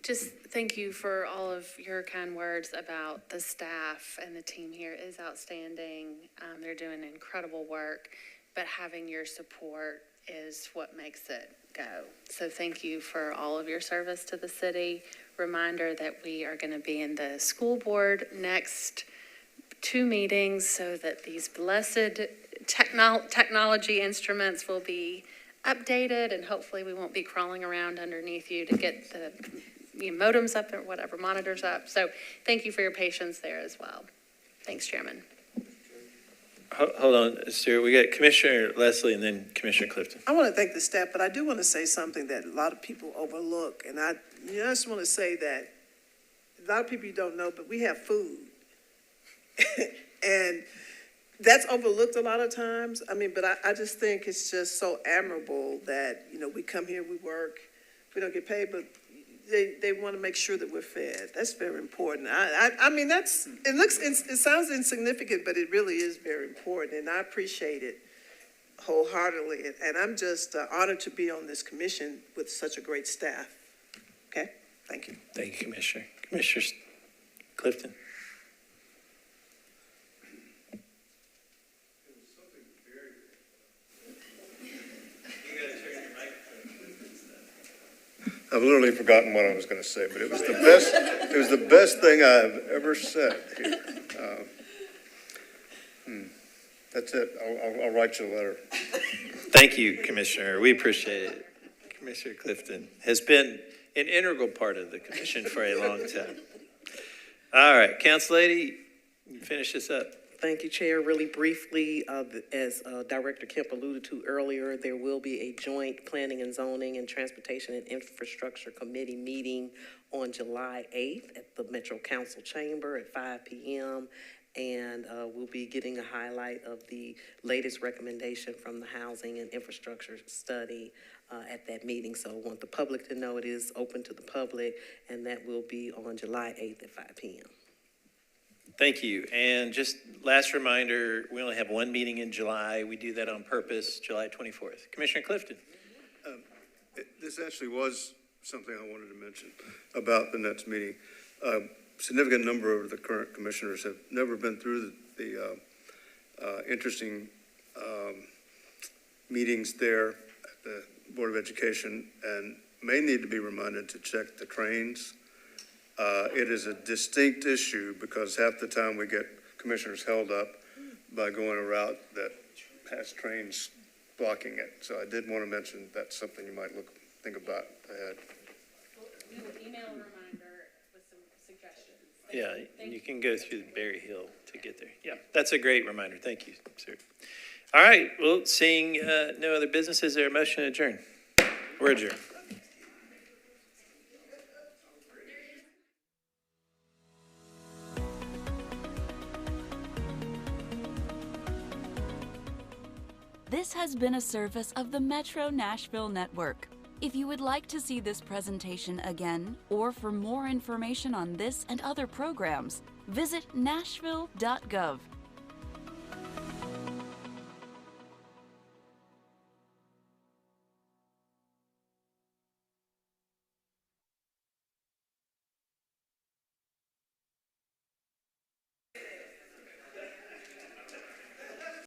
P: Just thank you for all of your kind words about the staff, and the team here is outstanding. They're doing incredible work, but having your support is what makes it go. So thank you for all of your service to the city. Reminder that we are going to be in the school board next 2 meetings so that these blessed technology instruments will be updated, and hopefully we won't be crawling around underneath you to get the modems up or whatever, monitors up. So thank you for your patience there as well. Thanks, Chairman.
A: Hold on, Stuart. We got Commissioner Leslie and then Commissioner Clifton.
H: I want to thank the staff, but I do want to say something that a lot of people overlook. And I just want to say that a lot of people you don't know, but we have food. And that's overlooked a lot of times. I mean, but I just think it's just so admirable that, we come here, we work, we don't get paid, but they want to make sure that we're fed. That's very important. I mean, it sounds insignificant, but it really is very important, and I appreciate it wholeheartedly. And I'm just honored to be on this commission with such a great staff. Okay, thank you.
A: Thank you, Commissioner. Commissioner Clifton.
I: I've literally forgotten what I was going to say, but it was the best. It was the best thing I've ever said here. That's it. I'll write you a letter.
A: Thank you, Commissioner. We appreciate it. Commissioner Clifton has been an integral part of the commission for a long time. All right, Council Lady, you finish this up.
K: Thank you, Chair. Really briefly, as Director Kemp alluded to earlier, there will be a joint Planning and Zoning and Transportation and Infrastructure Committee meeting on July 8th at the Metro Council Chamber at 5 p.m. And we'll be getting a highlight of the latest recommendation from the Housing and Infrastructure Study at that meeting. So I want the public to know it is open to the public, and that will be on July 8th at 5 p.m.
A: Thank you. And just last reminder, we only have 1 meeting in July. We do that on purpose, July 24th. Commissioner Clifton.
I: This actually was something I wanted to mention about the next meeting. A significant number of the current commissioners have never been through the interesting meetings there at the Board of Education and may need to be reminded to check the trains. It is a distinct issue because half the time we get commissioners held up by going a route that has trains blocking it. So I did want to mention that's something you might think about ahead.
P: We will email a reminder with some suggestions.
A: Yeah, you can go through Berry Hill to get there. Yeah, that's a great reminder. Thank you, sir. All right, well, seeing no other business, is there a motion to adjourn? We're adjourned.
Q: This has been a service of the Metro Nashville Network. If you would like to see this presentation again, or for more information on this and other programs, visit nashville.gov.